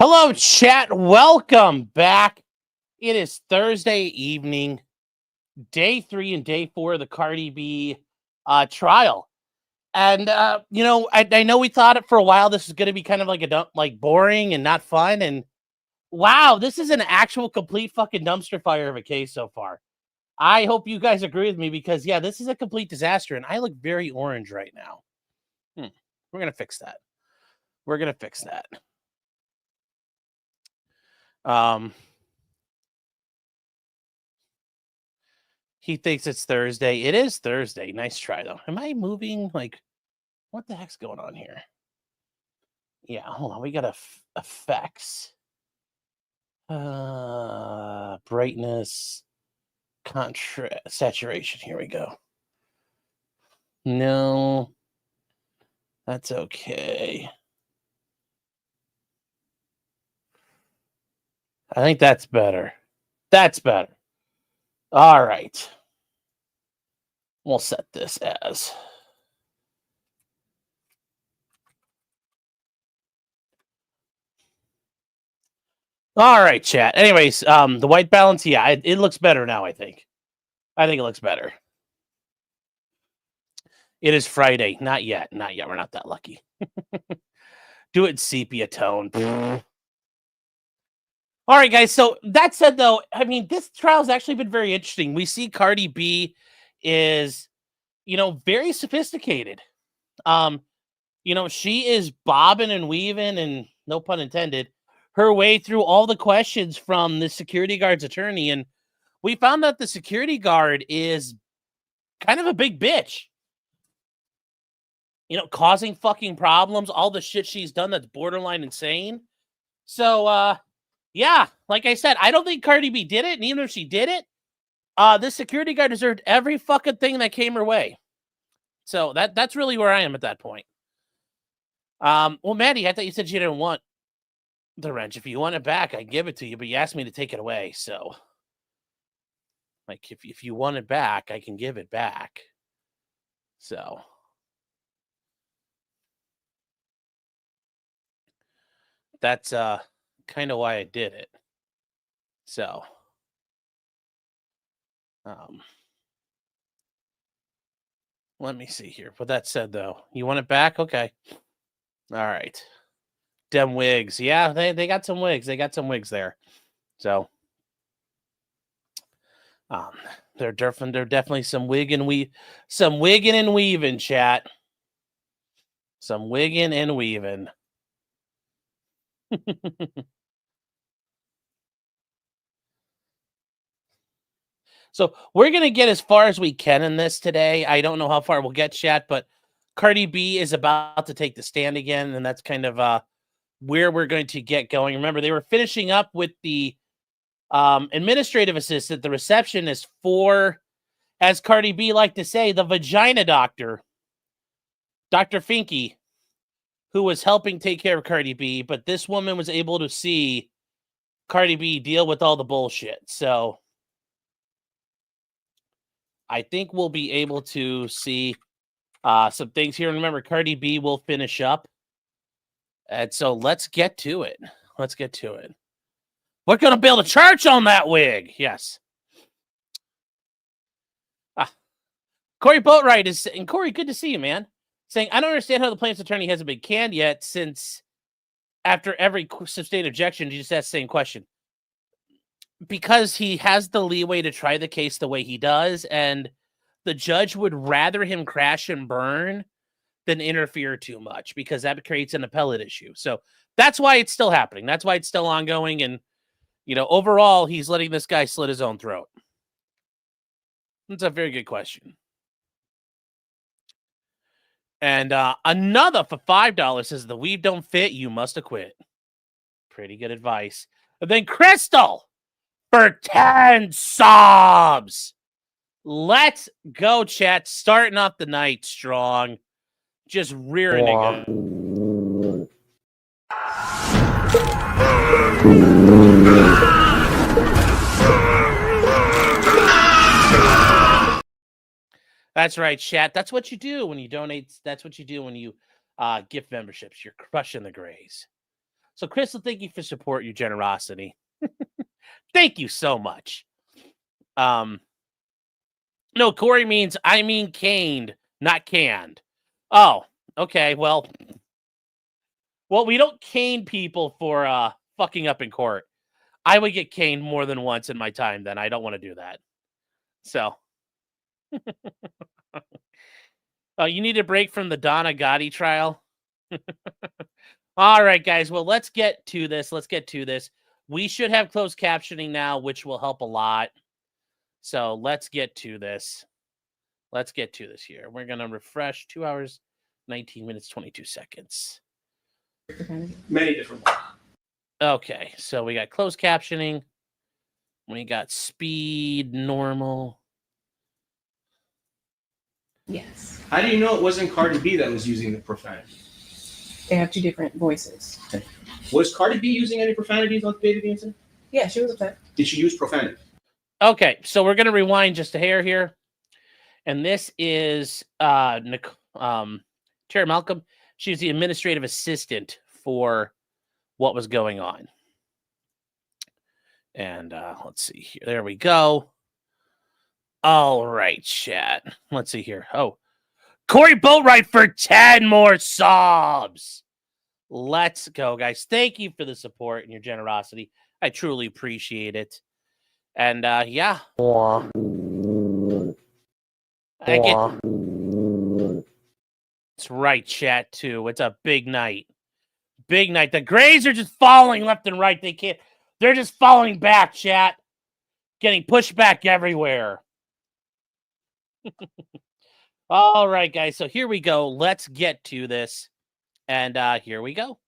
Hello, chat. Welcome back. It is Thursday evening, day 3 and day 4 of the Cardi B trial. And I know we thought it for a while. This is going to be kind of like boring and not fun. And wow, this is an actual complete fucking dumpster fire of a case so far. I hope you guys agree with me because yeah, this is a complete disaster, and I look very orange right now. We're gonna fix that. We're gonna fix that. He thinks it's Thursday. It is Thursday. Nice try, though. Am I moving? Like, what the heck's going on here? Yeah, hold on. We got effects. Brightness, contrast, saturation. Here we go. No, that's okay. I think that's better. That's better. All right. We'll set this as. All right, chat. Anyways, the white balance, yeah, it looks better now, I think. I think it looks better. It is Friday. Not yet. Not yet. We're not that lucky. Do it in sepia tone. All right, guys. So that said, though, I mean, this trial has actually been very interesting. We see Cardi B is, very sophisticated. She is bobbing and weaving, and no pun intended, her way through all the questions from the security guard's attorney. And we found out the security guard is kind of a big bitch. Causing fucking problems, all the shit she's done that's borderline insane. So, yeah, like I said, I don't think Cardi B did it. And even if she did it, this security guard deserved every fucking thing that came her way. So that's really where I am at that point. Well, Maddie, I thought you said you didn't want the wrench. If you want it back, I give it to you, but you asked me to take it away. So, like, if you want it back, I can give it back. So, that's kind of why I did it. So, let me see here. With that said, though, you want it back? Okay. All right. Dem wigs. Yeah, they got some wigs. They got some wigs there. So, they're definitely some wigging and weaving, chat. Some wigging and weaving. So we're going to get as far as we can in this today. I don't know how far we'll get, chat, but Cardi B is about to take the stand again, and that's kind of where we're going to get going. Remember, they were finishing up with the administrative assistant, the receptionist for, as Cardi B liked to say, the vagina doctor, Dr. Finke, who was helping take care of Cardi B, but this woman was able to see Cardi B deal with all the bullshit. So I think we'll be able to see some things here. And remember, Cardi B will finish up. And so let's get to it. Let's get to it. We're going to build a church on that wig. Yes. Corey Boatwright is saying, Corey, good to see you, man. Saying, I don't understand how the plaintiff's attorney hasn't been canned yet, since after every sustained objection, he just asked the same question. Because he has the leeway to try the case the way he does, and the judge would rather him crash and burn than interfere too much, because that creates an appellate issue. So that's why it's still happening. That's why it's still ongoing. And, overall, he's letting this guy slit his own throat. That's a very good question. And another for $5 says, the weave don't fit, you must acquit. Pretty good advice. And then Crystal for 10 subs. Let's go, chat. Starting off the night strong. Just rearing it good. That's right, chat. That's what you do when you donate. That's what you do when you gift memberships. You're crushing the grays. So, Crystal, thank you for support, your generosity. Thank you so much. No, Corey means I mean caned, not canned. Oh, okay. Well, we don't cane people for fucking up in court. I would get caned more than once in my time. Then I don't want to do that. So, you need a break from the Donna Gotti trial. All right, guys. Well, let's get to this. We should have closed captioning now, which will help a lot. So let's get to this. Here. We're going to refresh 2 hours, 19 minutes, 22 seconds. Many different ones. Okay, so we got closed captioning. We got speed, normal. Yes. How do you know it wasn't Cardi B that was using the profanity? They have two different voices. Okay. Was Cardi B using any profanities on the date of the incident? Yeah, she was upset. Did she use profanity? Okay, so we're going to rewind just a hair here. And this is Tara Malcolm. She's the administrative assistant for what was going on. And let's see here. There we go. All right, chat. Let's see here. Oh, Corey Boatwright for 10 more subs. Let's go, guys. Thank you for the support and your generosity. I truly appreciate it. And yeah. That's right, chat, too. It's a big night. Big night. The Grays are just falling left and right. They're just falling back, chat. Getting pushed back everywhere. All right, guys. So here we go. Let's get to this. And here we go.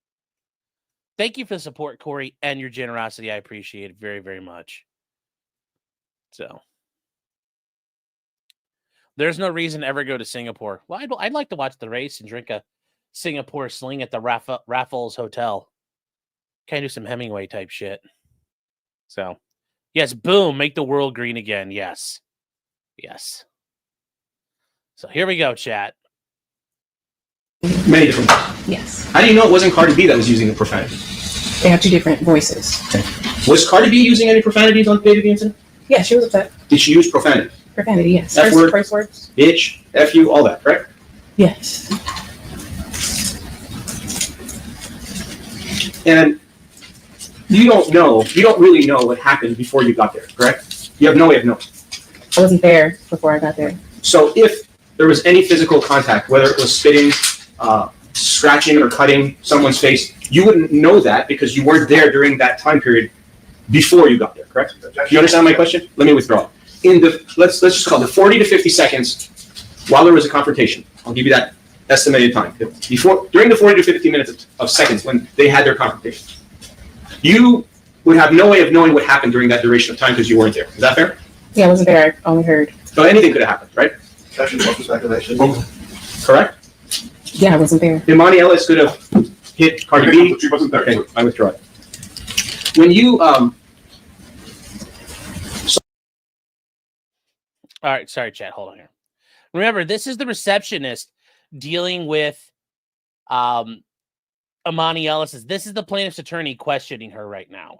Thank you for the support, Corey, and your generosity. I appreciate it very, very much. So there's no reason to ever go to Singapore. Well, I'd like to watch the race and drink a Singapore sling at the Raffles Hotel. Kind of do some Hemingway type shit. So, yes, boom, make the world green again. Yes. Yes. So here we go, chat. Many different ones. Yes. How do you know it wasn't Cardi B that was using the profanity? They have two different voices. Okay. Was Cardi B using any profanities on the date of the incident? Yeah, she was upset. Did she use profanity? Profanity, yes. First words? Bitch, F you, all that, correct? Yes. And you don't really know what happened before you got there, correct? You have no way of knowing. I wasn't there before I got there. So if there was any physical contact, whether it was spitting, scratching, or cutting someone's face, you wouldn't know that because you weren't there during that time period before you got there, correct? You understand my question? Let me withdraw. In the let's just call it 40 to 50 seconds while there was a confrontation. I'll give you that estimated time. During the 40 to 50 minutes of seconds when they had their confrontation, you would have no way of knowing what happened during that duration of time because you weren't there. Is that fair? Yeah, I wasn't there. I only heard. So anything could have happened, right? Speculation. Correct? Yeah, I wasn't there. Imani Ellis could have hit Cardi B. She wasn't there. Okay, I withdraw it. When you All right, sorry, chat. Hold on here. Remember, this is the receptionist dealing with Emani Ellis. This is the plaintiff's attorney questioning her right now.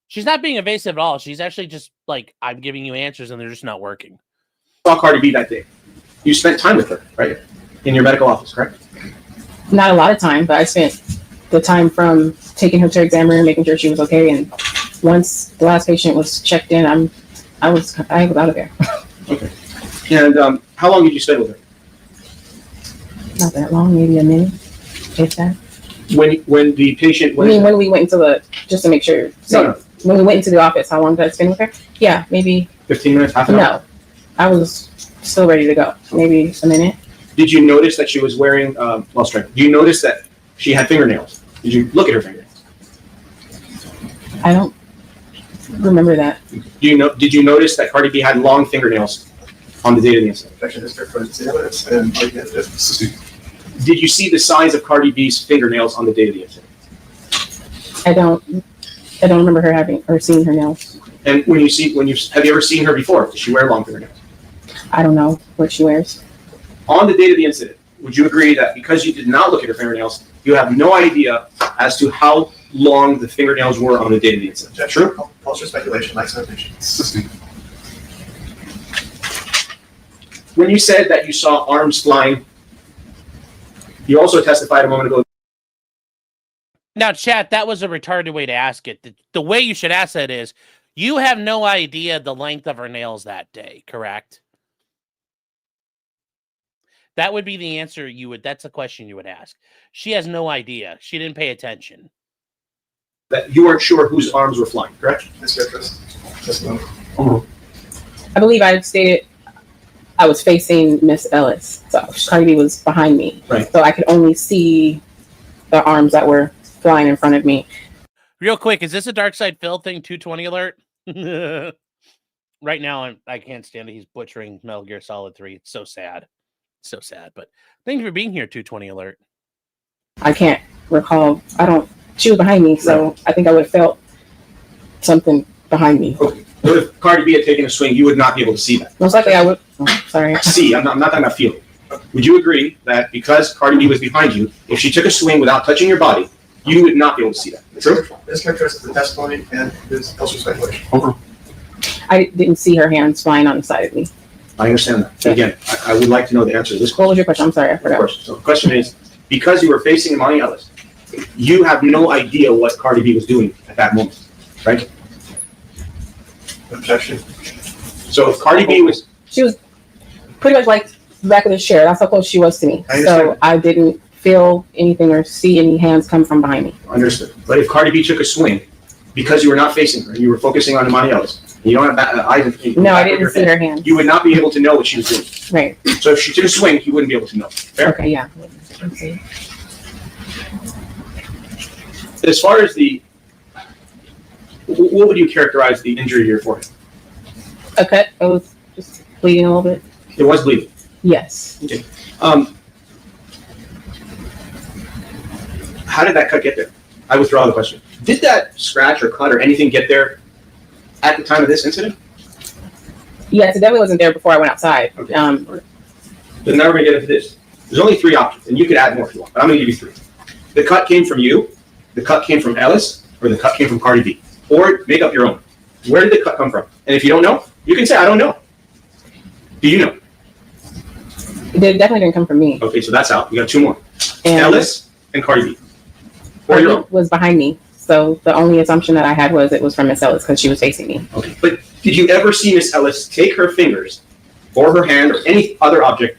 She's not being evasive at all. She's actually just like, I'm giving you answers and they're just not working. saw Cardi B that day, you spent time with her, right? In your medical office, correct? Not a lot of time, but I spent the time from taking her to her exam room, making sure she was okay. And once the last patient was checked in, I was out of there. Okay. And how long did you spend with her? Not that long, maybe a minute, if that. When the patient went... I mean, when we went into just to make sure. So No. When we went into the office, how long did I spend with her? Yeah, maybe. 15 minutes, half an hour? No, I was still ready to go. Maybe a minute. Did you notice that she was wearing, do you notice that she had fingernails? Did you look at her fingernails? I don't remember that. Did you notice that Cardi B had long fingernails on the date of the incident? Objection is forensic evidence and argumentative. Did you see the size of Cardi B's fingernails on the date of the incident? I don't remember her having or seeing her nails. And have you ever seen her before? Does she wear long fingernails? I don't know what she wears. On the date of the incident, would you agree that because you did not look at her fingernails, you have no idea as to how long the fingernails were on the date of the incident. Is that true? False or speculation, like citation. Assisting. When you said that you saw arms flying, you also testified a moment ago. Now, chat, that was a retarded way to ask it. The way you should ask that is, you have no idea the length of her nails that day, correct? That would be the answer you would, that's a question you would ask. She has no idea. She didn't pay attention. That you weren't sure whose arms were flying, correct? Ms. Gutierrez, testimony. I believe I stated I was facing Miss Ellis, so Cardi B was behind me. Right. So I could only see the arms that were flying in front of me. Real quick, is this a Dark Side Phil thing? 220 alert? Right now, I can't stand it. He's butchering Metal Gear Solid 3. It's so sad. So sad. But thank you for being here, 220 alert. I can't recall. She was behind me, so I think I would have felt something behind me. Okay. But if Cardi B had taken a swing, you would not be able to see that. Most likely I would. Oh, sorry. See, I'm not talking about feeling. Would you agree that because Cardi B was behind you, if she took a swing without touching your body, you would not be able to see that? True? Ms. Gutierrez, the testimony and is false or speculation. I didn't see her hands flying on the side of me. I understand that. And again, I would like to know the answer to this What question. was your question? I'm sorry, I Of forgot. course. So the question is, because you were facing Emani Ellis, you have no idea what Cardi B was doing at that moment, right? Objection. So if Cardi B was, She was pretty much like the back of the chair. That's how close she was to me. I understand. So I didn't feel anything or see any hands come from behind me. understood, but if Cardi B took a swing, because you were not facing her, you were focusing on Emani Ellis, you don't have eyes in the No, I back of didn't your see head, her hands. you would not be able to know what she was doing. Right. So if she took a swing, you wouldn't be able to know. Fair? Okay, yeah. Let's see. As far as what would you characterize the injury to your forehead? A cut. It was just bleeding a little bit. It was bleeding. Yes. Okay. How did that cut get there? I withdraw the question. Did that scratch or cut or anything get there at the time of this incident? Yes, it definitely wasn't there before I went outside. Okay. Then now we're gonna get into this. There's only three options, and you could add more if you want, but I'm gonna give you three. The cut came from you, the cut came from Ellis, or the cut came from Cardi B. Or make up your own. Where did the cut come from? And if you don't know, you can say, I don't know. Do you know? It definitely didn't come from me. Okay, so that's out. We got two more. And Ellis and Cardi B. Or Cardi your own. was behind me. So the only assumption that I had was it was from Miss Ellis because she was facing me. Okay, but did you ever see Miss Ellis take her fingers or her hand or any other object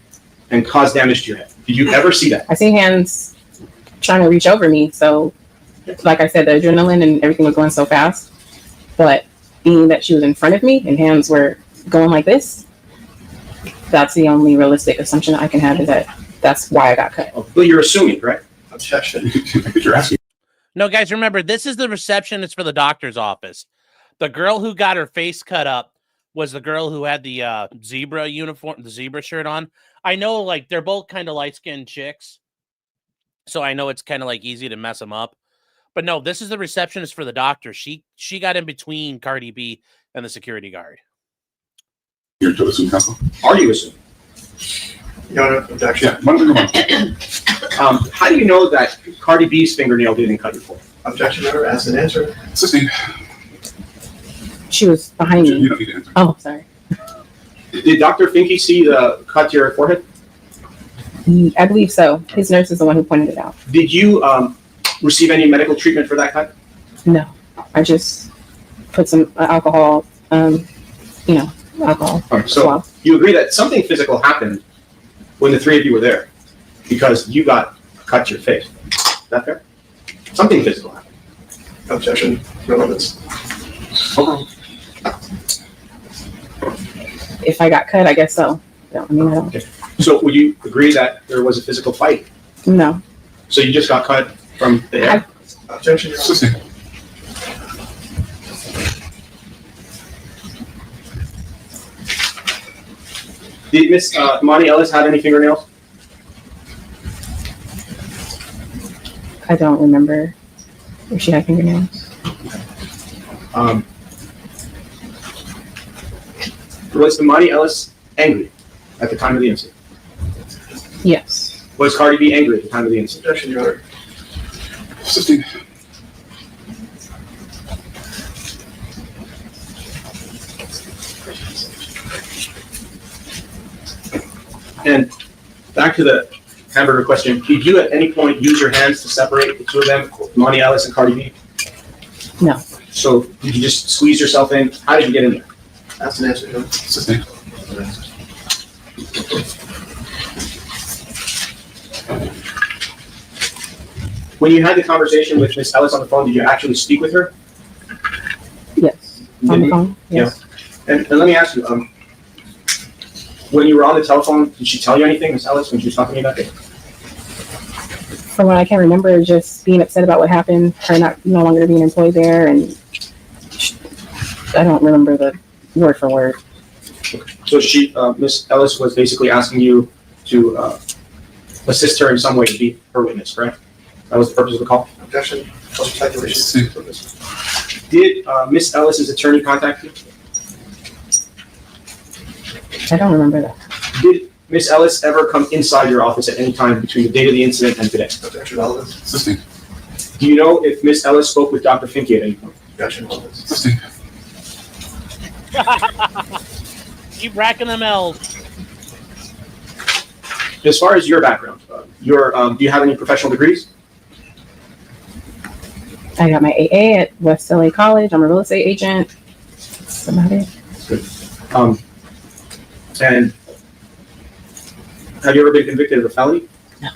and cause damage to your head? Did you ever see that? I see hands trying to reach over me. So, like I said, the adrenaline and everything was going so fast. But being that she was in front of me and hands were going like this, that's the only realistic assumption I can have is that that's why I got cut. Oh, but you're assuming, correct? Objection. You're asking. No, guys, remember, this is the receptionist for the doctor's office. The girl who got her face cut up was the girl who had the zebra uniform, the zebra shirt on. I know, like, they're both kind of light-skinned chicks, so I know it's kind of, like, easy to mess them up. But no, this is the receptionist for the doctor. She got in between Cardi B and the security guard. You're to assume, counsel? Are you assuming? Your Honor, objection. Yeah, one thing. How do you know that Cardi B's fingernail didn't cut your forehead? Objection, Your Honor, ask and answer. Assisting. She was behind You me. don't need to answer. Oh, sorry. Did Dr. Finke see the cut to your forehead? I believe so. His nurse is the one who pointed it out. Did you receive any medical treatment for that cut? No, I just put some alcohol, alcohol. All right, so swab. you agree that something physical happened when the three of you were there because you got cut to your face. Is that fair? Something physical happened. Objection, relevance. If I got cut, I guess so. No, I mean, I don't. Okay. So would you agree that there was a physical fight? No. So you just got cut from the air? Objection, Your Honor. Assisting. Did Miss Emani Ellis have any fingernails? I don't remember if she had fingernails. Was Emani Ellis angry at the time of the incident? Yes. Was Cardi B angry at the time of the incident? Objection, Your Honor. Assisting. And back to the hamburger question, did you at any point use your hands to separate the two of them, Emani Ellis and Cardi B? No. So did you just squeeze yourself in? How did you get in there? Ask and answer, no. Sustained. When you had the conversation with Miss Ellis on the phone, did you actually speak with her? Yes. On the Did you? phone? Yes. And let me ask you, when you were on the telephone, did she tell you anything, Miss Ellis, when she was talking to you that day? From what I can remember, just being upset about what happened, her no longer being employed there, and I don't remember the word for word. So she, Miss Ellis was basically asking you to assist her in some way to be her witness, correct? That was the purpose of the call? Objection, speculation. Did Miss Ellis's attorney contact you? I don't remember that. Did Miss Ellis ever come inside your office at any time between the date of the incident and today? Objection, relevant. Sustained. Do you know if Miss Ellis spoke with Dr. Finke at any point? Objection, relevant. Sustained. Keep racking them L's. As far as your background, do you have any professional degrees? I got my AA at West LA College. I'm a real estate agent. That's about it. And have you ever been convicted of a felony? No.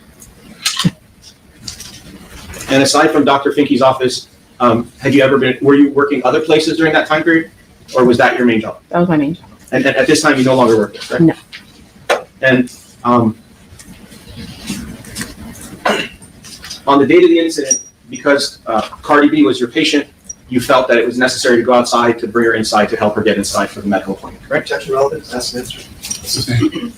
And aside from Dr. Finke's office, were you working other places during that time period? Or was that your main job? That was my main job. And at this time, you no longer work there, correct? No. And on the date of the incident, because Cardi B was your patient, you felt that it was necessary to go outside to bring her inside to help her get inside for the medical appointment, correct? Objection, relevant. Ask and answer. Sustained.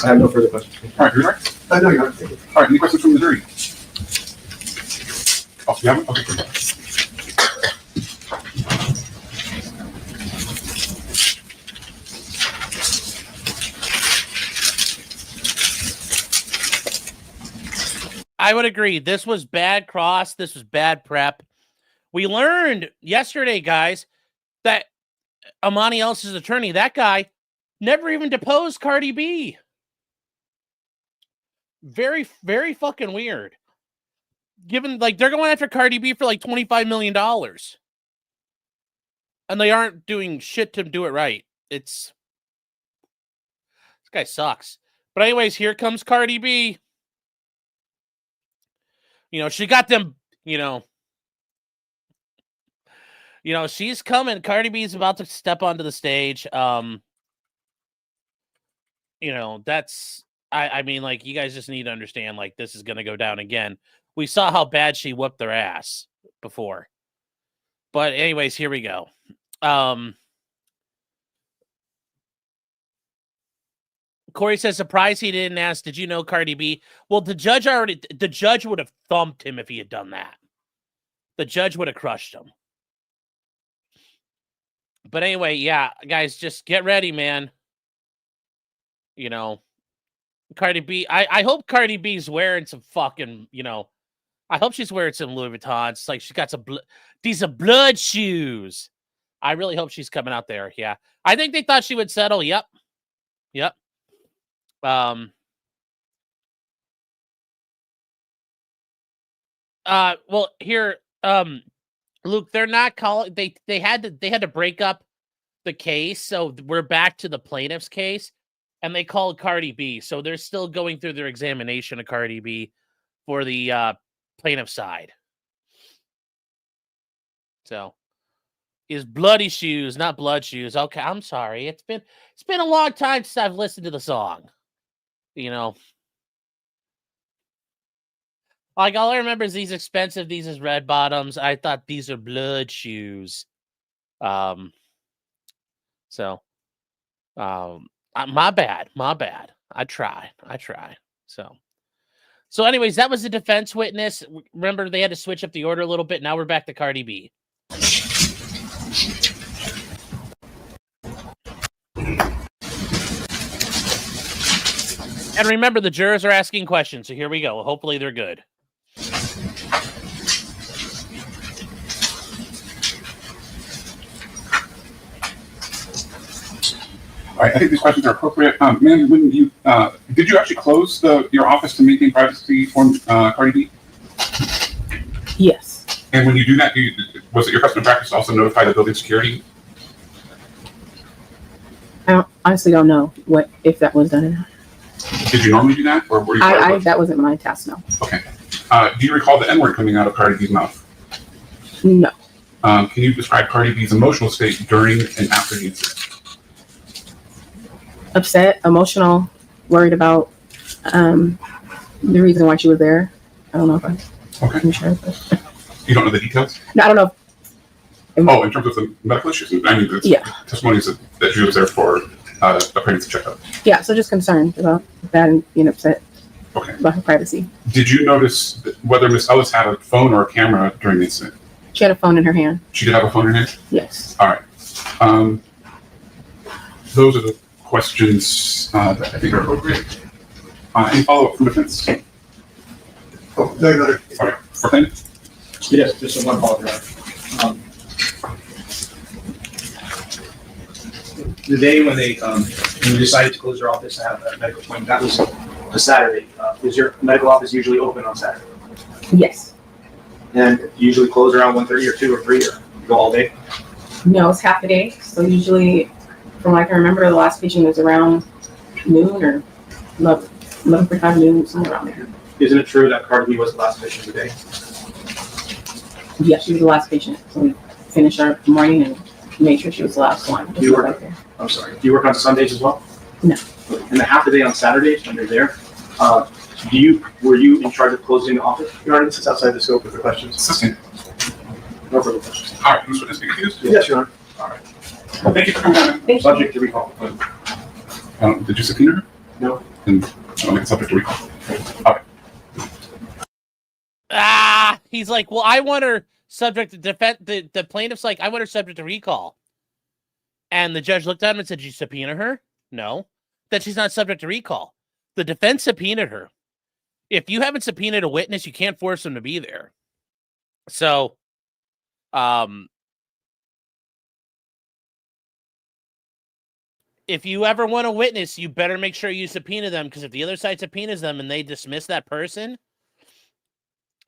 I have no further questions. All right, you're right. No, you're not. Thank you. All right, any questions from the jury? Oh, you have one? Okay, good. I would agree. This was bad cross. This was bad prep. We learned yesterday, guys, that Emani Ellis' attorney, that guy, never even deposed Cardi B. Very, very fucking weird. Given, like, they're going after Cardi B for like $25 million. And they aren't doing shit to do it right. This guy sucks. But anyways, here comes Cardi B. You know, she got them, she's coming. Cardi B is about to step onto the stage. That's, I mean, like, you guys just need to understand, like, this is going to go down again. We saw how bad she whooped their ass before. But anyways, here we go. Corey says, surprised he didn't ask, did you know Cardi B? Well, the judge would have thumped him if he had done that. The judge would have crushed him. But anyway, yeah, guys, just get ready, man. Cardi B, I hope Cardi B's wearing some fucking, I hope she's wearing some Louis Vuittons. It's like she's got these are blood shoes. I really hope she's coming out there. Yeah. I think they thought she would settle. Yep. Well, here, Luke, they're not calling. They had to break up the case, so we're back to the plaintiff's case, and they called Cardi B. So they're still going through their examination of Cardi B for the plaintiff side. So is bloody shoes, not blood shoes. Okay, I'm sorry. It's been a long time since I've listened to the song. Like, all I remember is these expensive, these is red bottoms. I thought these are blood shoes. My bad. I try. So anyways, that was the defense witness. Remember, they had to switch up the order a little bit. Now we're back to Cardi B. And remember, the jurors are asking questions, so here we go. Hopefully they're good. I think these questions are appropriate. Ma'am, when you did you actually close your office to maintain privacy for Cardi B? Yes. And when you do that, was it your custom practice to also notify the building security? I honestly don't know if that was done or not. Did you normally do that, or were you? That wasn't my task, no. Okay. Do you recall the N-word coming out of Cardi B's mouth? No. Can you describe Cardi B's emotional state during and after the incident? Upset, emotional, worried about the reason why she was there. I don't know if I'm sure. But... You don't know the details? No, I don't know. Oh, in terms of the medical issues? I mean, the testimonies that she was there for a pregnancy checkup. Yeah, so just concerned about that and being upset about her privacy. Did you notice whether Miss Ellis had a phone or a camera during the incident? She had a phone in her hand. She did have a phone in her hand? Yes. All right. Those are the questions that I think are appropriate. Any follow-up from defense? Oh, no. Sorry. For plaintiff? Yes, just one follow-up. The day when they decided to close their office and have a medical appointment, that was a Saturday. Is your medical office usually open on Saturday? Yes. And you usually close around 1:30 or 2 or 3 or go all day? No, it's half a day. So usually, from what I can remember, the last patient was around noon or 11:45 noon, somewhere around there. Isn't it true that Cardi B was the last patient of the day? Yeah, she was the last patient. So we finished our morning and made sure she was the last one. Do you work on Sundays as well? No. And the half a day on Saturdays when you're there, were you in charge of closing the office? Your Honor, this is outside the scope of the questions. Assistant. No further questions. All right. Who's witness being accused? Yes, Your Honor. All right. Well, thank you for coming down. Subject to recall. Did you subpoena her? No. And I'll make it subject to recall. All right. He's like, well, I want her subject to defend. The plaintiff's like, I want her subject to recall. And the judge looked at him and said, did you subpoena her? No. Then she's not subject to recall. The defense subpoenaed her. If you haven't subpoenaed a witness, you can't force them to be there. So, if you ever want a witness, you better make sure you subpoena them, because if the other side subpoenas them and they dismiss that person,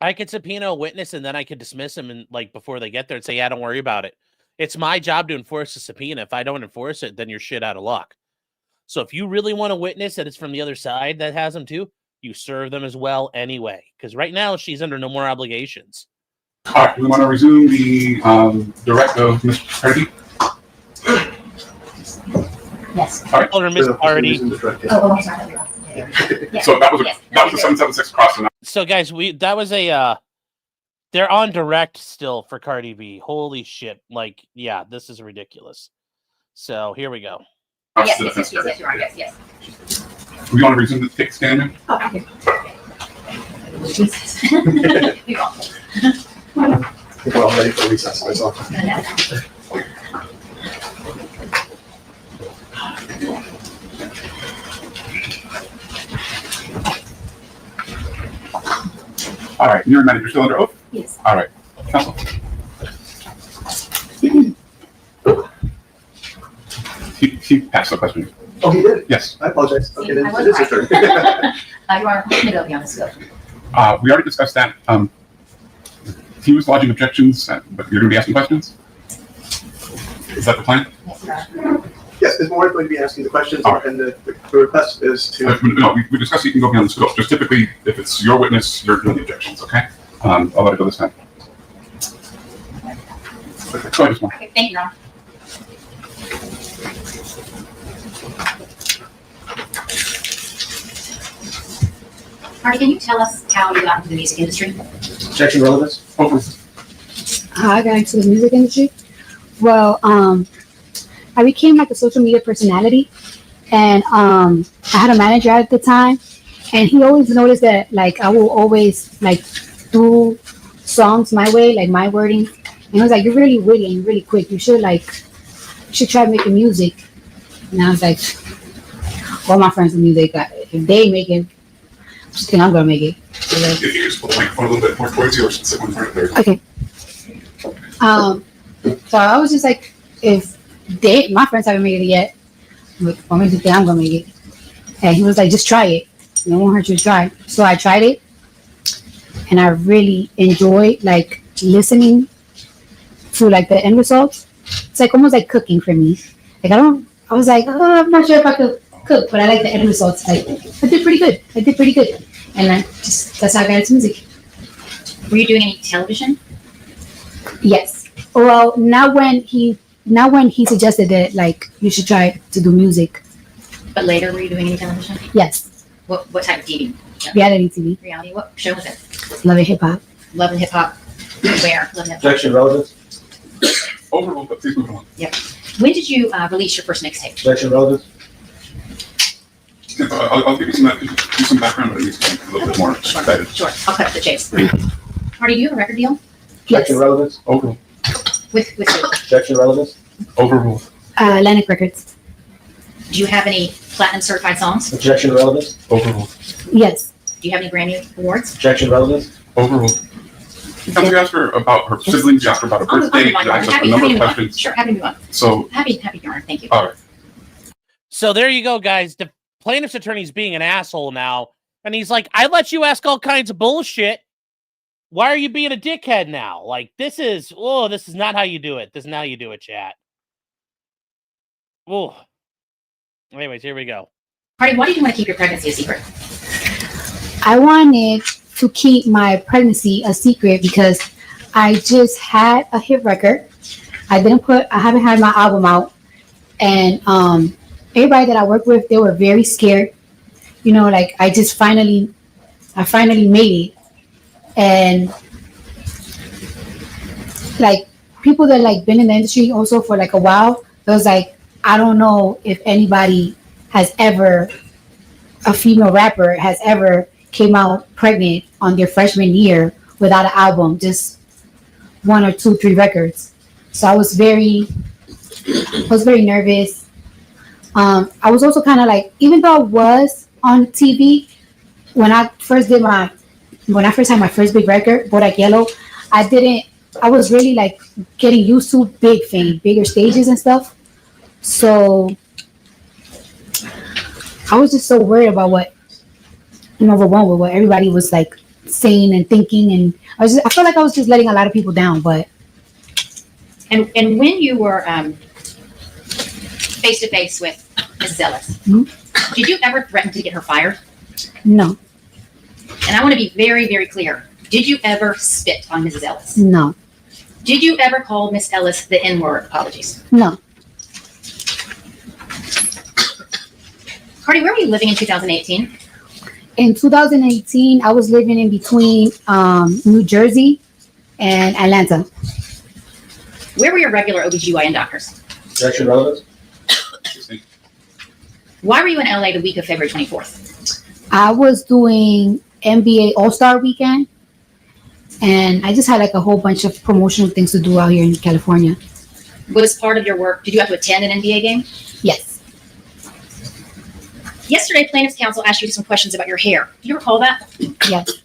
I could subpoena a witness and then I could dismiss them and before they get there and say, yeah, don't worry about it. It's my job to enforce the subpoena. If I don't enforce it, then you're shit out of luck. So if you really want a witness that it's from the other side that has them too, you serve them as well anyway. Because right now she's under no more obligations. All right. We want to resume the direct of Ms. Cardi. Yes. All right. Call her Miss Party. I'm sorry. Yes. So that was Yes. the 776 cross. So guys, that was they're on direct still for Cardi B. Holy shit. Yeah, this is ridiculous. So here we go. Yes, Your Honor. Yes. We want to resume the take stand. Okay. Jesus. You go. Well, I'm ready for recess myself. All right. You're manager still under oath? Yes. All right. Counsel. He passed the question. Oh, he did? Yes. I apologize. Okay, then I it wasn't is your turn. Your Honor, I'm going to be on the scope. We already discussed that. He was lodging objections, but you're going to be asking questions? Is that the plan? Yes, Your Honor. Yes, Ms. Moore is going to be asking the questions, All right. and the request is to... No, we discussed you can go beyond the scope. Just typically, if it's your witness, you're doing the objections, okay? I'll let it go this time. Go ahead, Ms. Moore. Okay, thank you, Your Honor. Marty, can you tell us how you got into the music industry? Objection relevance? How I got into the music industry? Well, I became like a social media personality, and I had a manager at the time, and he always noticed that I will always do songs my way, my wording, and he was like, "You're really witty and you're really quick. You should try making music." And I was like, "All my friends in music, if they make it, I just think I'm gonna make it." So, If you just pull the microphone a little bit more towards you or sit one part there. okay. So I was just like, if my friends haven't made it yet, Like, what makes you think I'm gonna make it? And he was like, just try it. No one hurt you to try. So I tried it, and I really enjoyed like listening to like the end results. It's like almost like cooking for me. Like I was like, oh, I'm not sure if I could cook, but I like the end results. Like I did pretty good. And that's how I got into music. Were you doing any television? Yes. Well, not when he suggested that like you should try to do music. But later, were you doing any television? Yes. What type of TV? Reality TV. Reality? What show was it? Love and Hip Hop. Love and Hip Hop. Where? Love and Hip Hop. Objection, relevance. Overruled, but please move on. When did you release your first mixtape? Objection, relevance. I'll give you some background, but it needs to be a little bit more excited. Sure. I'll cut to the chase. Marty, do you have a record deal? Objection, relevance. Overruled. With who? Objection, relevance. Overruled. Atlantic Records. Do you have any platinum certified songs? Objection, relevance. Overruled. Yes. Do you have any Grammy awards? Objection, relevance. Overruled. You asked her about her siblings, you asked her about her birthday, you asked her a number of questions. Sure, happy to move on. So, Happy to honor. Thank you. all right. So there you go, guys. The plaintiff's attorney's being an asshole now. And he's like, I let you ask all kinds of bullshit. Why are you being a dickhead now? Like, this is not how you do it. This is not how you do it, chat. Oh. Anyways, here we go. Marty, why did you want to keep your pregnancy a secret? I wanted to keep my pregnancy a secret because I just had a hit record. I haven't had my album out. And everybody that I work with, they were very scared. You know, like I finally made it. And like people that like been in the industry also for like a while, it was like, I don't know if anybody has ever, a female rapper has ever came out pregnant on their freshman year without an album, just 1 or 2, 3 records. So I was very nervous. I was also kind of like, even though I was on TV, when I first had my first big record, Bodak Yellow, I was really like getting used to big fame, bigger stages and stuff. So I was just so worried about overwhelmed with what everybody was like saying and thinking, and I felt like I was just letting a lot of people down. But and when you were face to face with Mrs. Ellis, did you ever threaten to get her fired? No. And I want to be very, very clear. Did you ever spit on Mrs. Ellis? No. Did you ever call Miss Ellis the N-word? Apologies. No. Cardi, where were you living in 2018? In 2018, I was living in between New Jersey and Atlanta. Where were your regular OB-GYN doctors? Objection, relevance. Why were you in LA the week of February 24th? I was doing NBA All-Star Weekend, and I just had like a whole bunch of promotional things to do out here in California. Was part of your work, did you have to attend an NBA game? Yes. Yesterday, plaintiff's counsel asked you some questions about your hair. Do you recall that? Yes.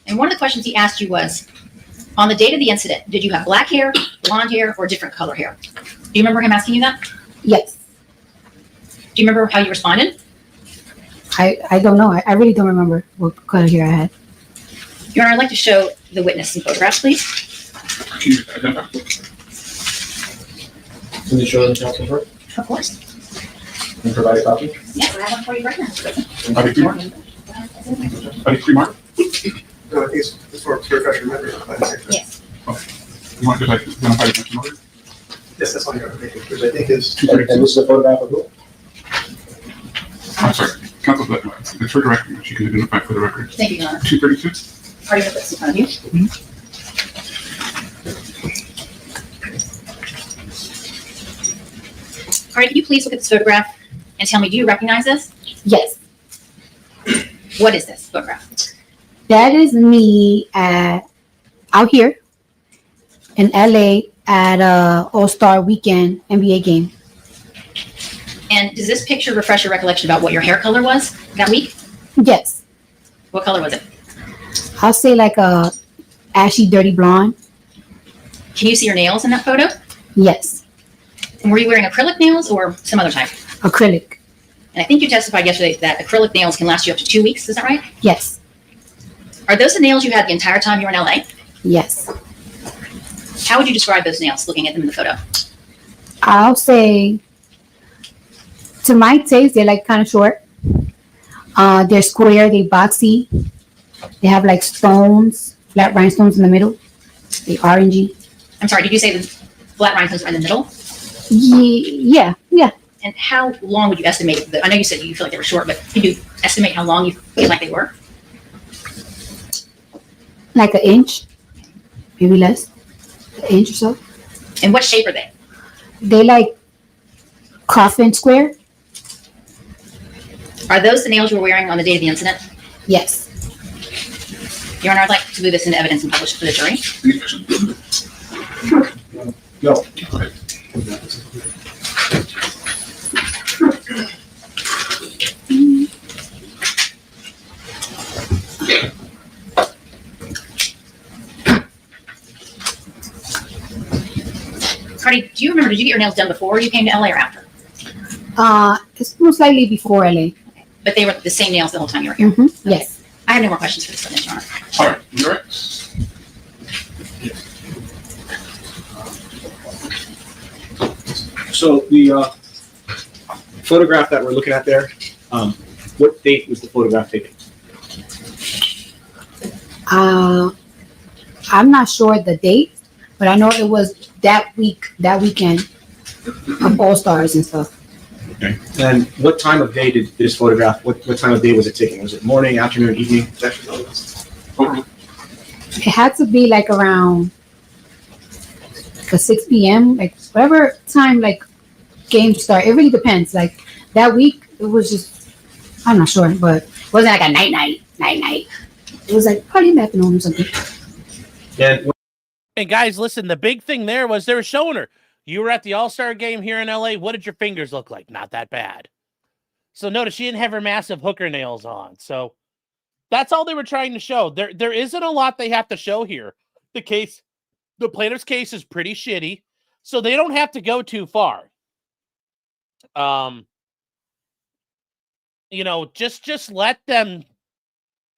And one of the questions he asked you was, on the date of the incident, did you have black hair, blonde hair, or different color hair? Do you remember him asking you that? Yes. Do you remember how you responded? I don't know. I really don't remember what color hair I had. Your Honor, I'd like to show the witness some photographs, please. Can you identify? Can you show them counsel first Of course. and provide a copy? Yeah, I have one for you right now. Are they three mark? Are they three mark? No, I think it's for refresh your memory. Yes. You want to like identify the next number? Yes, that's all you got to make, which I think is. And this is a photograph of who? I'm sorry. Counsel, it's her direction. She can identify for the record. Thank you, Your Honor. 232? Are you going to put this in front of you? All right, can you please look at this photograph and tell me, do you recognize this? Yes. What is this photograph? That is me out here in LA at a All-Star Weekend NBA game. And does this picture refresh your recollection about what your hair color was that week? Yes. What color was it? I'll say like a ashy, dirty blonde. Can you see your nails in that photo? Yes. And were you wearing acrylic nails or some other type? Acrylic. And I think you testified yesterday that acrylic nails can last you up to 2 weeks. Is that right? Yes. Are those the nails you had the entire time you were in LA? Yes. How would you describe those nails looking at them in the photo? I'll say, to my taste, they're like kind of short. They're square, they're boxy. They have like stones, flat rhinestones in the middle. They orangey. I'm sorry, did you say the flat rhinestones are in the middle? Yeah. And how long would you estimate that? I know you said you feel like they were short, but could you estimate how long you feel like they were? Like an inch, maybe less. An inch or so. And what shape are they? They like coffin square. Are those the nails you were wearing on the day of the incident? Yes. Your Honor, I'd like to move this into evidence and publish it for the jury. No. Cardi, do you remember, did you get your nails done before you came to LA or after? It's most likely before LA. But they were the same nails the whole time you were here. Mm-hmm. Yes. I have no more questions for this witness, Your Honor. All right, you're right. So the photograph that we're looking at there, what date was the photograph taken? I'm not sure the date, but I know it was that weekend of All Stars and stuff. And what time of day did this photograph, what time of day was it taken? Was it morning, afternoon, evening? It had to be like around 6 p.m., like whatever time like games start. It really depends. Like that week, it was just, I'm not sure, but it wasn't like a night. It was like probably in the afternoon or something. And guys, listen, the big thing there was they were showing her. You were at the All-Star game here in LA. What did your fingers look like? Not that bad. So notice she didn't have her massive hooker nails on. So that's all they were trying to show. There isn't a lot they have to show here. The plaintiff's case is pretty shitty, so they don't have to go too far. Just let them.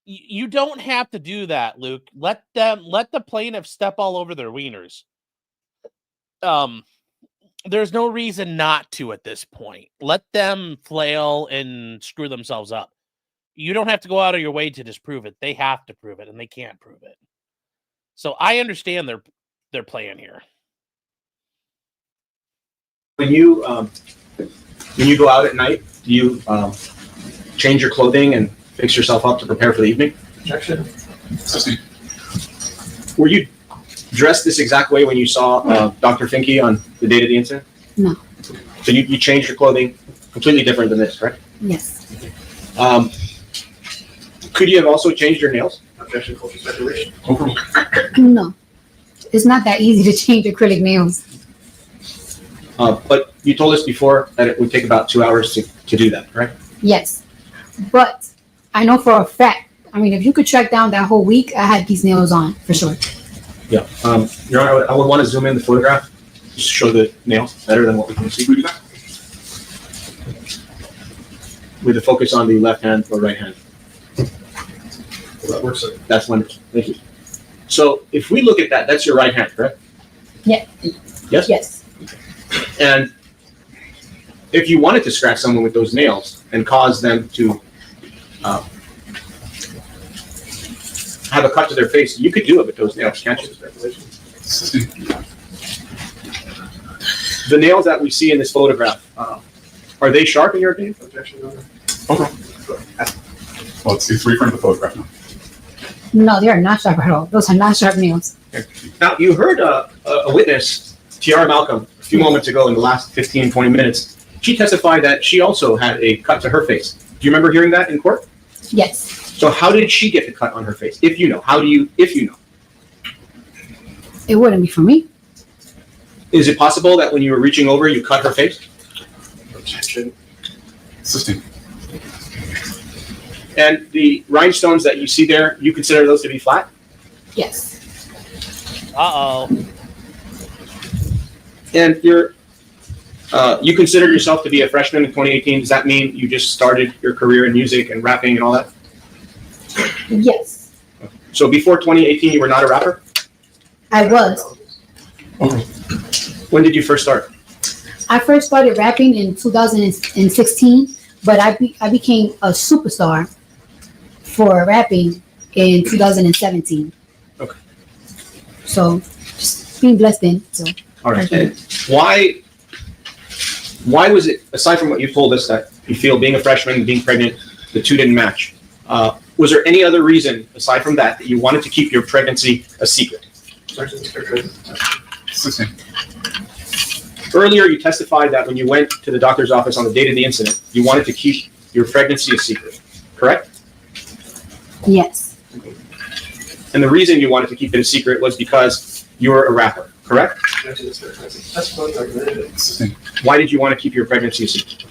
You don't have to do that, Luke. Let the plaintiff step all over their wieners. There's no reason not to at this point. Let them flail and screw themselves up. You don't have to go out of your way to disprove it. They have to prove it, and they can't prove it. So I understand their plan here. When you go out at night, do you change your clothing and fix yourself up to prepare for the evening? Objection. Were you dressed this exact way when you saw Dr. Finke on the date of the incident? No. So you changed your clothing completely different than this, correct? Yes. Could you have also changed your nails? Objection. Cultural speculation. No. It's not that easy to change acrylic nails. But you told us before that it would take about 2 hours to do that, correct? Yes. But I know for a fact, I mean, if you could track down that whole week, I had these nails on for sure. Yeah. Your Honor, I would want to zoom in the photograph just to show the nails better than what we can see. With the focus on the left hand or right hand. Well, that works. That's wonderful. Thank you. So if we look at that, that's your right hand, correct? Yeah. Yes? Yes. And if you wanted to scratch someone with those nails and cause them to have a cut to their face, you could do it with those nails, can't you? The nails that we see in this photograph, are they sharp in your opinion? Objection. Okay. Well, it's referring to the photograph now. No, they are not sharp at all. Those are not sharp nails. Now, you heard a witness, Tiara Malcolm, a few moments ago in the last 15, 20 minutes. She testified that she also had a cut to her face. Do you remember hearing that in court? Yes. So how did she get the cut on her face? If you know, if you know? It wouldn't be for me. Is it possible that when you were reaching over, you cut her face? Objection. Assisting. And the rhinestones that you see there, you consider those to be flat? Yes. Uh-oh. And your You considered yourself to be a freshman in 2018. Does that mean you just started your career in music and rapping and all that? Yes, So before 2018, you were not a rapper? I was. When did you first start? I first started rapping in 2016, but I became a superstar for rapping in 2017. Okay. So just being blessed in. So All right. And why was it, aside from what you told us, that you feel being a freshman and being pregnant, the two didn't match? Was there any other reason, aside from that you wanted to keep your pregnancy a secret? Earlier, you testified that when you went to the doctor's office on the date of the incident, you wanted to keep your pregnancy a secret, correct? yes, And the reason you wanted to keep it a secret was because you were a rapper, correct? Why did you want to keep your pregnancy a secret?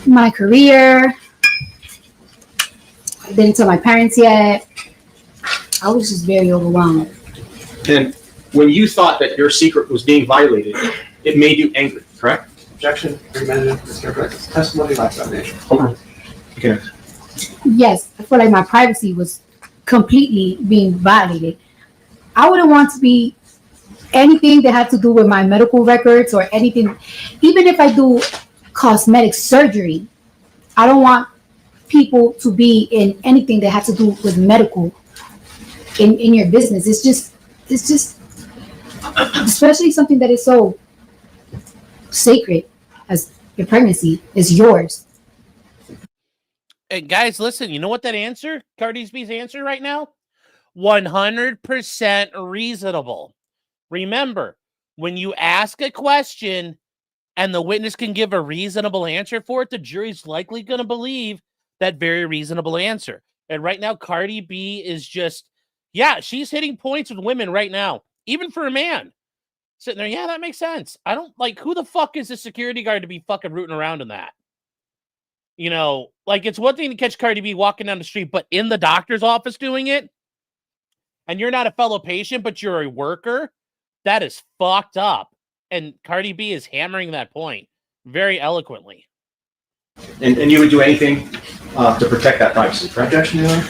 my career. I didn't tell my parents yet. I was just very overwhelmed. And when you thought that your secret was being violated, it made you angry, correct? Objection, remanded, testimony lacks foundation. Okay. Yes, I feel like my privacy was completely being violated. I wouldn't want to be anything that had to do with my medical records or anything. Even if I do cosmetic surgery, I don't want people to be in anything that has to do with medical in your business. It's just especially something that is so sacred as your pregnancy is yours. And guys, listen, you know what that answer, Cardi B's answer right now? 100% reasonable. Remember, when you ask a question and the witness can give a reasonable answer for it, the jury's likely going to believe that very reasonable answer. And right now, Cardi B is just, yeah, she's hitting points with women right now, even for a man. Sitting there, yeah, that makes sense. I don't, like, who the fuck is the security guard to be fucking rooting around in that? You know, like, it's one thing to catch Cardi B walking down the street, but in the doctor's office doing it, and you're not a fellow patient, but you're a worker, that is fucked up. And Cardi B is hammering that point very eloquently. And you would do anything to protect that privacy, correct? Objection, Your Honor.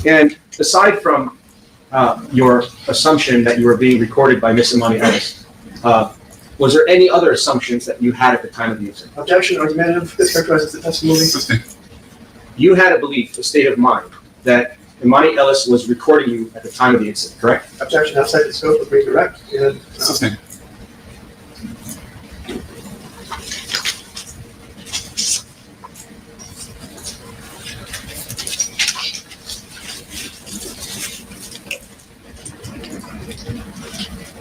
And aside from your assumption that you were being recorded by Miss Emani Ellis, was there any other assumptions that you had at the time of the incident? Objection, argumentative, this characterizes the testimony. You had a belief, a state of mind, that Emani Ellis was recording you at the time of the incident, correct? Objection, outside the scope of redirect. And,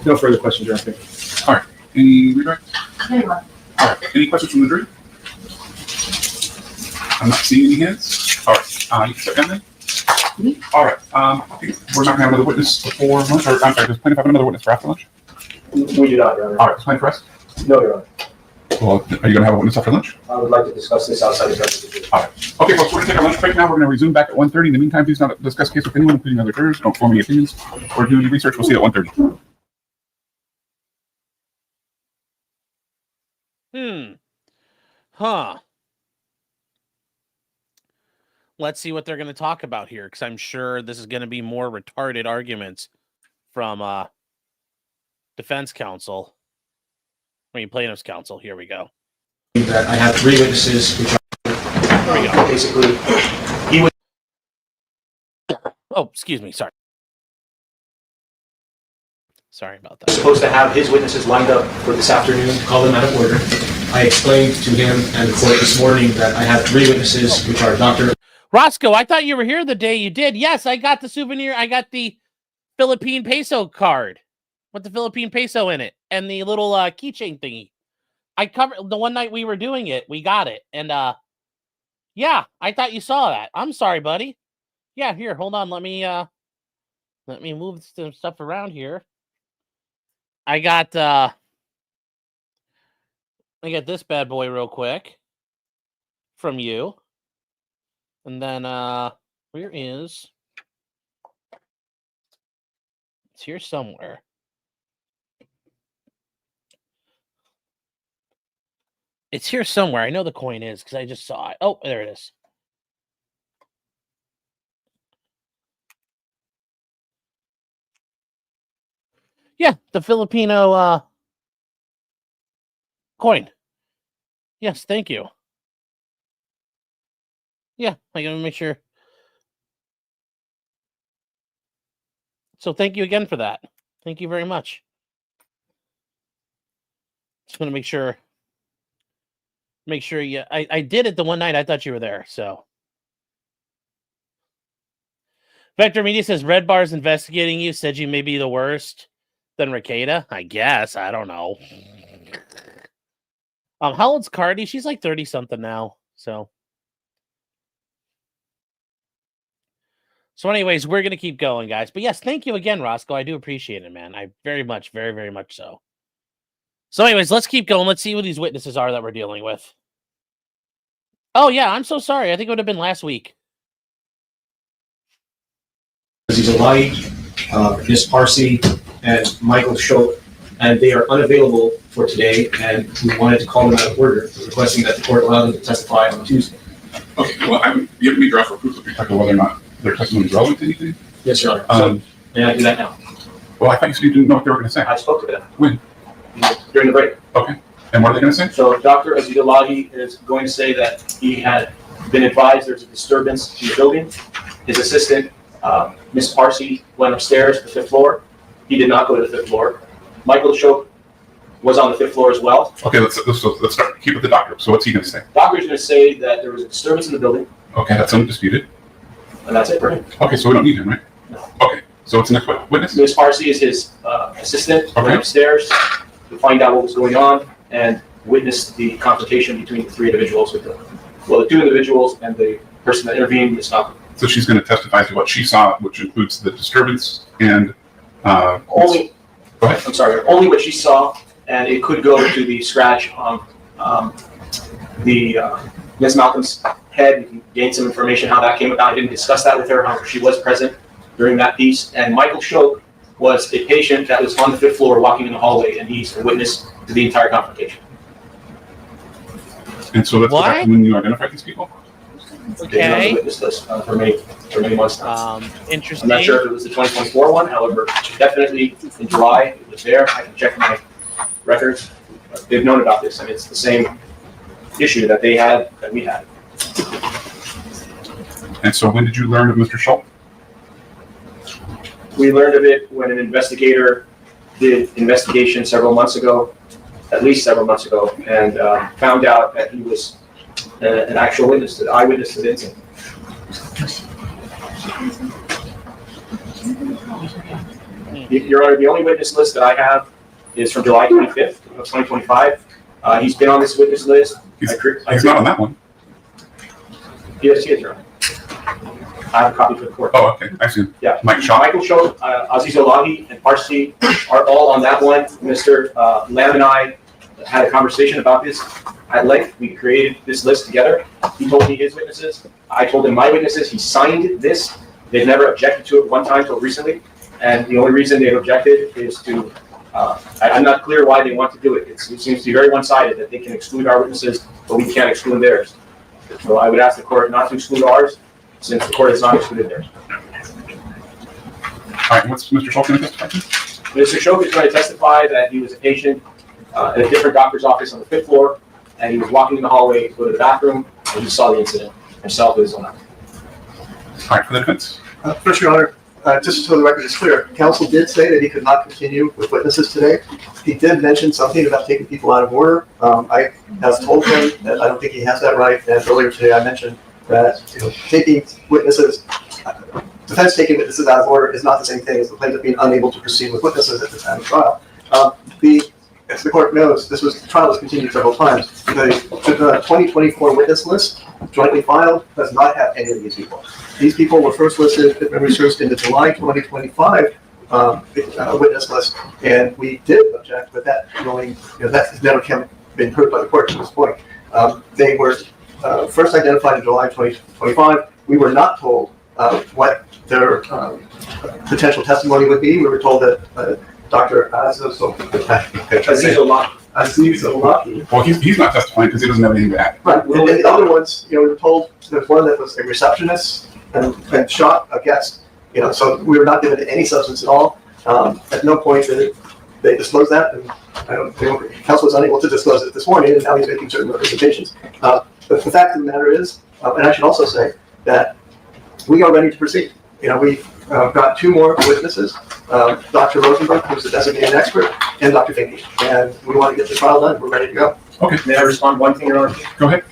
No further questions, Your Honor. All right. Any redirect? Very well. All right. Any questions from the jury? I'm not seeing any hands. All right. You can sit down then. All right. I think we're not going to have another witness before lunch. Or, I'm sorry, does plaintiff have another witness for after lunch? We do not, Your Honor. All right. Is plaintiff rest? No, Your Honor. Well, are you going to have a witness after lunch? I would like to discuss this outside the jury. All right. Okay, folks, we're going to take our lunch break now. We're going to resume back at 1:30. In the meantime, please not discuss the case with anyone, including other jurors. Don't form any opinions or do any research. We'll see you at 1:30. Huh. Let's see what they're going to talk about here, because I'm sure this is going to be more retarded arguments from defense counsel. I mean, plaintiff's counsel. Here we go. That I have three witnesses, which are Here we go. basically, he was Oh, excuse me. Sorry. Sorry about that. supposed to have his witnesses lined up for this afternoon, call them out of order. I explained to him and the court this morning that I have three witnesses, which are Dr. Roscoe, I thought you were here the day you did. Yes, I got the souvenir. I got the Philippine peso card with the Philippine peso in it and the little keychain thingy. I covered the one night we were doing it. We got it. And yeah, I thought you saw that. I'm sorry, buddy. Yeah, here, hold on. Let me move some stuff around here. I got this bad boy real quick from you. And then where is It's here somewhere. It's here somewhere. I know the coin is because I just saw it. Oh, there it is. Yeah, the Filipino coin. Yes, thank you. Yeah, I gotta make sure. So thank you again for that. Thank you very much. Just gonna make sure you I did it the one night I thought you were there, so. Vector Media says Red Bar's investigating you, said you may be the worst than Rakeda. I guess. I don't know. How old's Cardi? She's like 30 something now. So anyways, we're gonna keep going, guys. But yes, thank you again, Roscoe. I do appreciate it, man. I very much, very, very much so. So anyways, let's keep going. Let's see who these witnesses are that we're dealing with. Oh yeah, I'm so sorry. I think it would have been last week. Aziz Alahi, Ms. Parsi, and Michael Shope, and they are unavailable for today, and we wanted to call them out of order, requesting that the court allow them to testify on Tuesday. Okay, well, I'm giving me draft for proof of respect to whether or not their testimony is relevant to anything. Yes, Your Honor. May I do that now? Well, I thought you said you didn't know what they were going to say. I spoke to them. When? During the break. Okay. And what are they going to say? So Dr. Aziz Alahi is going to say that he had been advised there's a disturbance in the building. His assistant, Ms. Parsi, went upstairs to the 5th floor. He did not go to the 5th floor. Michael Shope was on the 5th floor as well. Okay, let's start. Keep with the doctor. So what's he going to say? Doctor is going to say that there was a disturbance in the building, Okay, that's undisputed. and that's it for him. Okay, so we don't need him, right? No. Okay, so what's the next witness? Ms. Parsi is his assistant, went Okay. upstairs to find out what was going on and witnessed the confrontation between the three individuals the two individuals and the person that intervened, Ms. Malcolm. So she's going to testify to what she saw, which includes the disturbance and Only, Go ahead. I'm sorry, only what she saw, and it could go to the scratch on Ms. Malcolm's head. We can gain some information how that came about. I didn't discuss that with her, however, she was present during that piece. And Michael Shope was a patient that was on the 5th floor walking in the hallway, and he's a witness to the entire confrontation. And so let's go back to when you identified these people. They've been on the Okay. witness list for many months now. Interesting. I'm not sure if it was the 2024 one, however, definitely in July, it was there. I can check my records. They've known about this, and it's the same issue that they had, that we had. And so when did you learn of Mr. Schultz? We learned of it when an investigator did investigation several months ago, at least several months ago, and found out that he was an actual witness, to the eyewitness to the incident. Your Honor, the only witness list that I have is from July 25th of 2025. He's been on this witness list. He's not on that one. Yes, he is, Your Honor. I have a copy for the court. Oh, okay. I see. Yeah. Mike Shaw. Michael Shope, Aziz Alahi, and Parsi are all on that one. Mr. Lamb and I had a conversation about this at length. We created this list together. He told me his witnesses. I told him my witnesses. He signed this. They've never objected to it one time until recently. And the only reason they've objected is to, I'm not clear why they want to do it. It seems to be very one-sided that they can exclude our witnesses, but we can't exclude theirs. So I would ask the court not to exclude ours, since the court has not excluded theirs. All right, what's Mr. Schultz going to testify to? Mr. Shope is going to testify that he was a patient at a different doctor's office on the 5th floor, and he was walking in the hallway to go to the bathroom, and he saw the incident himself with his own eyes. All right, for the defense. First, Your Honor, just so the record is clear, counsel did say that he could not continue with witnesses today. He did mention something about taking people out of order. I have told him that I don't think he has that right, and earlier today I mentioned that taking witnesses, defense taking witnesses out of order is not the same thing as the plaintiff being unable to proceed with witnesses at the time of trial. As the court knows, the trial was continued several times. The 2024 witness list, jointly filed, does not have any of these people. These people were first listed, if memory serves, in the July 2025 witness list, and we did object, but that ruling, that has never been heard by the court to this point. They were first identified in July 2025. We were not told what their potential testimony would be. We were told that Dr. Azizolaki. Well, he's not testifying because he doesn't have anything to add. Right. And the other ones, we were told there's one that was a receptionist and shot a guest. So we were not given any substance at all. At no point did they disclose that, and counsel was unable to disclose it this morning, and now he's making certain representations. But the fact of the matter is, and I should also say that we are ready to proceed. We've got two more witnesses, Dr. Rosenberg, who's the designated expert, and Dr. Finke, and we want to get the trial done. We're ready to go. Okay. May I respond one thing, Your Honor? Go ahead.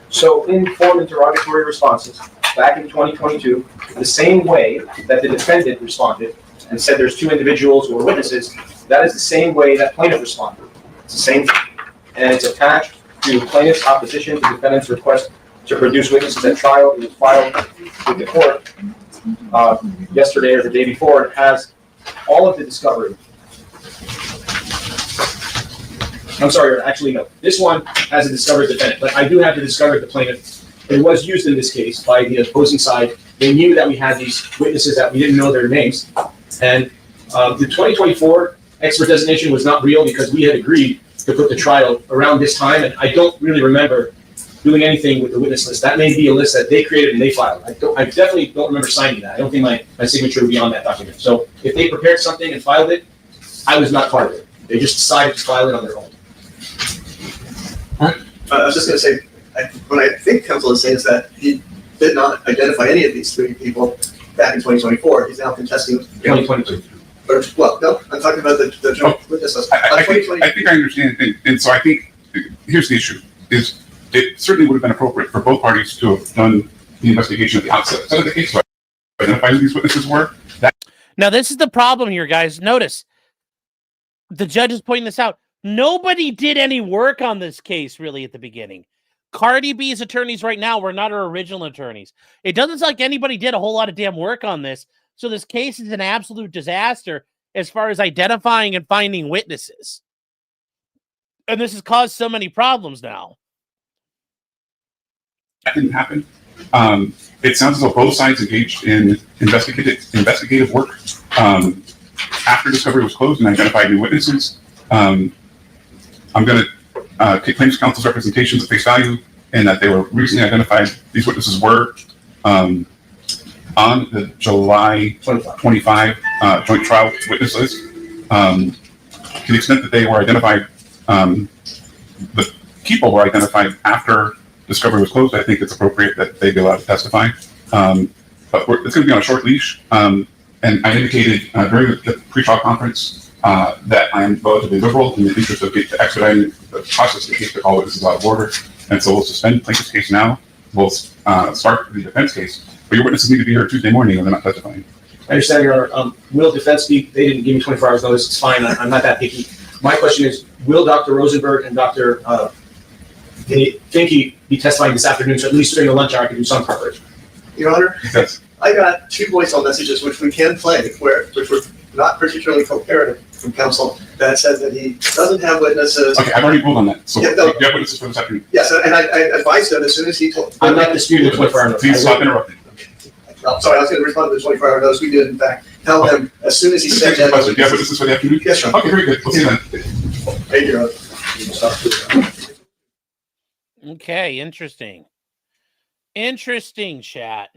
So in form interrogatory responses, back in 2022, the same way that the defendant responded and said there's two individuals who were witnesses, that is the same way that plaintiff responded. It's the same thing. And it's attached to plaintiff's opposition to defendant's request to produce witnesses at trial. It was filed with the court yesterday or the day before. It has all of the discovery. I'm sorry, actually no. This one has a discovered defendant, but I do have the discovered the plaintiff. It was used in this case by the opposing side. They knew that we had these witnesses that we didn't know their names. And the 2024 expert designation was not real because we had agreed to put the trial around this time. And I don't really remember doing anything with the witness list. That may be a list that they created and they filed. I definitely don't remember signing that. I don't think my signature would be on that document. So if they prepared something and filed it, I was not part of it. They just decided to file it on their own. I was just going to say, what I think counsel is saying is that he did not identify any of these three people back in 2024. He's now contesting 2022. Well, no, I'm talking about the joint witness list. I think I understand. And so I think here's the issue is it certainly would have been appropriate for both parties to have done the investigation at the outset. So the case to identify who these witnesses were. Now, this is the problem here, guys. Notice the judge is pointing this out. Nobody did any work on this case really at the beginning. Cardi B's attorneys right now were not her original attorneys. It doesn't sound like anybody did a whole lot of damn work on this. So this case is an absolute disaster as far as identifying and finding witnesses. And this has caused so many problems now. That didn't happen. It sounds as though both sides engaged in investigative work after discovery was closed and identified new witnesses. I'm going to take plaintiff's counsel's representations at face value and that they were recently identified. These witnesses were on the July 25 joint trial witness list. To the extent that they were identified, the people were identified after discovery was closed. I think it's appropriate that they be allowed to testify. But it's going to be on a short leash. And I indicated during the pre-trial conference that I am relatively liberal in the interest of expediting the process to keep all witnesses out of order. And so we'll suspend plaintiff's case now. We'll start the defense case. But your witnesses need to be here Tuesday morning or they're not testifying. I understand, Your Honor. Will defense speak? They didn't give me 24 hours notice. It's fine. I'm not that picky. My question is, will Dr. Rosenberg and Dr. Finke be testifying this afternoon? So at least during the lunch hour, I can do some preparation. Your Honor, Yes. I got two voicemail messages which we can play, which were not particularly coherent from counsel, that said that he doesn't have witnesses. Okay, I've already ruled on that. So Yeah, you no. have witnesses for this afternoon. Yes, and I advised him as soon as he told. I'm not disputing the 24 hour notice. Please stop interrupting. Oh, sorry, I was going to respond to the 24-hour notice. We did, in fact, tell him as soon as he said that. Do you have witnesses for the afternoon? Yes, sir. Okay, very good. We'll see you then. Thank you, Your Honor. Okay, interesting. Interesting, chat.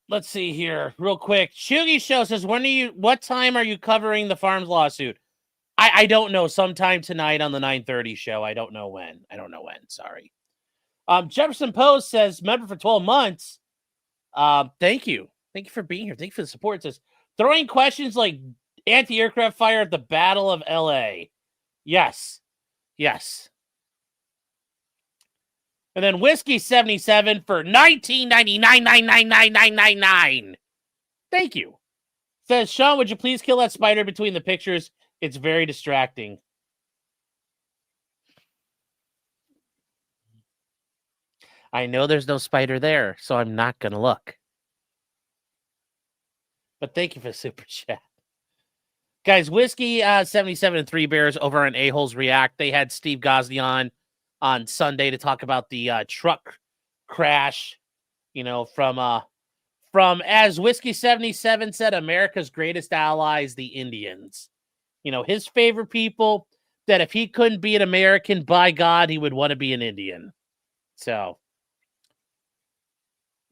Let's see here, real quick. Shugi Show says, what time are you covering the Farms lawsuit? I don't know. Sometime tonight on the 9:30 show. I don't know when. Sorry. Jefferson Post says, member for 12 months. Thank you. Thank you for being here. Thank you for the support. It says, throwing questions like anti-aircraft fire at the Battle of LA. Yes. And then Whiskey 77 for $19.99. Thank you. Says, Sean, would you please kill that spider between the pictures? It's very distracting. I know there's no spider there, so I'm not going to look. But thank you for the super chat. Guys, Whiskey 77 and 3 Bears over on A-Holes React. They had Steve Gosney on on Sunday to talk about the truck crash, from as Whiskey 77 said, America's greatest allies, the Indians. His favorite people, that if he couldn't be an American, by God, he would want to be an Indian. So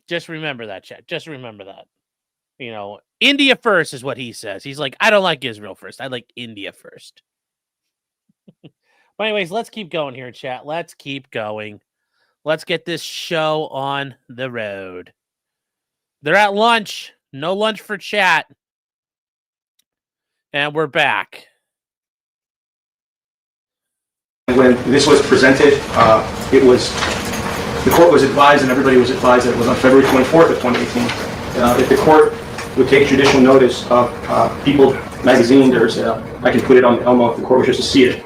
just remember that, chat. Just remember that. India first is what he says. He's like, I don't like Israel first. I like India first. But anyways, let's keep going here, chat. Let's keep going. Let's get this show on the road. They're at lunch. No lunch for chat. And we're back. When this was presented, the court was advised and everybody was advised that it was on February 24th of 2018. If the court would take judicial notice of People magazine, I can put it on Elmo if the court wishes to see it.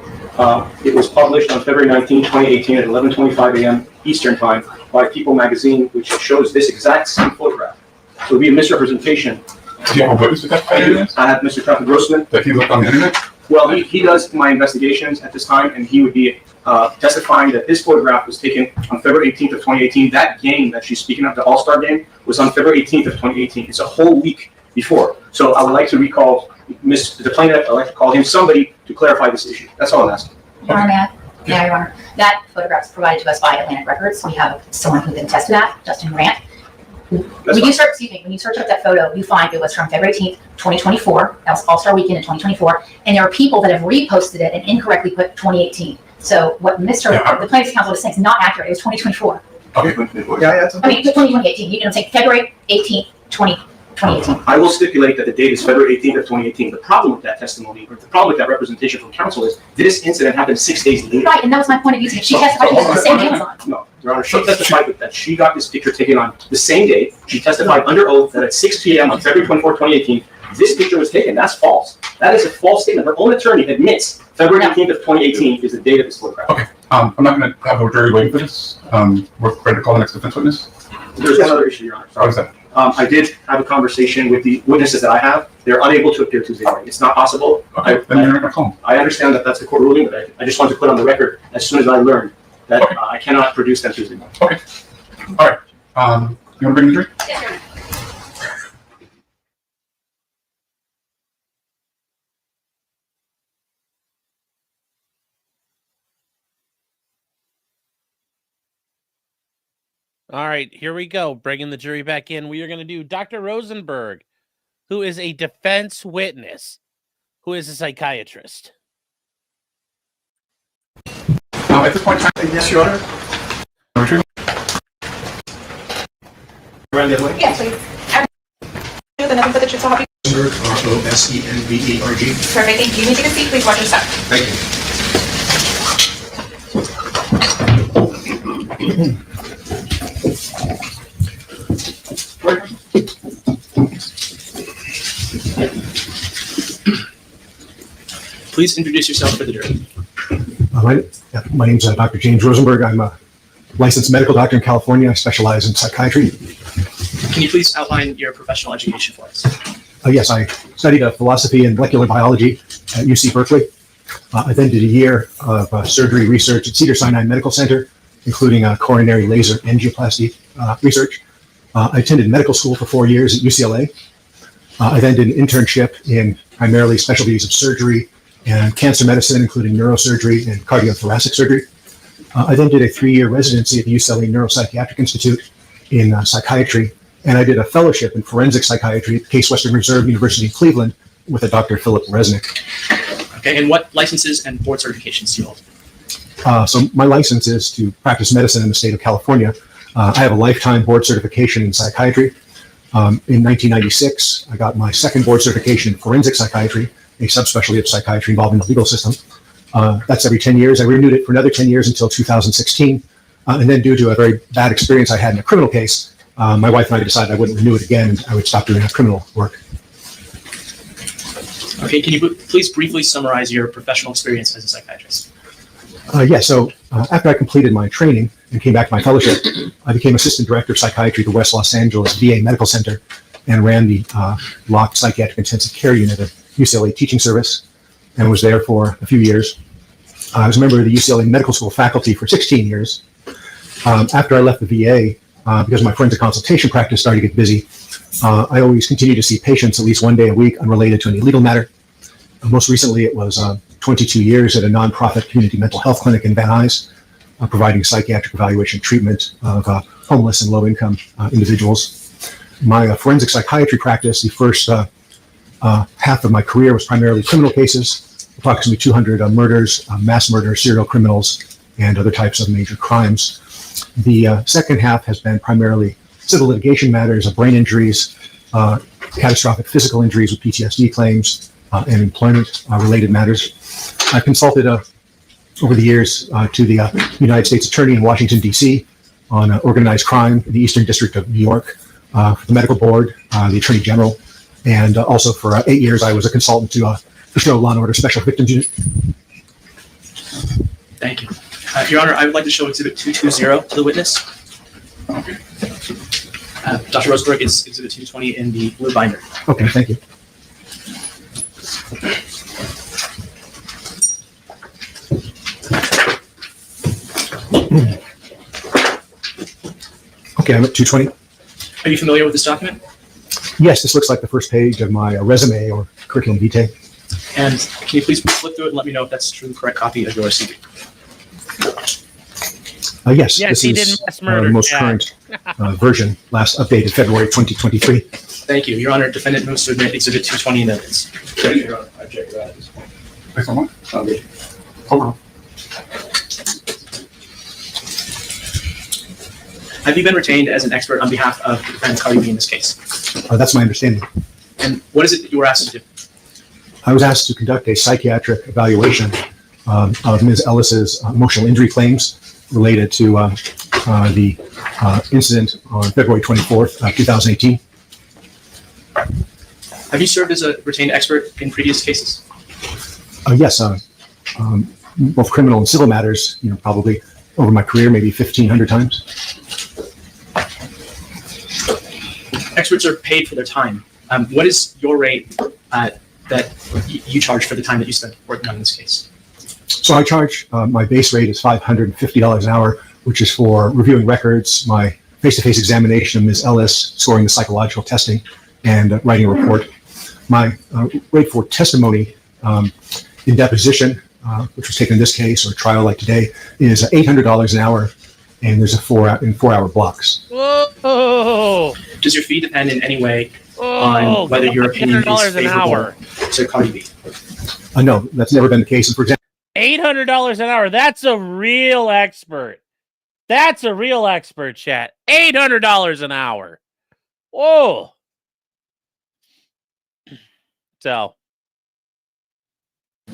It was published on February 19, 2018 at 11:25 a.m. Eastern Time by People magazine, which shows this exact same photograph. So it would be a misrepresentation. Do you have a witness with that? I have Mr. Captain Grossman. That he looked on the internet? Well, he does my investigations at this time, and he would be testifying that this photograph was taken on February 18th of 2018. That game that she's speaking of, the All-Star game, was on February 18th of 2018. It's a whole week before. So I would like to recall the plaintiff. I'd like to call him somebody to clarify this issue. That's all I'm asking. Your Honor, Your Honor, that photograph is provided to us by Atlantic Records. We have someone who can attest to that, Justin Grant. When you search up that photo, you find it was from February 18th, 2024. That was All-Star Weekend in 2024. And there are people that have reposted it and incorrectly put 2018. So what the plaintiff's counsel is saying is not accurate. It was 2024. Okay. Yeah, I mean, 2018. You know, saying February 18th, 2018. I will stipulate that the date is February 18th of 2018. The problem with that testimony, or the problem with that representation from counsel, is this incident happened 6 days later. Right, and that was my point of view. She testified she was the same Amazon. No, Your Honor, she testified that she got this picture taken on the same day. She testified under oath that at 6 p.m. on February 24, 2018, this picture was taken. That's false. That is a false statement. Her own attorney admits February 18th of 2018 is the date of this photograph. Okay. I'm not going to have a jury waiting for this. We're ready to call the next defense witness. There's another issue, Your Honor. What is that? I did have a conversation with the witnesses that I have. They're unable to appear Tuesday morning. It's not possible. Okay, then you're not going to call them. I understand that that's the court ruling, but I just want to put on the record as soon as I learn that I cannot produce them Tuesday morning. Okay. All right. You want to bring the jury? Yes, Your Honor. All right, here we go. Bringing the jury back in. We are going to do Dr. Rosenberg, who is a defense witness, who is a psychiatrist. At this point in time, Yes, Your Honor. Around the other way? Yes, please. The number for the truth will help you. Rosenberg, Rosenberg. Perfect. Thank you. You may take a seat. Please watch your step. Thank you. Please introduce yourself for the jury. My name's Dr. James Rosenberg. I'm a licensed medical doctor in California. I specialize in psychiatry. Can you please outline your professional education for us? Yes, I studied philosophy and molecular biology at UC Berkeley. I then did a year of surgery research at Cedars-Sinai Medical Center, including coronary laser angioplasty research. I attended medical school for 4 years at UCLA. I then did an internship in primarily specialties of surgery and cancer medicine, including neurosurgery and cardiothoracic surgery. I then did a 3-year residency at the UCLA Neuropsychiatric Institute in psychiatry, and I did a fellowship in forensic psychiatry at Case Western Reserve University in Cleveland with a Dr. Philip Resnick. Okay, and what licenses and board certifications do you hold? So my license is to practice medicine in the state of California. I have a lifetime board certification in psychiatry. In 1996, I got my second board certification in forensic psychiatry, a subspecialty of psychiatry involving the legal system. That's every 10 years. I renewed it for another 10 years until 2016. And then due to a very bad experience I had in a criminal case, my wife and I decided I wouldn't renew it again and I would stop doing criminal work. Okay, can you please briefly summarize your professional experience as a psychiatrist? So after I completed my training and came back to my fellowship, I became assistant director of psychiatry at the West Los Angeles VA Medical Center and ran the locked psychiatric intensive care unit of UCLA Teaching Service and was there for a few years. I was a member of the UCLA Medical School faculty for 16 years. After I left the VA, because my forensic consultation practice started to get busy, I always continued to see patients at least one day a week unrelated to any legal matter. Most recently, it was 22 years at a nonprofit community mental health clinic in Van Nuys, providing psychiatric evaluation and treatment of homeless and low-income individuals. My forensic psychiatry practice, the first half of my career was primarily criminal cases, approximately 200 murders, mass murder, serial criminals, and other types of major crimes. The second half has been primarily civil litigation matters of brain injuries, catastrophic physical injuries with PTSD claims, and employment-related matters. I've consulted over the years to the United States Attorney in Washington, D.C. on organized crime in the Eastern District of New York, for the Medical Board, the Attorney General, and also for 8 years I was a consultant to the show Law & Order Special Victims Unit. Thank you. Your Honor, I would like to show Exhibit 220 to the witness. Dr. Rosenberg, is Exhibit 220 in the blue binder. Okay, thank you. Okay, I'm at 220. Are you familiar with this document? Yes, this looks like the first page of my resume or curriculum vitae. And can you please flip through it and let me know if that's true, the correct copy of your CV? Yes, Yes, this he is did mass murder, the most Jack. current version, last updated February 2023. Thank you. Your Honor, defendant moves to admit Exhibit 220 in evidence. Thank you, Your Honor. I checked that. Wait, hold on. Okay. Hold on. Have you been retained as an expert on behalf of the defendant Cardi B in this case? That's my understanding. And what is it that you were asked to do? I was asked to conduct a psychiatric evaluation of Ms. Ellis's emotional injury claims related to the incident on February 24th, 2018. Have you served as a retained expert in previous cases? Yes, both criminal and civil matters, probably over my career, maybe 1,500 times. Experts are paid for their time. What is your rate that you charge for the time that you spent working on this case? So I charge, my base rate is $550 an hour, which is for reviewing records, my face-to-face examination of Ms. Ellis, scoring the psychological testing, and writing a report. My rate for testimony in deposition, which was taken in this case, or trial like today, is $800 an hour, and there's a 4-hour blocks. Whoa! Does your fee depend in any way on whether your opinion is favorable to Cardi B? No, that's never been the case. And for example, $800 an hour. That's a real expert. That's a real expert, chat. $800 an hour. Whoa. So.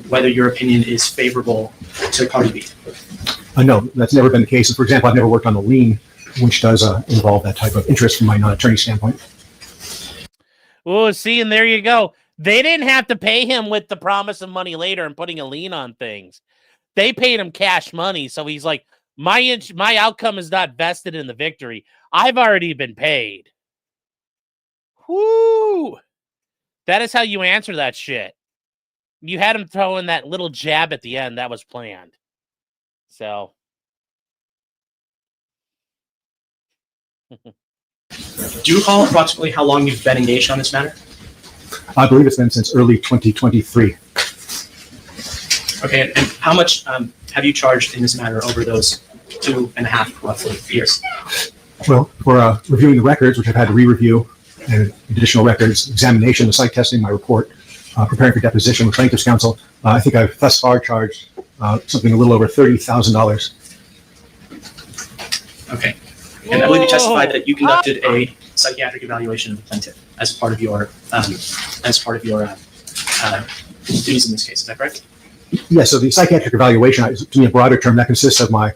Whether your opinion is favorable to Cardi B? No, that's never been the case. And for example, I've never worked on a lien, which does involve that type of interest from my non-attorney standpoint. Oh, see, and there you go. They didn't have to pay him with the promise of money later and putting a lien on things. They paid him cash money. So he's like, my outcome is not vested in the victory. I've already been paid. Whoo! That is how you answer that shit. You had him throw in that little jab at the end. That was planned. So. Do you recall approximately how long you've been engaged on this matter? I believe it's been since early 2023. Okay, and how much have you charged in this matter over those 2.5 roughly years? Well, for reviewing the records, which I've had to re-review, and additional records, examination, the psych testing, my report, preparing for deposition with plaintiff's counsel, I think I've thus far charged something a little over $30,000. Okay. And I believe you testified that you conducted a psychiatric evaluation of the plaintiff as part of your duties in this case. Is that correct? Yeah, so the psychiatric evaluation, to me, a broader term, that consists of the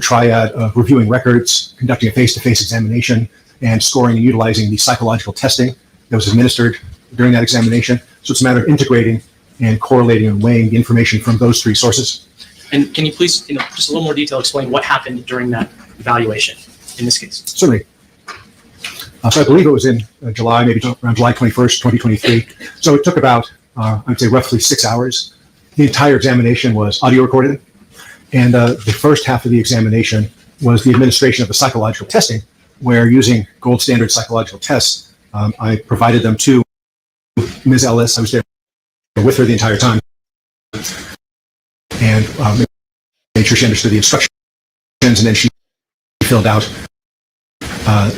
triad of reviewing records, conducting a face-to-face examination, and scoring and utilizing the psychological testing that was administered during that examination. So it's a matter of integrating and correlating and weighing the information from those three sources. And can you please, just a little more detail, explain what happened during that evaluation in this case? Certainly. So I believe it was in July, maybe around July 21st, 2023. So it took about, I'd say roughly 6 hours. The entire examination was audio recorded. And the first half of the examination was the administration of the psychological testing, where using gold standard psychological tests, I provided them to Ms. Ellis. I was there with her the entire time, and made sure she understood the instructions, and then she filled out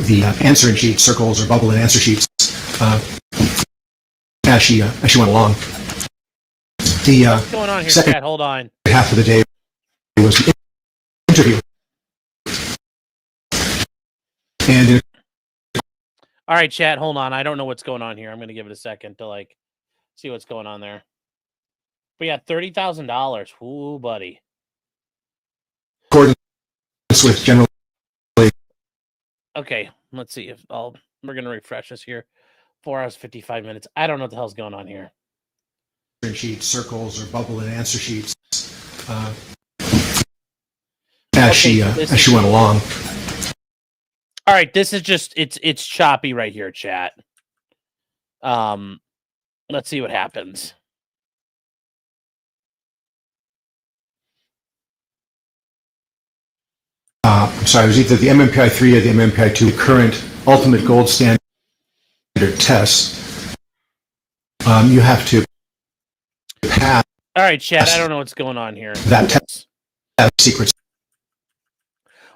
the answering sheet, circles or bubble and answer sheets, as she went along. The What's going on here, second Chad? Hold on. half of the day was the interview. And All right, chat. Hold on. I don't know what's going on here. I'm going to give it a second to like see what's going on there. But yeah, $30,000. Ooh, buddy. accordance with general Okay, let's see if we're going to refresh this here. 4 hours 55 minutes. I don't know what the hell's going on here. sheets, circles or bubble and answer sheets, Okay, as she went along. All right, this is just it's choppy right here, chat. Let's see what happens. I'm sorry, it was either the MMPI-3 or the MMPI-2 current ultimate gold standard tests. You have to pass All right, chat. I don't know what's going on here. that test as secrets.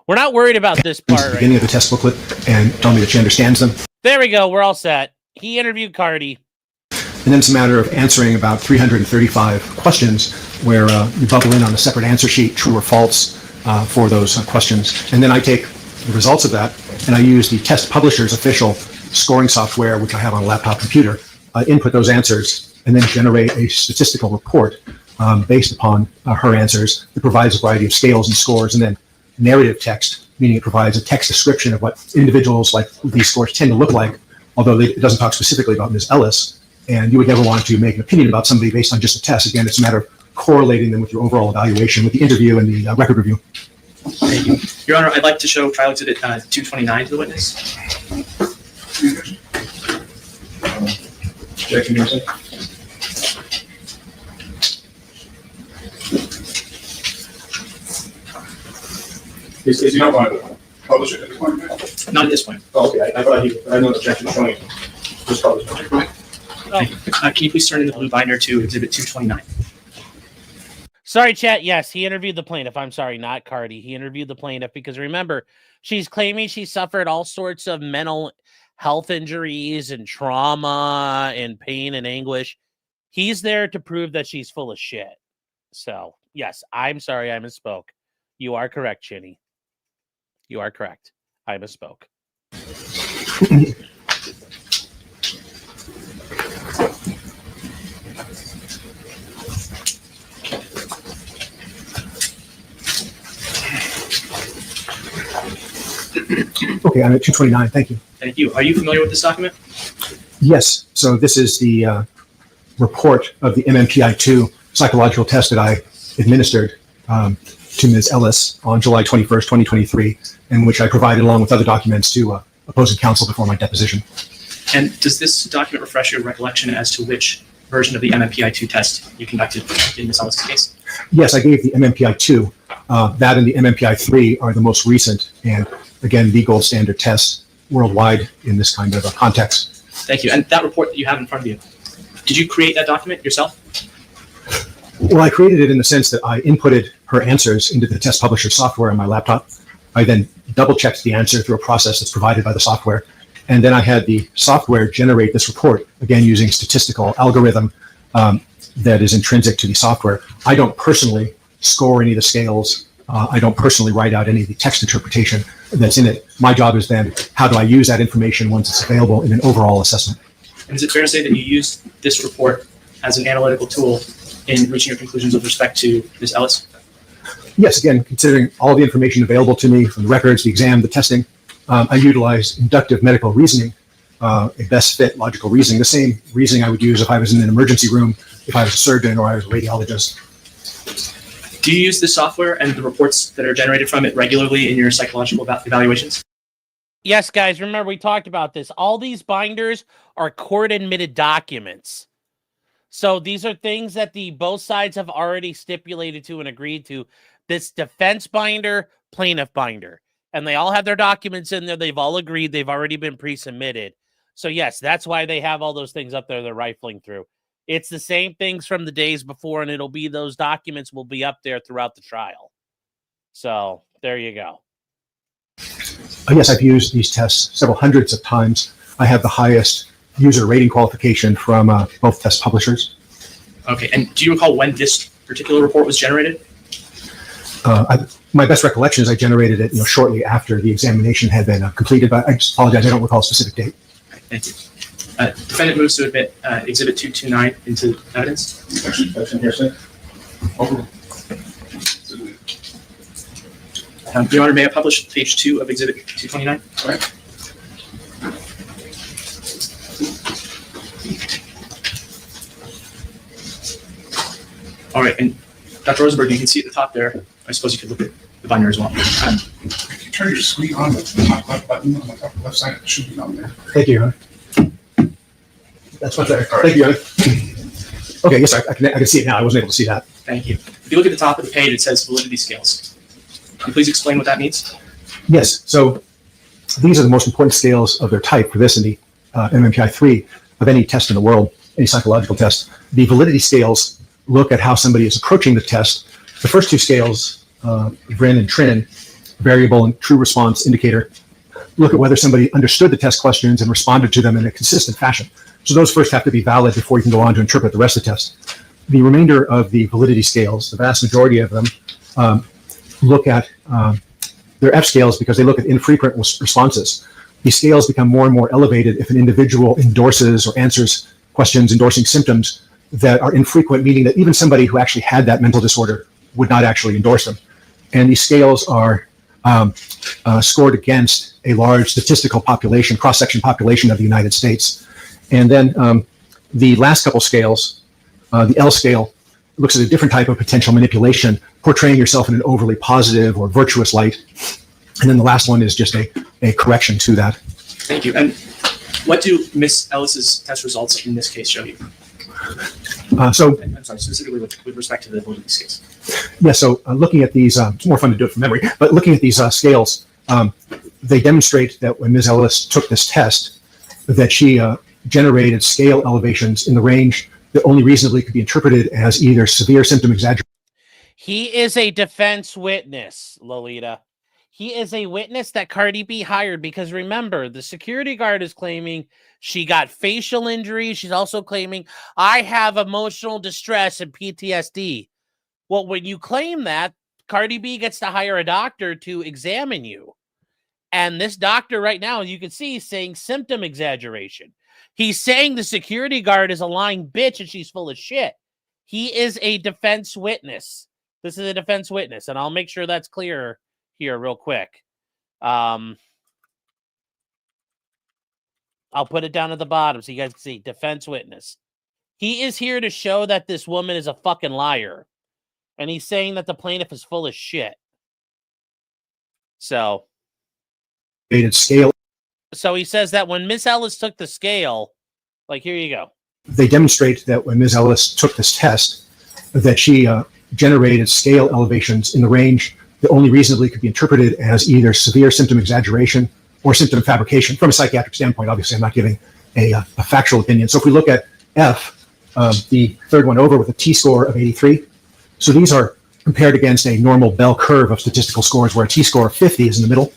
We're not worried about this At part the right beginning of the test booklet and tell me that she understands them. There we go. We're all set. He interviewed Cardi. And then it's a matter of answering about 335 questions where you bubble in on a separate answer sheet, true or false, for those questions. And then I take the results of that and I use the test publisher's official scoring software, which I have on a laptop computer, input those answers, and then generate a statistical report based upon her answers. It provides a variety of scales and scores, and then narrative text, meaning it provides a text description of what individuals like these scores tend to look like, although it doesn't talk specifically about Ms. Ellis. And you would never want to make an opinion about somebody based on just a test. Again, it's a matter of correlating them with your overall evaluation, with the interview and the record review. Thank you. Your Honor, I'd like to show trial exhibit 229 to the witness. Objection, Your Honor. Is he not going to publish it at this point? Not at this point. Oh, okay, I thought I had no objection showing it. Just publish it. Thank you. Can you please turn in the blue binder to exhibit 229? Sorry, chat. Yes, he interviewed the plaintiff. I'm sorry, not Cardi. He interviewed the plaintiff because remember, she's claiming she suffered all sorts of mental health injuries and trauma and pain and anguish. He's there to prove that she's full of shit. So, yes, I'm sorry I misspoke. You are correct, Chinny. You are correct. I misspoke. Okay, I'm at 229. Thank you. Thank you. Are you familiar with this document? Yes. So this is the report of the MMPI-2 psychological test that I administered to Ms. Ellis on July 21st, 2023, in which I provided along with other documents to opposing counsel before my deposition. And does this document refresh your recollection as to which version of the MMPI-2 test you conducted in Ms. Ellis' case? Yes, I gave the MMPI-2. That and the MMPI-3 are the most recent and, again, the gold standard tests worldwide in this kind of a context. Thank you. And that report that you have in front of you, did you create that document yourself? Well, I created it in the sense that I inputted her answers into the test publisher software on my laptop. I then double-checked the answer through a process that's provided by the software. And then I had the software generate this report, again, using statistical algorithm that is intrinsic to the software. I don't personally score any of the scales. I don't personally write out any of the text interpretation that's in it. My job is then, how do I use that information once it's available in an overall assessment? And is it fair to say that you used this report as an analytical tool in reaching your conclusions with respect to Ms. Ellis? Yes, again, considering all the information available to me from the records, the exam, the testing, I utilized inductive medical reasoning, a best fit logical reasoning, the same reasoning I would use if I was in an emergency room, if I was a surgeon or I was a radiologist. Do you use this software and the reports that are generated from it regularly in your psychological evaluations? Yes, guys, remember we talked about this. All these binders are court-admitted documents. So these are things that both sides have already stipulated to and agreed to this defense binder, plaintiff binder, and they all have their documents in there. They've all agreed. They've already been pre-submitted. So yes, that's why they have all those things up there they're rifling through. It's the same things from the days before, and it'll be those documents will be up there throughout the trial. So there you go. Yes, I've used these tests several hundreds of times. I have the highest user rating qualification from both test publishers. Okay, and do you recall when this particular report was generated? My best recollection is I generated it, shortly after the examination had been completed. But I just apologize, I don't recall a specific date. Okay, thank you. Defendant moves to admit Exhibit 229 into evidence. Your Honor, may I publish page 2 of Exhibit 229? All right. All right, and Dr. Rosenberg, you can see at the top there. I suppose you could look at the binder as well. If you turn your screen on the top left button on the top left side, it should be on there. Thank you, Your Honor. That's much better. Thank you, Your Honor. Okay, yes, I can see it now. I wasn't able to see that. Thank you. If you look at the top of the page, it says validity scales. Can you please explain what that means? Yes, so these are the most important scales of their type for this in the MMPI-3 of any test in the world, any psychological test. The validity scales look at how somebody is approaching the test. The first two scales, VRIN and TRIN, variable and true response indicator, look at whether somebody understood the test questions and responded to them in a consistent fashion. So those first have to be valid before you can go on to interpret the rest of the test. The remainder of the validity scales, the vast majority of them, look at their F scales because they look at infrequent responses. These scales become more and more elevated if an individual endorses or answers questions endorsing symptoms that are infrequent, meaning that even somebody who actually had that mental disorder would not actually endorse them. And these scales are scored against a large statistical population, cross-section population of the United States. And then the last couple scales, the L scale, looks at a different type of potential manipulation, portraying yourself in an overly positive or virtuous light. And then the last one is just a correction to that. Thank you. And what do Ms. Ellis's test results in this case show you? I'm sorry, specifically with respect to the validity scales. Yeah, so looking at these, it's more fun to do it from memory, but looking at these scales, they demonstrate that when Ms. Ellis took this test, that she generated scale elevations in the range that only reasonably could be interpreted as either severe symptom exaggeration. He is a defense witness, Lolita. He is a witness that Cardi B hired because remember, the security guard is claiming she got facial injuries. She's also claiming, I have emotional distress and PTSD. Well, when you claim that, Cardi B gets to hire a doctor to examine you. And this doctor right now, you can see, is saying symptom exaggeration. He's saying the security guard is a lying bitch and she's full of shit. He is a defense witness. This is a defense witness, and I'll make sure that's clear here real quick. I'll put it down at the bottom so you guys can see. Defense witness. He is here to show that this woman is a fucking liar. And he's saying that the plaintiff is full of shit. So Scale. So he says that when Miss Ellis took the scale, like, here you go. They demonstrate that when Ms. Ellis took this test, that she generated scale elevations in the range that only reasonably could be interpreted as either severe symptom exaggeration or symptom fabrication. From a psychiatric standpoint, obviously, I'm not giving a factual opinion. So if we look at F, the third one over with a T-score of 83, so these are compared against a normal bell curve of statistical scores where a T-score of 50 is in the middle.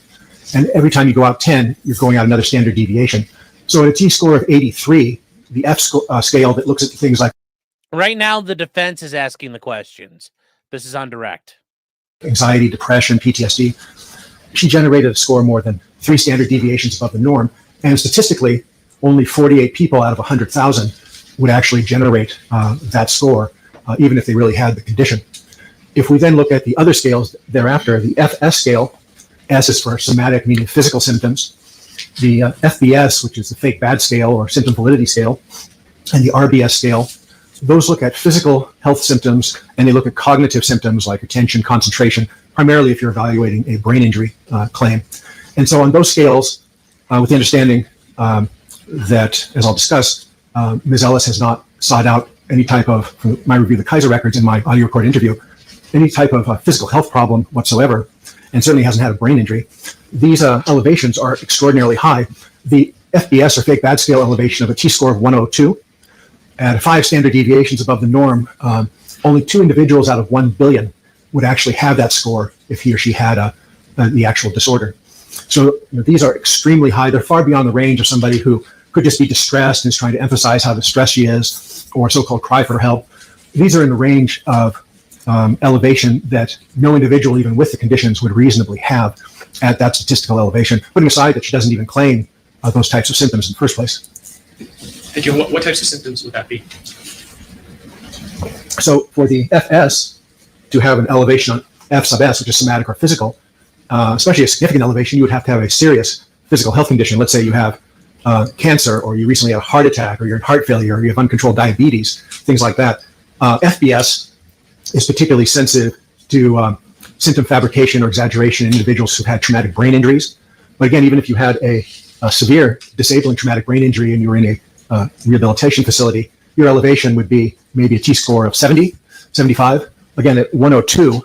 And every time you go out 10, you're going out another standard deviation. So at a T-score of 83, the F scale that looks at things like... Right now, the defense is asking the questions. This is on direct. Anxiety, depression, PTSD. She generated a score more than 3 standard deviations above the norm. And statistically, only 48 people out of 100,000 would actually generate that score, even if they really had the condition. If we then look at the other scales thereafter, the FS scale, S is for somatic, meaning physical symptoms. The FBS, which is the fake bad scale or symptom validity scale, and the RBS scale, those look at physical health symptoms and they look at cognitive symptoms like attention, concentration, primarily if you're evaluating a brain injury claim. And so on those scales, with the understanding that, as I'll discuss, Ms. Ellis has not sought out any type of, from my review of the Kaiser records in my audio record interview, any type of physical health problem whatsoever, and certainly hasn't had a brain injury, these elevations are extraordinarily high. The FBS, or fake bad scale elevation, of a T-score of 102 at 5 standard deviations above the norm, only 2 individuals out of 1 billion would actually have that score if he or she had the actual disorder. So these are extremely high. They're far beyond the range of somebody who could just be distressed and is trying to emphasize how distressed she is, or so-called cry for help. These are in the range of elevation that no individual, even with the conditions, would reasonably have at that statistical elevation, putting aside that she doesn't even claim those types of symptoms in the first place. Thank you. What types of symptoms would that be? So for the FS to have an elevation on F sub S, which is somatic or physical, especially a significant elevation, you would have to have a serious physical health condition. Let's say you have cancer, or you recently had a heart attack, or you're in heart failure, or you have uncontrolled diabetes, things like that. FBS is particularly sensitive to symptom fabrication or exaggeration in individuals who've had traumatic brain injuries. But again, even if you had a severe disabling traumatic brain injury and you were in a rehabilitation facility, your elevation would be maybe a T-score of 70, 75. Again, at 102,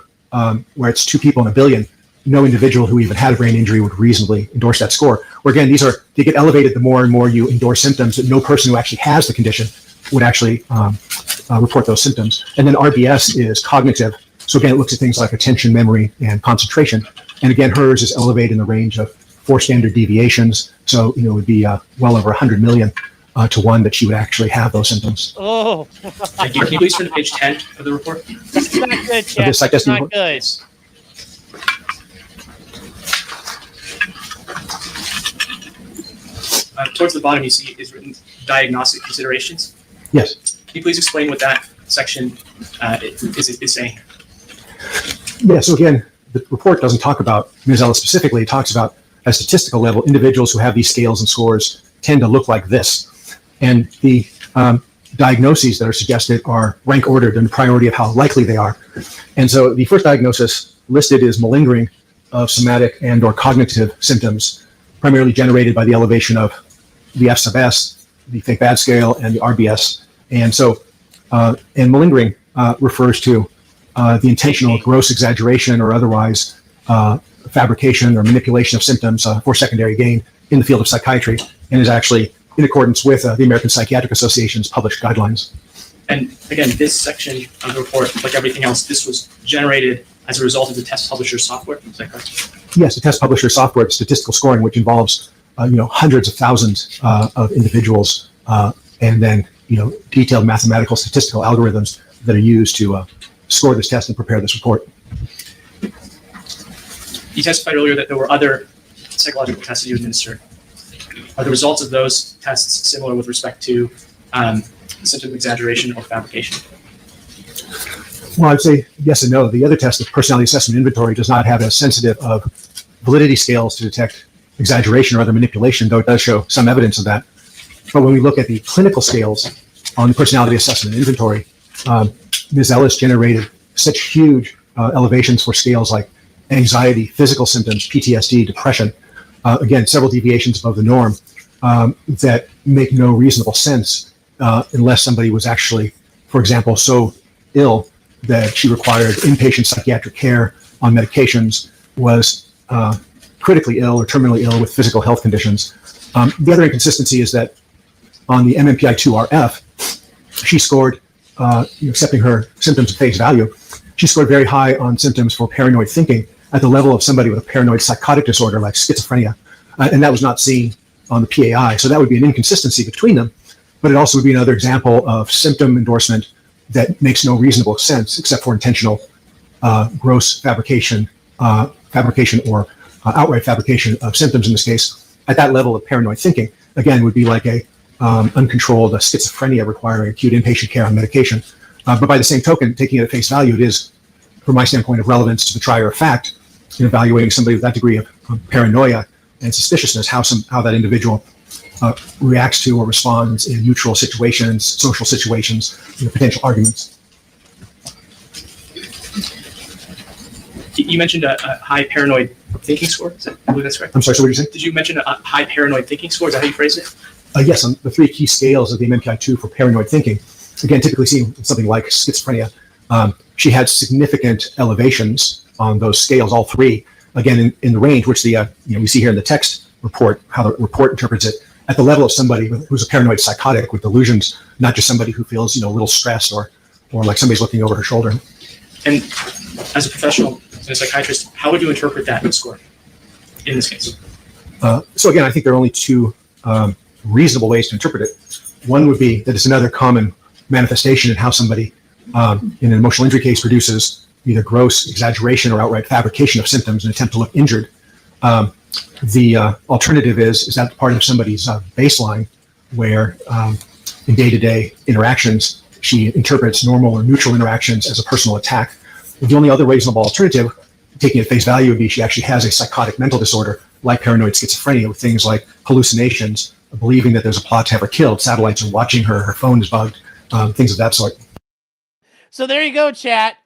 where it's 2 people in a billion, no individual who even had a brain injury would reasonably endorse that score. Where again, they get elevated the more and more you endorse symptoms that no person who actually has the condition would actually report those symptoms. And then RBS is cognitive. So again, it looks at things like attention, memory, and concentration. And again, hers is elevated in the range of 4 standard deviations. So, it would be well over 100 million to 1 that she would actually have those symptoms. Oh, Thank you. Can you please turn to page 10 of the report? that's not good, Of Jeff. this psych That's testing not good. Towards the bottom, you see is written diagnostic considerations. Yes. Can you please explain what that section is saying? Yeah, so again, the report doesn't talk about Ms. Ellis specifically. It talks about, at a statistical level, individuals who have these scales and scores tend to look like this. And the diagnoses that are suggested are rank ordered in priority of how likely they are. And so the first diagnosis listed is malingering of somatic and or cognitive symptoms, primarily generated by the elevation of the F sub S, the fake bad scale, and the RBS. And so, and malingering refers to the intentional gross exaggeration or otherwise fabrication or manipulation of symptoms for secondary gain in the field of psychiatry, and is actually in accordance with the American Psychiatric Association's published guidelines. And again, this section of the report, like everything else, this was generated as a result of the test publisher software. Is that correct? Yes, the test publisher software, statistical scoring, which involves hundreds of thousands of individuals, and then detailed mathematical statistical algorithms that are used to score this test and prepare this report. You testified earlier that there were other psychological tests that you administered. Are the results of those tests similar with respect to symptom exaggeration or fabrication? Well, I'd say yes and no. The other test, the personality assessment inventory, does not have as sensitive of validity scales to detect exaggeration or other manipulation, though it does show some evidence of that. But when we look at the clinical scales on the personality assessment inventory, Ms. Ellis generated such huge elevations for scales like anxiety, physical symptoms, PTSD, depression, again, several deviations above the norm, that make no reasonable sense unless somebody was actually, for example, so ill that she required inpatient psychiatric care on medications, was critically ill or terminally ill with physical health conditions. The other inconsistency is that on the MMPI-2RF, she scored, accepting her symptoms at face value, she scored very high on symptoms for paranoid thinking at the level of somebody with a paranoid psychotic disorder like schizophrenia. And that was not seen on the PAI. So that would be an inconsistency between them, but it also would be another example of symptom endorsement that makes no reasonable sense except for intentional gross fabrication or outright fabrication of symptoms in this case. At that level of paranoid thinking, again, would be like a uncontrolled schizophrenia requiring acute inpatient care on medication. But by the same token, taking it at face value, it is, from my standpoint, of relevance to the trier of fact in evaluating somebody with that degree of paranoia and suspiciousness, how that individual reacts to or responds in neutral situations, social situations, potential arguments. You mentioned a high paranoid thinking score. I believe that's correct. I'm sorry, so what did you say? Did you mention a high paranoid thinking score? Is that how you phrased it? Yes, on the 3 key scales of the MMPI-2 for paranoid thinking, again, typically seen in something like schizophrenia, she had significant elevations on those scales, all three, again, in the range, which the, we see here in the text report, how the report interprets it, at the level of somebody who's a paranoid psychotic with delusions, not just somebody who feels, a little stressed or like somebody's looking over her shoulder. And as a professional, as a psychiatrist, how would you interpret that score in this case? So again, I think there are only two reasonable ways to interpret it. One would be that it's another common manifestation in how somebody in an emotional injury case produces either gross exaggeration or outright fabrication of symptoms in an attempt to look injured. The alternative is that part of somebody's baseline where in day-to-day interactions, she interprets normal or neutral interactions as a personal attack. The only other reasonable alternative, taking at face value, would be she actually has a psychotic mental disorder like paranoid schizophrenia with things like hallucinations, believing that there's a plot to have her killed, satellites are watching her, her phone is bugged, things of that sort. So there you go, chat.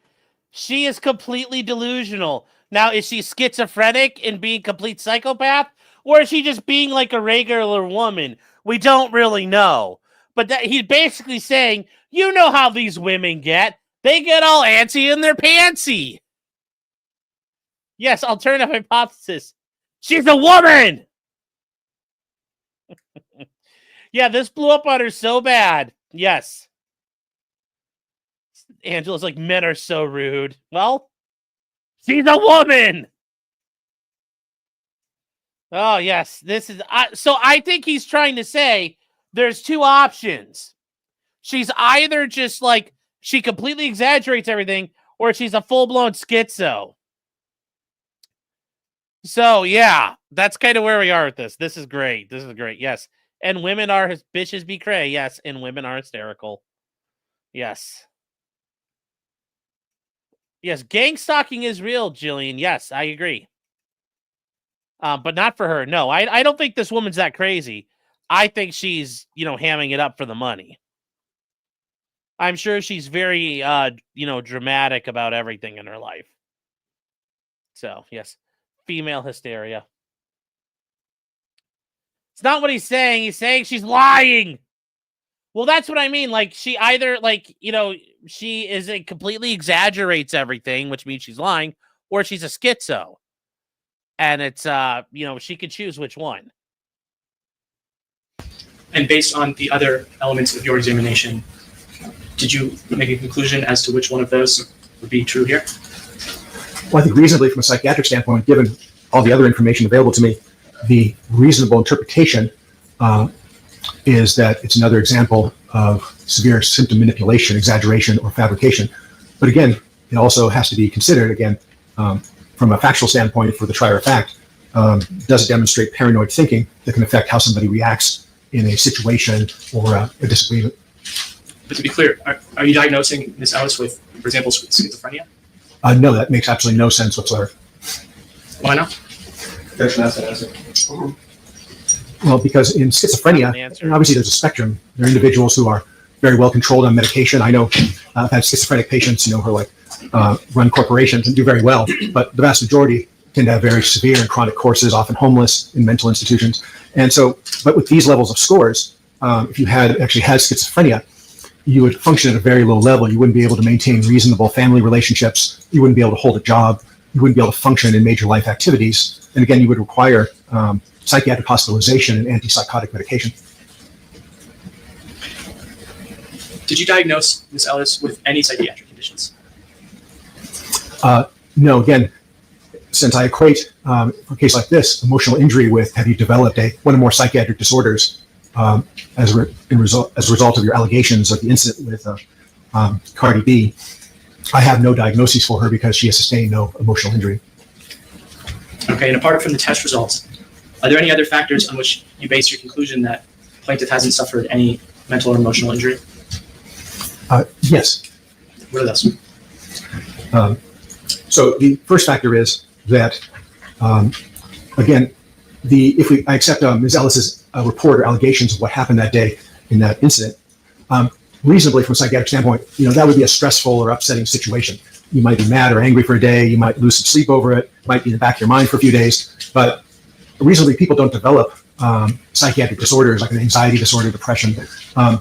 She is completely delusional. Now, is she schizophrenic and being complete psychopath? Or is she just being like a regular woman? We don't really know. But he's basically saying, you know how these women get. They get all antsy in their pantsy. Yes, alternative hypothesis. She's a woman! Yeah, this blew up on her so bad. Yes. Angela's like, men are so rude. Well, she's a woman! Oh, yes. This is... so I think he's trying to say there's two options. She's either just like, she completely exaggerates everything, or she's a full-blown schizo. So, yeah, that's kind of where we are with this. This is great. This is great. Yes. And women are bitches be cray. Yes. And women are hysterical. Yes. Yes. Gang stalking is real, Jillian. Yes, I agree. But not for her. No, I don't think this woman's that crazy. I think she's, hamming it up for the money. I'm sure she's very, dramatic about everything in her life. So, yes. Female hysteria. It's not what he's saying. He's saying she's lying. Well, that's what I mean. Like, she either, she completely exaggerates everything, which means she's lying, or she's a schizo. And it's, she could choose which one. And based on the other elements of your examination, did you make a conclusion as to which one of those would be true here? Well, I think reasonably from a psychiatric standpoint, given all the other information available to me, the reasonable interpretation is that it's another example of severe symptom manipulation, exaggeration, or fabrication. But again, it also has to be considered, again, from a factual standpoint for the trier of fact, does it demonstrate paranoid thinking that can affect how somebody reacts in a situation or a disagreement? But to be clear, are you diagnosing Ms. Ellis with, for example, schizophrenia? No, that makes absolutely no sense whatsoever. Why not? Well, because in schizophrenia, obviously there's a spectrum. There are individuals who are very well controlled on medication. I know I've had schizophrenic patients, who are run corporations and do very well, but the vast majority tend to have very severe and chronic courses, often homeless in mental institutions. And so, but with these levels of scores, if you actually had schizophrenia, you would function at a very low level. You wouldn't be able to maintain reasonable family relationships. You wouldn't be able to hold a job. You wouldn't be able to function in major life activities. And again, you would require psychiatric hospitalization and antipsychotic medication. Did you diagnose Ms. Ellis with any psychiatric conditions? No, again, since I equate a case like this, emotional injury with have you developed one or more psychiatric disorders as a result of your allegations of the incident with Cardi B, I have no diagnosis for her because she has sustained no emotional injury. Okay, and apart from the test results, are there any other factors on which you base your conclusion that plaintiff hasn't suffered any mental or emotional injury? Yes. What are those? So the first factor is that, again, I accept Ms. Ellis's report or allegations of what happened that day in that incident, reasonably from a psychiatric standpoint, that would be a stressful or upsetting situation. You might be mad or angry for a day. You might lose some sleep over it. Might be in the back of your mind for a few days. But reasonably, people don't develop psychiatric disorders like an anxiety disorder, depression,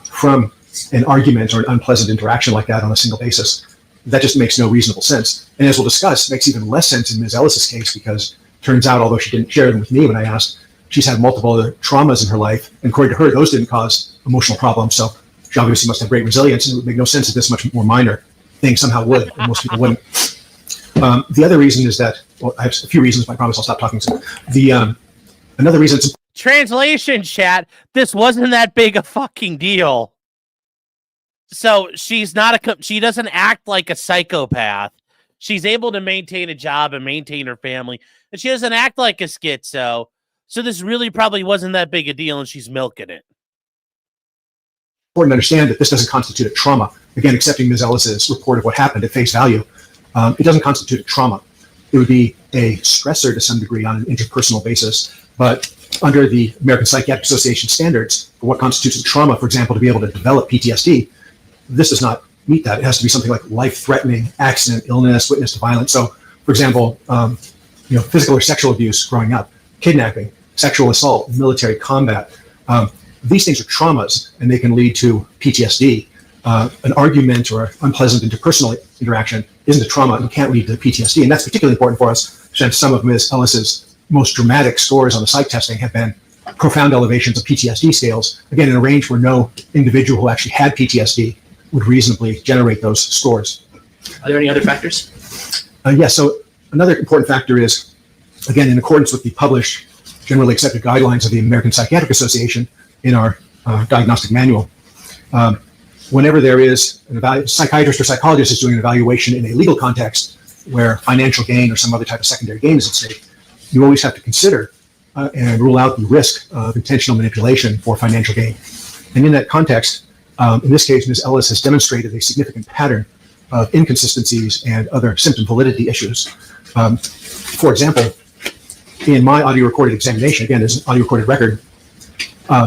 from an argument or an unpleasant interaction like that on a single basis. That just makes no reasonable sense. And as we'll discuss, makes even less sense in Ms. Ellis's case, because it turns out, although she didn't share them with me when I asked, she's had multiple other traumas in her life. And according to her, those didn't cause emotional problems. So she obviously must have great resilience, and it would make no sense that this much more minor thing somehow would, and most people wouldn't. The other reason is that, well, I have a few reasons, but I promise I'll stop talking soon. Another reason it's Translation, chat. This wasn't that big a fucking deal. So she's not she doesn't act like a psychopath. She's able to maintain a job and maintain her family, and she doesn't act like a schizo. So this really probably wasn't that big a deal, and she's milking it. important to understand that this doesn't constitute a trauma. Again, accepting Ms. Ellis's report of what happened at face value, it doesn't constitute a trauma. It would be a stressor to some degree on an interpersonal basis, but under the American Psychiatric Association standards for what constitutes a trauma, for example, to be able to develop PTSD, this does not meet that. It has to be something like life-threatening accident, illness, witness to violence. So, for example, physical or sexual abuse growing up, kidnapping, sexual assault, military combat. These things are traumas, and they can lead to PTSD. An argument or unpleasant interpersonal interaction isn't a trauma and can't lead to PTSD. And that's particularly important for us since some of Ms. Ellis's most dramatic scores on the psych testing have been profound elevations of PTSD scales, again, in a range where no individual who actually had PTSD would reasonably generate those scores. Are there any other factors? Yes, so another important factor is, again, in accordance with the published generally accepted guidelines of the American Psychiatric Association in our diagnostic manual, whenever there is a psychiatrist or psychologist is doing an evaluation in a legal context where financial gain or some other type of secondary gain is at stake, you always have to consider and rule out the risk of intentional manipulation for financial gain. And in that context, in this case, Ms. Ellis has demonstrated a significant pattern of inconsistencies and other symptom validity issues. For example, in my audio recorded examination, again, there's an audio recorded record,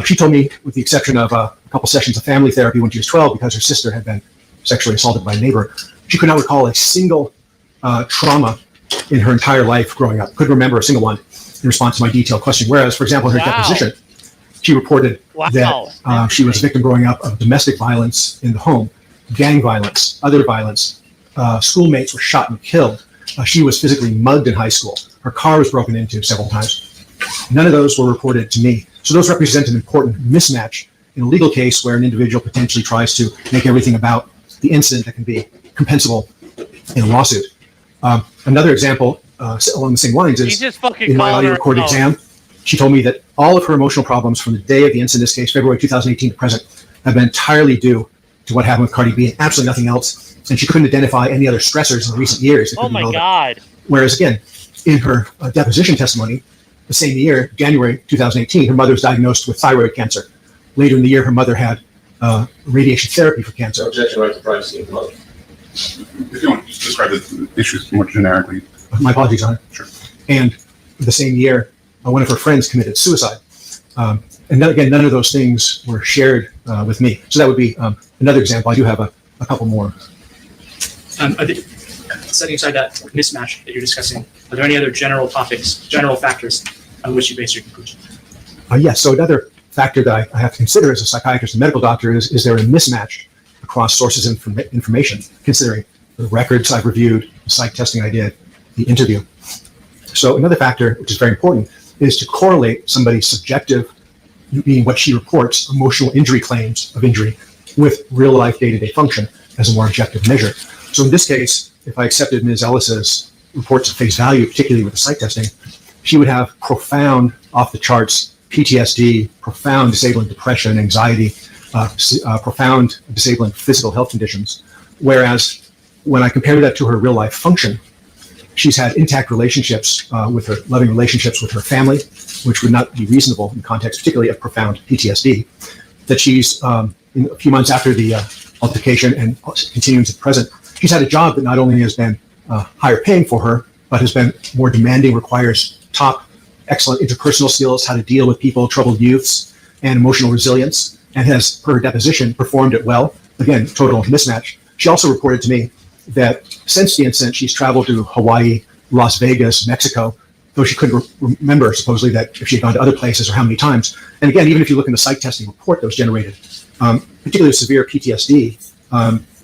she told me, with the exception of a couple sessions of family therapy when she was 12 because her sister had been sexually assaulted by a neighbor, she could not recall a single trauma in her entire life growing up. Couldn't remember a single one in response to my detailed question. Whereas, for example, in her deposition, she reported that she was a victim growing up of domestic violence in the home, gang violence, other violence. Schoolmates were shot and killed. She was physically mugged in high school. Her car was broken into several times. None of those were reported to me. So those represent an important mismatch in a legal case where an individual potentially tries to make everything about the incident that can be compensable in a lawsuit. Another example along the same lines is in my audio recorded exam, she told me that all of her emotional problems from the day of the incident, in this case, February 2018 to present, have been entirely due to what happened with Cardi B and absolutely nothing else. And she couldn't identify any other stressors in recent years. Oh my God. Whereas again, in her deposition testimony, the same year, January 2018, her mother was diagnosed with thyroid cancer. Later in the year, her mother had radiation therapy for cancer. Objection right to privacy of the mother. If you want to describe the issues more generically. My apologies, Your Honor. Sure. And the same year, one of her friends committed suicide. And then, again, none of those things were shared with me. So that would be another example. I do have a couple more. Setting aside that mismatch that you're discussing, are there any other general topics, general factors on which you base your conclusion? Yes, so another factor that I have to consider as a psychiatrist and medical doctor is there a mismatch across sources of information, considering the records I've reviewed, the psych testing I did, the interview. So another factor, which is very important, is to correlate somebody's subjective, meaning what she reports, emotional injury claims of injury, with real-life day-to-day function as a more objective measure. So in this case, if I accepted Ms. Ellis's reports at face value, particularly with the psych testing, she would have profound, off-the-charts PTSD, profound disabling depression, anxiety, profound disabling physical health conditions. Whereas when I compared that to her real-life function, she's had intact relationships with her, loving relationships with her family, which would not be reasonable in context, particularly of profound PTSD. That she's, in a few months after the altercation and continuing to the present, she's had a job that not only has been higher paying for her, but has been more demanding, requires top, excellent interpersonal skills, how to deal with people, troubled youths, and emotional resilience, and has, per her deposition, performed it well. Again, total mismatch. She also reported to me that since the incident, she's traveled to Hawaii, Las Vegas, Mexico, though she couldn't remember, supposedly, that if she had gone to other places or how many times. And again, even if you look in the psych testing report that was generated, particularly severe PTSD,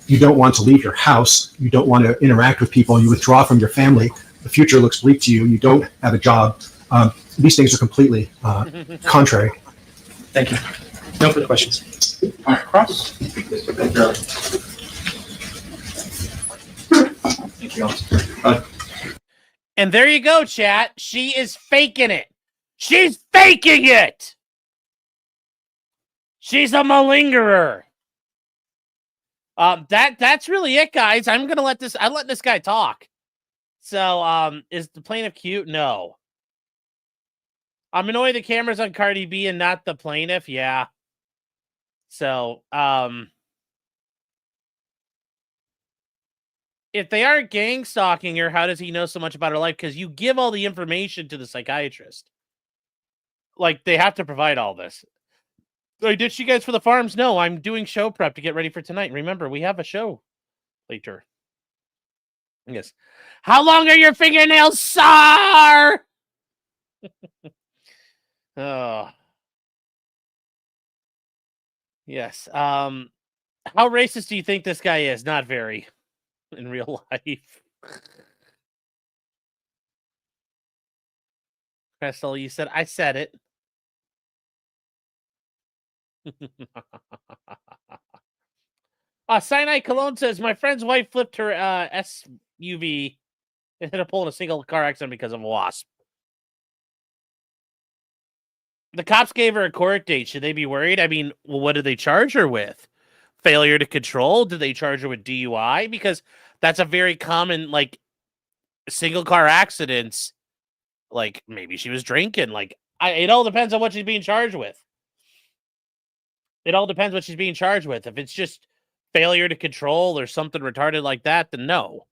You don't want to leave your house. You don't want to interact with people. You withdraw from your family. The future looks bleak to you. You don't have a job. These things are completely contrary. Thank you. No further questions. All right, Cross. Thank you. And there you go, chat. She is faking it. She's faking it. She's a malingerer. That's really it, guys. I'm gonna let this guy talk. So, is the plaintiff cute? No. I'm annoyed the camera's on Cardi B and not the plaintiff. Yeah. So, if they aren't gang stalking her, how does he know so much about her life? Because you give all the information to the psychiatrist. Like, they have to provide all this. I ditched you guys for the farms. No, I'm doing show prep to get ready for tonight. Remember, we have a show later. Yes. How long are your fingernails, sir? Oh. Yes. How racist do you think this guy is? Not very. In real life. Crystal, you said I said it. Sinai Cologne says my friend's wife flipped her SUV and hit a pole in a single car accident because of a wasp. The cops gave her a court date. Should they be worried? I mean, well, what did they charge her with? Failure to control? Did they charge her with DUI? Because that's a very common, like, single car accidents. Like, maybe she was drinking. Like, it all depends on what she's being charged with. It all depends what she's being charged with. If it's just failure to control or something retarded like that, then no.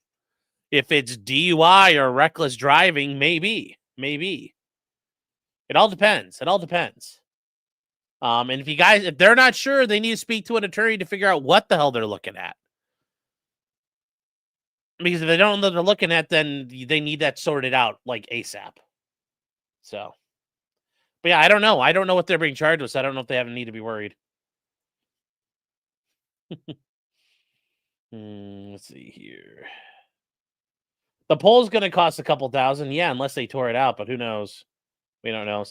If it's DUI or reckless driving, maybe. It all depends. And if they're not sure, they need to speak to an attorney to figure out what the hell they're looking at. Because if they don't know what they're looking at, then they need that sorted out like ASAP. So, but yeah, I don't know. I don't know what they're being charged with. So I don't know if they have a need to be worried. Let's see here. The poll's going to cost a couple thousand. Yeah, unless they tore it out, but who knows? We don't know.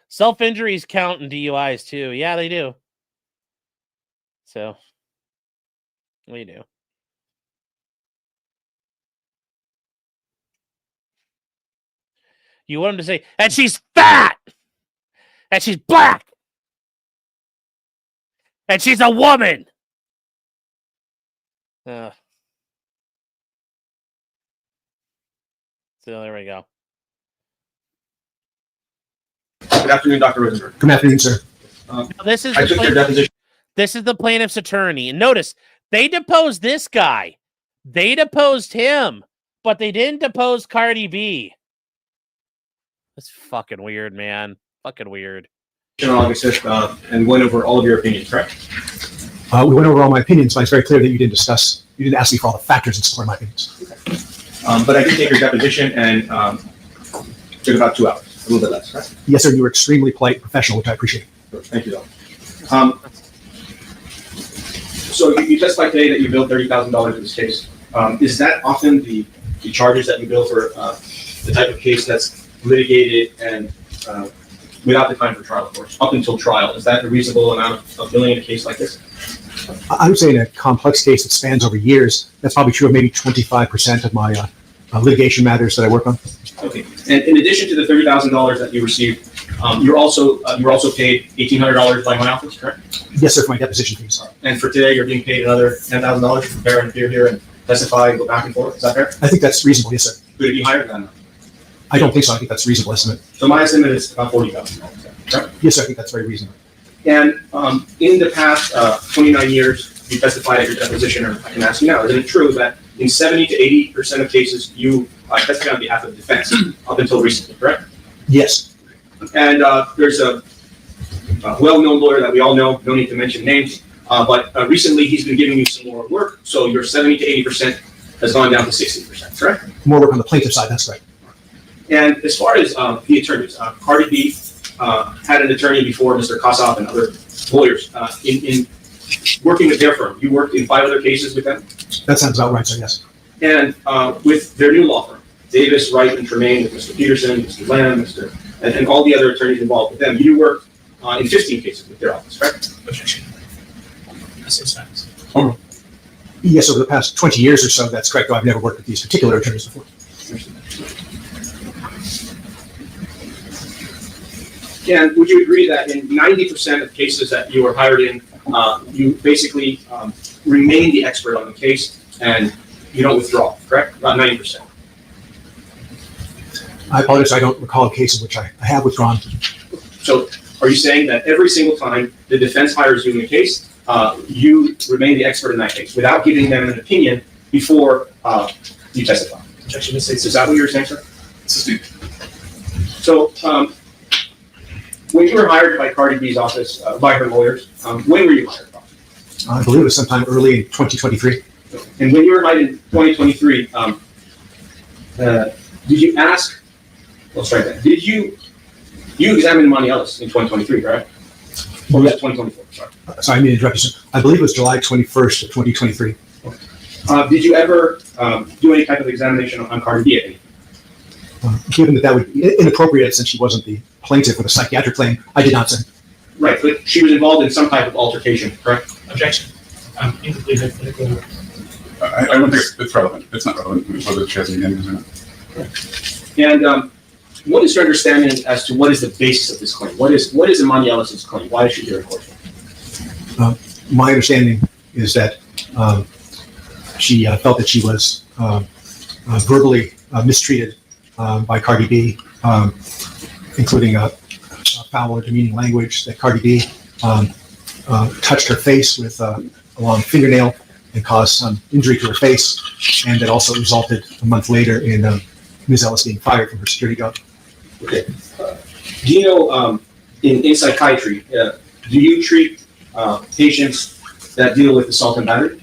Self-injuries count in DUIs too. Yeah, they do. So, we do. You want him to say, and she's fat! And she's black! And she's a woman! So there we go. Good afternoon, Dr. Rosenberg. Good afternoon, sir. This is I took your deposition. This is the plaintiff's attorney. And notice, they deposed this guy. They deposed him, but they didn't depose Cardi B. That's fucking weird, man. Fucking weird. On August 5th, and went over all of your opinions, correct? We went over all my opinions, but it's very clear that you didn't ask me for all the factors in support of my opinions. But I did take your deposition and took about 2 hours, a little bit less, right? Yes, sir. You were extremely polite and professional, which I appreciate. Thank you, though. So you testified today that you billed $30,000 in this case. Is that often the charges that you bill for the type of case that's litigated and without the time for trial, of course, up until trial? Is that a reasonable amount of billing in a case like this? I would say in a complex case that spans over years, that's probably true of maybe 25% of my litigation matters that I work on. Okay. And in addition to the $30,000 that you received, you're also paid $1,800 by my office, correct? Yes, sir, for my deposition fees. And for today, you're being paid another $10,000 to prepare and appear here and testify and go back and forth. Is that fair? I think that's reasonable, yes, sir. Could it be higher than that? I don't think so. I think that's a reasonable estimate. So my estimate is about $40,000, correct? Yes, sir, I think that's very reasonable. And in the past 29 years, you testified at your deposition, or I can ask you now, is it true that in 70 to 80% of cases, you testified on behalf of the defense up until recently, correct? Yes. And there's a well-known lawyer that we all know, no need to mention names, but recently he's been giving you some more work, so your 70 to 80% has gone down to 60%, correct? More work on the plaintiff side, that's right. And as far as the attorneys, Cardi B had an attorney before Mr. Kossoff and other lawyers. In working with their firm, you worked in 5 other cases with them? That sounds about right, sir, yes. And with their new law firm, Davis, Wright, and Tremaine, with Mr. Peterson, Mr. Lamb, and all the other attorneys involved with them, you worked in 15 cases with their office, correct? Objection. Same size. Yes, over the past 20 years or so, that's correct, though I've never worked with these particular attorneys before. And would you agree that in 90% of cases that you were hired in, you basically remain the expert on the case and you don't withdraw, correct? About 90%. I apologize, I don't recall a case in which I have withdrawn. So are you saying that every single time the defense hires you in a case, you remain the expert in that case without giving them an opinion before you testify? Objection, Mr. States. Is that what you're saying, sir? Assistant. So when you were hired by Cardi B's office, by her lawyers, when were you hired? I believe it was sometime early in 2023. And when you were hired in 2023, did you ask, let's try that, did you examine Emani Ellis in 2023, right? Or was it 2024? Sorry. Sorry, I mean to interrupt you, sir. I believe it was July 21st of 2023. Did you ever do any type of examination on Cardi B at any? Given that would be inappropriate since she wasn't the plaintiff with a psychiatric claim, I did not, sir. Right, but she was involved in some type of altercation, correct? Objection. Incomplete hypothetical. I don't think it's relevant. It's not relevant whether she has any damages or not. And what is your understanding as to what is the basis of this claim? What is Emani Ellis's claim? Why is she here in court? My understanding is that she felt that she was verbally mistreated by Cardi B, including foul or demeaning language, that Cardi B touched her face with a long fingernail and caused some injury to her face, and that also resulted a month later in Ms. Ellis being fired from her security job. Okay. Do you know, in psychiatry, do you treat patients that deal with assault and battery?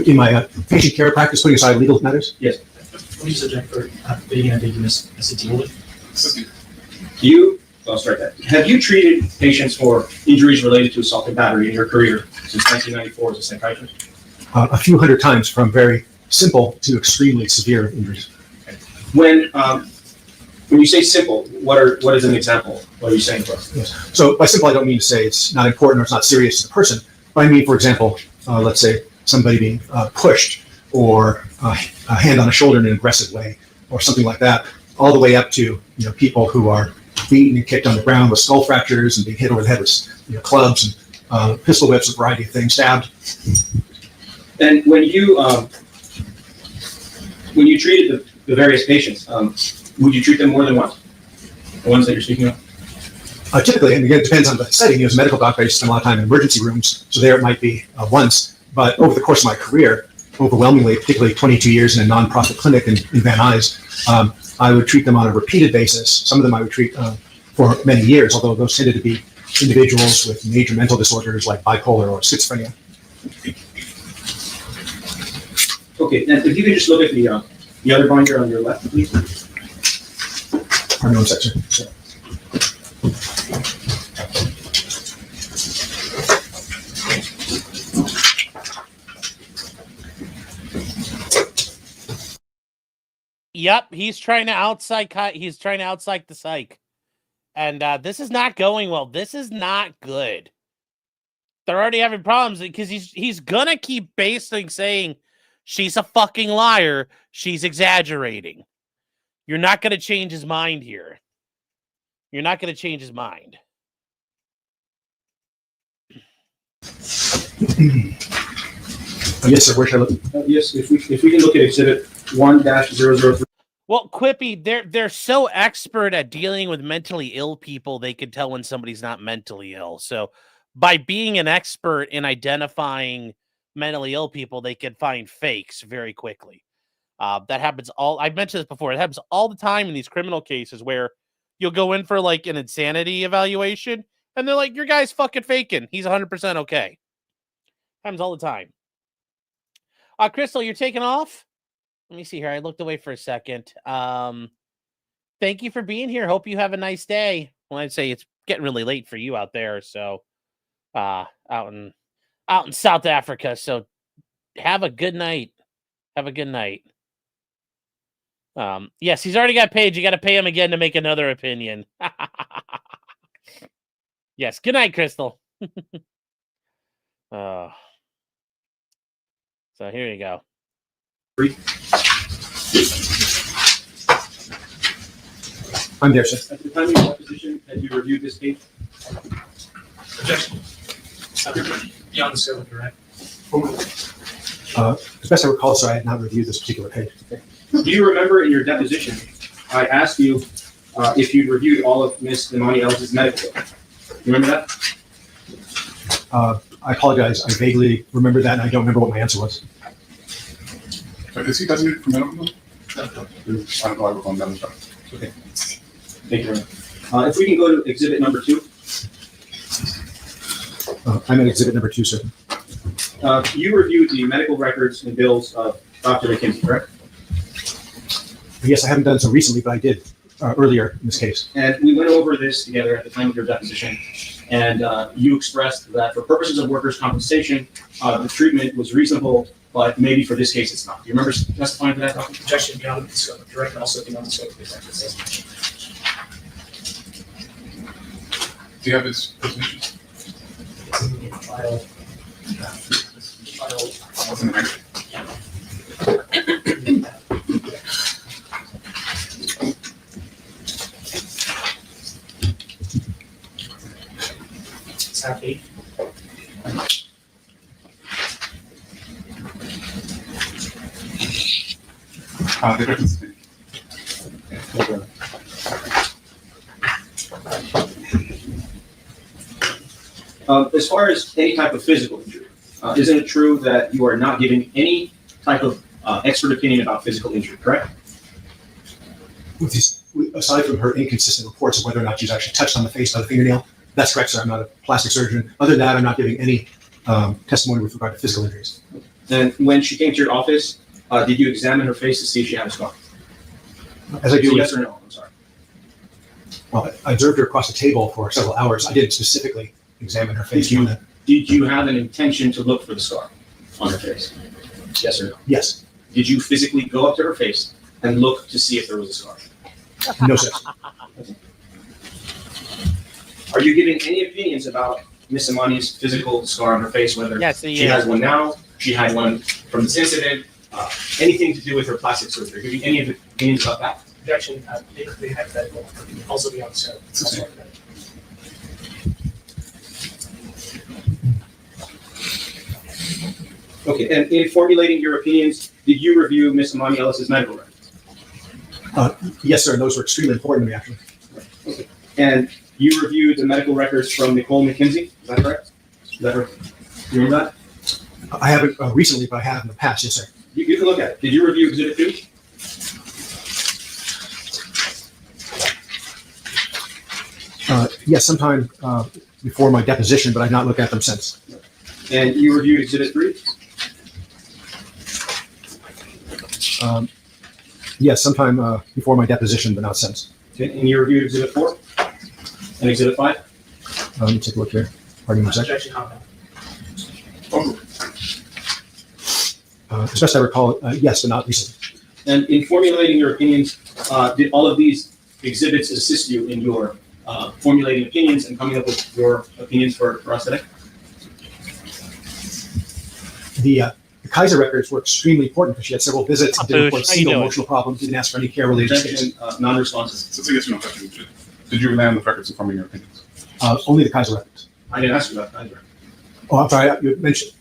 In my patient care practice, putting aside legal matters? Yes. What do you subject for being ambiguous as to deal with? Assistant. I'll start that. Have you treated patients for injuries related to assault and battery in your career since 1994 as a psychiatrist? A few hundred times, from very simple to extremely severe injuries. When you say simple, what is an example? What are you saying to us? Yes. So by simple, I don't mean to say it's not important or it's not serious to the person, but I mean, for example, let's say somebody being pushed or a hand on a shoulder in an aggressive way or something like that, all the way up to people who are beaten and kicked on the ground with skull fractures and being hit over the head with clubs and pistol whips, a variety of things, stabbed. And when you treated the various patients, would you treat them more than once? The ones that you're speaking of? Typically, and again, it depends on the setting. As a medical doctor, I spend a lot of time in emergency rooms, so there it might be once. But over the course of my career, overwhelmingly, particularly 22 years in a nonprofit clinic in Van Nuys, I would treat them on a repeated basis. Some of them I would treat for many years, although those tended to be individuals with major mental disorders like bipolar or schizophrenia. Okay, and if you could just look at the other binder on your left, please. Pardon one second. Yep, he's trying to outside the psych. And this is not going well. This is not good. They're already having problems because he's gonna keep basically saying she's a fucking liar, she's exaggerating. You're not gonna change his mind here. You're not gonna change his mind. Yes, sir. Where should I look? Yes, if we can look at exhibit 1-003. Well, Quippy, they're so expert at dealing with mentally ill people, they can tell when somebody's not mentally ill. So by being an expert in identifying mentally ill people, they can find fakes very quickly. That happens I've mentioned this before. It happens all the time in these criminal cases where you'll go in for like an insanity evaluation and they're like, your guy's fucking faking. He's 100% okay. Happens all the time. Crystal, you're taking off? Let me see here. I looked away for a second. Thank you for being here. Hope you have a nice day. Well, I'd say it's getting really late for you out there. So, out in out in South Africa. So have a good night. Have a good night. Yes, he's already got paid. You got to pay him again to make another opinion. Yes. Good night, Crystal. So here you go. I'm there, sir. At the time of your deposition, had you reviewed this case? Objection. Beyond the scope of direct. As best I recall, sir, I had not reviewed this particular page. Do you remember in your deposition, I asked you if you'd reviewed all of Miss Emani Ellis' medical? You remember that? I apologize. I vaguely remember that, and I don't remember what my answer was. Is he designated for medical? No. I don't know. I was on that. Okay. Thank you very much. If we can go to exhibit number 2. I'm at exhibit number 2, sir. You reviewed the medical records and bills of Dr. McKinsey, correct? Yes, I haven't done so recently, but I did earlier in this case. And we went over this together at the time of your deposition, and you expressed that for purposes of workers' compensation, the treatment was reasonable, but maybe for this case it's not. Do you remember testifying to that, Doctor? Objection beyond the scope of direct and also beyond the scope of the executive session. Do you have his position? File. What's in the record? Tab 8. The difference. As far as any type of physical injury, isn't it true that you are not giving any type of expert opinion about physical injury, correct? Aside from her inconsistent reports of whether or not she's actually touched on the face by the fingernail, that's correct, sir. I'm not a plastic surgeon. Other than that, I'm not giving any testimony with regard to physical injuries. And when she came to your office, did you examine her face to see if she had a scar? As I do, Yes or no? I'm sorry. Well, I observed her across the table for several hours. I didn't specifically examine her face. Did you have an intention to look for the scar on her face? Yes or no? Yes. Did you physically go up to her face and look to see if there was a scar? No, sir. Are you giving any opinions about Miss Emani's physical scar on her face, whether she has one now, she had one from this incident, anything to do with her plastic surgery? Giving any of the opinions about that? Objection. They hypothetical. Also beyond the scope. Also Okay, and in formulating your opinions, did you review Miss Emani Ellis' medical records? Yes, sir. And those were extremely important to me, actually. Okay. And you reviewed the medical records from Nicole McKinsey, is that correct? Is that right? You remember that? I haven't recently, but I have in the past. Yes, sir. You can look at it. Did you review Exhibit 2? Yes, sometime before my deposition, but I've not looked at them since. And you reviewed Exhibit 3? Yes, sometime before my deposition, but not since. Okay. And you reviewed Exhibit 4 and Exhibit 5? Let me take a look here. Pardon me a second. objection. Compound. As best I recall, yes, but not recently. And in formulating your opinions, did all of these exhibits assist you in your formulating opinions and coming up with your opinions for us today? The Kaiser records were extremely important because she had several visits and didn't report a How you single doing? emotional problem, didn't ask for any care-related Objection, states. non-responsive. So it's a yes or no question. Did you rely on the records in forming your opinions? Only the Kaiser records. I didn't ask you about Kaiser. Oh, I'm sorry. You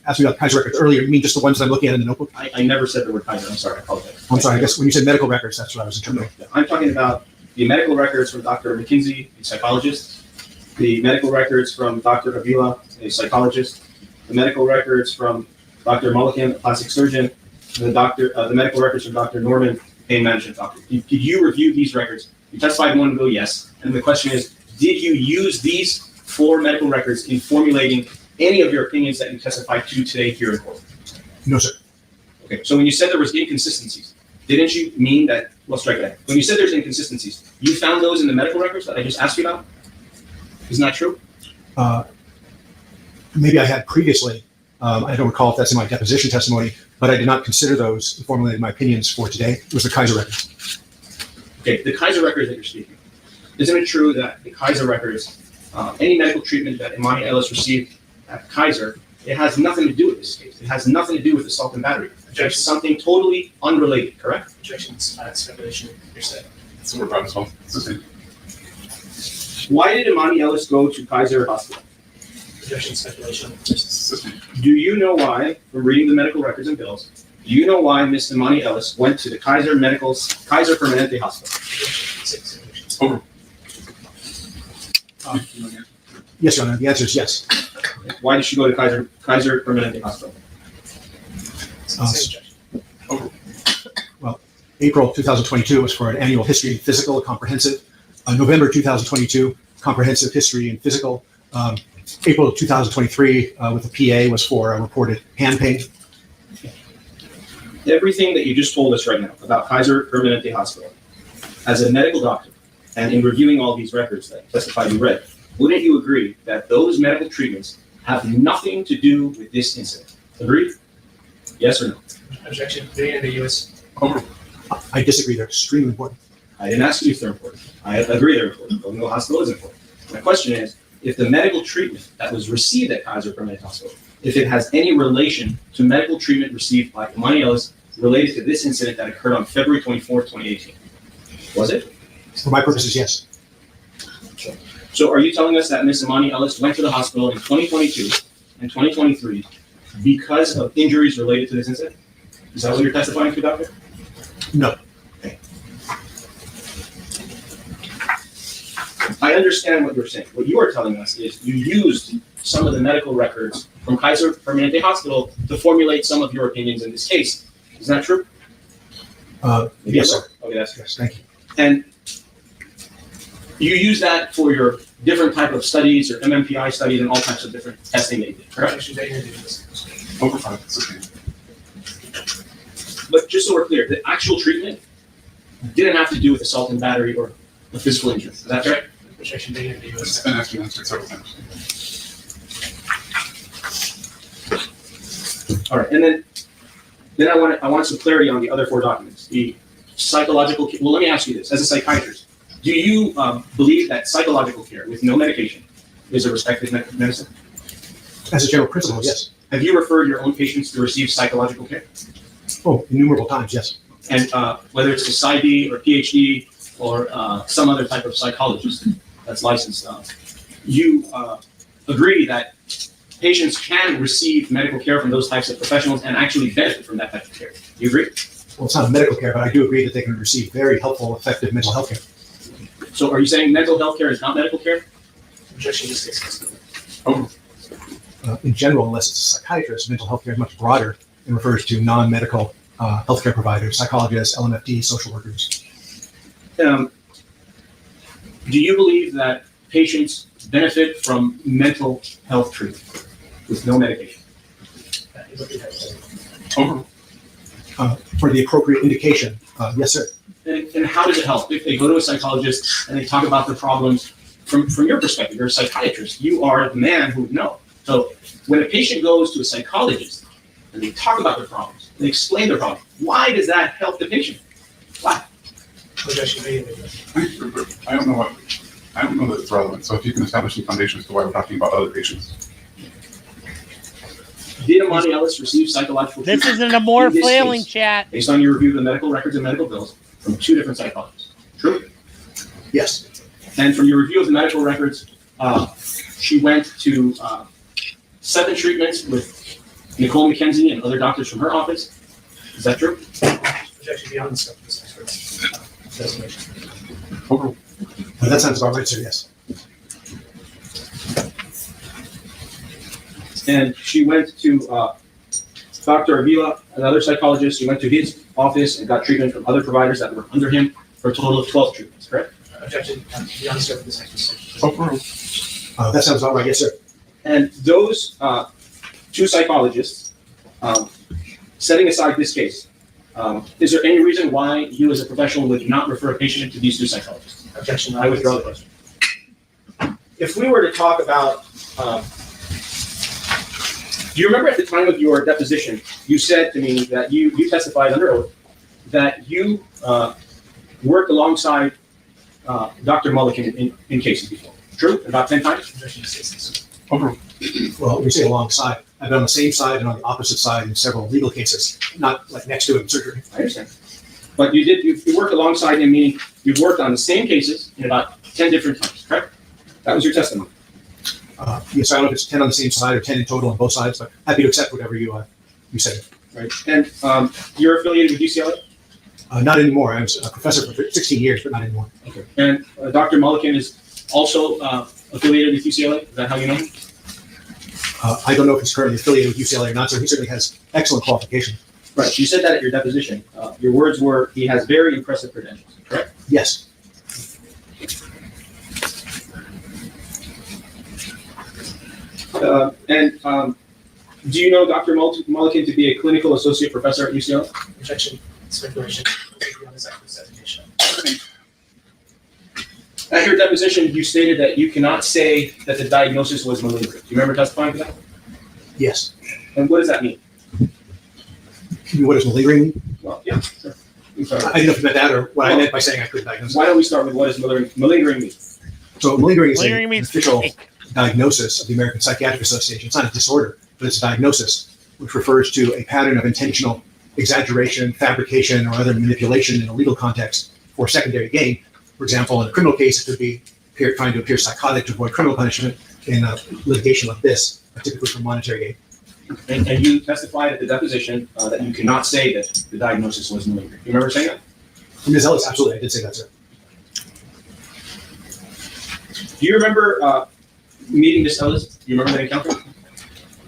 asked me about Kaiser records earlier. You mean just the ones I'm looking at in the notebook? I never said the word Kaiser. I'm sorry. I apologize. I'm sorry. I guess when you said medical records, that's what I was interpreting. I'm talking about the medical records from Dr. McKinsey, a psychologist, the medical records from Dr. Avila, a psychologist, the medical records from Dr. Mullican, a plastic surgeon, and the medical records from Dr. Norman, pain management doctor. Did you review these records? You testified a moment ago, yes. And the question is, did you use these 4 medical records in formulating any of your opinions that you testified to today here in court? No, sir. Okay, so when you said there was inconsistencies, didn't you mean that, well, strike that. When you said there's inconsistencies, you found those in the medical records that I just asked you about? Isn't that true? Maybe I had previously I don't recall if that's in my deposition testimony, but I did not consider those in formulating my opinions for today. It was the Kaiser records. Okay, the Kaiser records that you're speaking. Isn't it true that the Kaiser records, any medical treatment that Emani Ellis received at Kaiser, it has nothing to do with this case. It has nothing to do with assault and battery. It's something totally unrelated, correct? Objections, speculation, hearsay. So we're about as well. It's the same. Why did Emani Ellis go to Kaiser Hospital? Objection, speculation. It's the same. Do you know why, from reading the medical records and bills, do you know why Miss Emani Ellis went to the Kaiser Permanente Hospital? Over. Yes, Your Honor. The answer is yes. Why did she go to Kaiser Permanente Hospital? April 2022 was for an annual history and physical, comprehensive. November 2022, comprehensive history and physical. April 2023 with the PA was for a reported hand pain. Everything that you just told us right now about Kaiser Permanente Hospital, as a medical doctor, and in reviewing all these records that testified you read, wouldn't you agree that those medical treatments have nothing to do with this incident? Agreed? Yes or no? Objection, being ambiguous. Over. I disagree. They're extremely important. I didn't ask you if they're important. I agree they're important. Going to a hospital is important. My question is, if the medical treatment that was received at Kaiser Permanente Hospital, if it has any relation to medical treatment received by Emani Ellis related to this incident that occurred on February 24th, 2018. Was it? For my purposes, yes. So are you telling us that Miss Emani Ellis went to the hospital in 2022 and 2023 because of injuries related to this incident? Is that what you're testifying to, doctor? No. Okay. I understand what you're saying. What you are telling us is you used some of the medical records from Kaiser Permanente Hospital to formulate some of your opinions in this case. Is that true? Yes, sir. Okay, that's Yes, thank you. And you use that for your different type of studies or MMPI studies and all types of different testing that you did, correct? Objection, being ambiguous. Over 5. It's the same. But just so we're clear, the actual treatment didn't have to do with assault and battery or a physical injury. Is that correct? Objection, being It's ambiguous. been actually answered several times. All right, and then I want some clarity on the other 4 documents. The psychological. Well, let me ask you this: as a psychiatrist, do you believe that psychological care with no medication is a respected medicine? As a general principle, yes. Have you referred your own patients to receive psychological care? Oh, innumerable times, yes. And whether it's a PsyD or PhD or some other type of psychologist that's licensed, you agree that patients can receive medical care from those types of professionals and actually benefit from that type of care. Do you agree? Well, it's not medical care, but I do agree that they can receive very helpful, effective mental health care. So are you saying mental health care is not medical care? Objection, this case. Over. In general, unless it's a psychiatrist, mental health care is much broader and refers to non-medical healthcare providers, psychologists, LMFT, social workers. Do you believe that patients benefit from mental health treatment with no medication? Over. For the appropriate indication, yes, sir. And how does it help if they go to a psychologist and they talk about their problems from your perspective? You're a psychiatrist. You are the man who would know. So when a patient goes to a psychologist and they talk about their problems, they explain their problems, why does that help the patient? Why? Objection, being ambiguous. I don't know that it's relevant. So if you can establish some foundation as to why we're talking about other patients. Did Emani Ellis receive psychological This treatment isn't a more in this flailing case, chat. based on your review of the medical records and medical bills from 2 different psychologists? True? Yes. And from your review of the medical records, she went to 7 treatments with Nicole McKenzie and other doctors from her office. Is that true? Objection, beyond the scope of this expert's designation. Over. That sounds about right, sir, yes. And she went to Dr. Avila, another psychologist. She went to his office and got treatment from other providers that were under him for a total of 12 treatments, correct? Objection, beyond the scope of this expert's. Over. That sounds about right, yes, sir. And those 2 psychologists, setting aside this case, is there any reason why you as a professional would not refer a patient to these 2 psychologists? Objection, I withdraw the question. If we were to talk about Do you remember at the time of your deposition, you said to me that you testified under oath that you worked alongside Dr. Mulliken in cases before? True? About 10 times? Over. Well, we say alongside. I've been on the same side and on the opposite side in several legal cases, not like next to him in surgery. I understand. But you worked alongside him, meaning you've worked on the same cases in about 10 different times, correct? That was your testimony. Yes, I don't know if it's 10 on the same side or 10 in total on both sides, but happy to accept whatever you said. Right. And you're affiliated with UCLA? Not anymore. I was a professor for 16 years, but not anymore. Okay. And Dr. Mulliken is also affiliated with UCLA? Is that how you know him? I don't know if he's currently affiliated with UCLA or not, so he certainly has excellent qualifications. Right. You said that at your deposition. Your words were, he has very impressive credentials, correct? Yes. Do you know Dr. Mulliken to be a clinical associate professor at UCLA? Objection, speculation, beyond his actual designation. At your deposition, you stated that you cannot say that the diagnosis was malingering. Do you remember testifying to that? Yes. And what does that mean? What does malingering mean? Well, yeah, sure. I'm sorry. I didn't know if you meant that or what I meant by saying I couldn't diagnose it. Why don't we start with what does malingering mean? So malingering is Malingering an means official fake. diagnosis of the American Psychiatric Association. It's not a disorder, but it's a diagnosis, which refers to a pattern of intentional exaggeration, fabrication, or other manipulation in a legal context for secondary gain. For example, in a criminal case, it could be trying to appear psychotic to avoid criminal punishment. In a litigation like this, typically for monetary gain. And you testified at the deposition that you cannot say that the diagnosis was malingering. You remember saying that? Ms. Ellis, absolutely, I did say that, sir. Do you remember meeting Miss Ellis? Do you remember that encounter?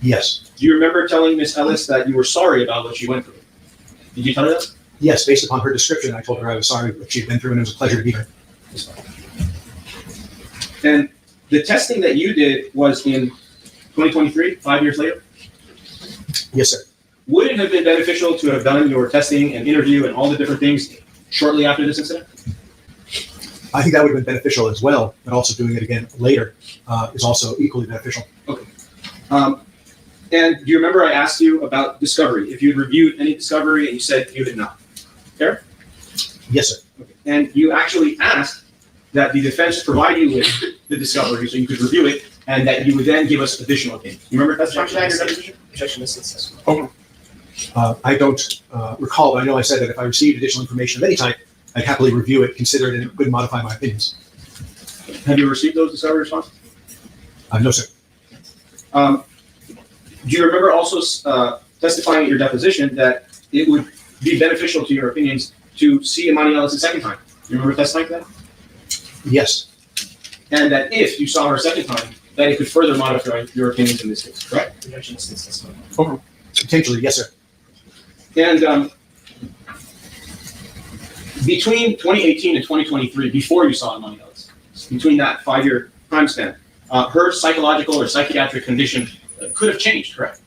Yes. Do you remember telling Miss Ellis that you were sorry about what she went through? Did you tell her that? Yes, based upon her description, I told her I was sorry what she'd been through, and it was a pleasure to be here. And the testing that you did was in 2023, 5 years later? Yes, sir. Would it have been beneficial to have done your testing and interview and all the different things shortly after this incident? I think that would have been beneficial as well, but also doing it again later is also equally beneficial. Okay. And do you remember I asked you about discovery? If you had reviewed any discovery and you said you had not. Fair? Yes, sir. Okay. And you actually asked that the defense provide you with the discovery so you could review it and that you would then give us additional opinions. You remember that's Objection, your deposition? objection, this is Over. I don't recall, but I know I said that if I received additional information of any type, I'd happily review it, consider it, and it would modify my opinions. Have you received those discovery responses? No, sir. Do you remember also testifying at your deposition that it would be beneficial to your opinions to see Emani Ellis a second time? Do you remember testifying to that? Yes. And that if you saw her a second time, that it could further modify your opinions in this case, correct? objection, this is Over. Potentially, yes, sir. And between 2018 and 2023, before you saw Emani Ellis, between that 5-year time span, her psychological or psychiatric condition could have changed, correct?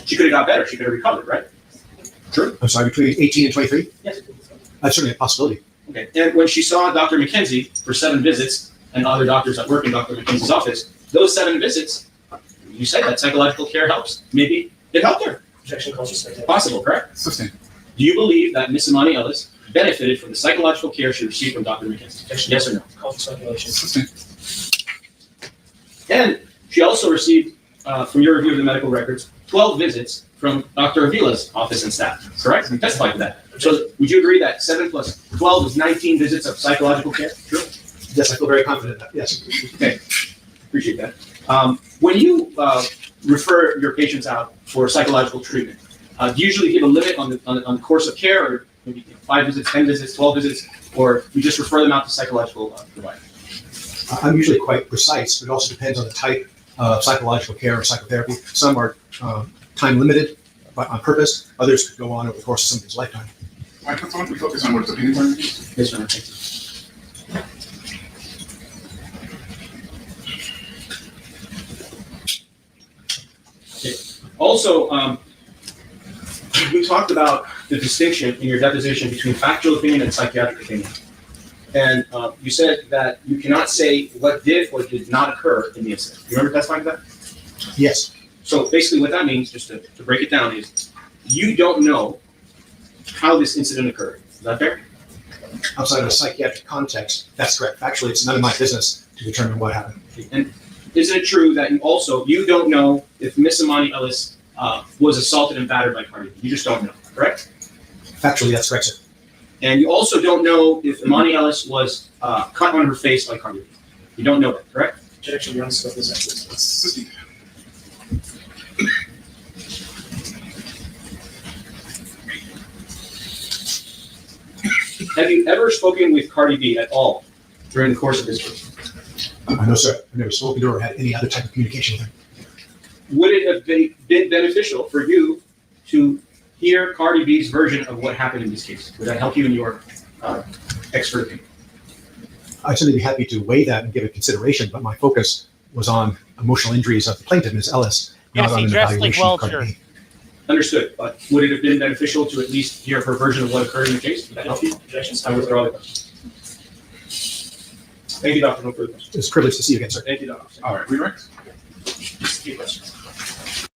She could have got better. She could have recovered, right? True? I'm sorry, between 18 and 23? Yes. That's certainly a possibility. Okay. And when she saw Dr. McKenzie for 7 visits and other doctors that work in Dr. McKenzie's office, those 7 visits, you said that psychological care helps. Maybe it helped her. objection, calls for speculation. Possible, correct? Sustained. Do you believe that Miss Emani Ellis benefited from the psychological care she received from Dr. McKenzie? Yes or no? Call for speculation. Sustained. And she also received, from your review of the medical records, 12 visits from Dr. Avila's office and staff, correct? You testified to that. So would you agree that 7 plus 12 is 19 visits of psychological care? True? Yes, I feel very confident in that. Yes. Okay, appreciate that. When you refer your patients out for psychological treatment, do you usually give a limit on the course of care, or maybe 5 visits, 10 visits, 12 visits, or you just refer them out to psychological providers? I'm usually quite precise, but it also depends on the type of psychological care or psychotherapy. Some are time limited on purpose. Others could go on over the course of somebody's lifetime. Why don't we focus on what his opinions are? Yes, sir. Thank you. Okay. Also, we talked about the distinction in your deposition between factual opinion and psychiatric opinion. And you said that you cannot say what did or did not occur in the incident. You remember testifying to that? Yes. So basically what that means, just to break it down, is you don't know how this incident occurred. Is that fair? Outside of a psychiatric context, that's correct. Actually, it's none of my business to determine what happened. And isn't it true that you don't know if Miss Emani Ellis was assaulted and battered by Cardi B? You just don't know, correct? Factually, that's correct, sir. And you also don't know if Emani Ellis was cut on her face by Cardi B. You don't know that, correct? Objection, Your Honor, scope is excellent. Have you ever spoken with Cardi B at all during the course of this case? No, sir. I've never spoken to her or had any other type of communication with her. Would it have been beneficial for you to hear Cardi B's version of what happened in this case? Would that help you in your expert opinion? I'd certainly be happy to weigh that and give it consideration, but my focus was on emotional injuries of the plaintiff, Ms. Ellis, Yes, not on he an dressed like evaluation of Welcher. Cardi B. Understood, but would it have been beneficial to at least hear her version of what occurred in the case? Would that help you? Objections. I withdraw the question. Thank you, Doctor. No further questions. It's a privilege to see you again, sir. Thank you, Doctor. All right, redirect. Few questions.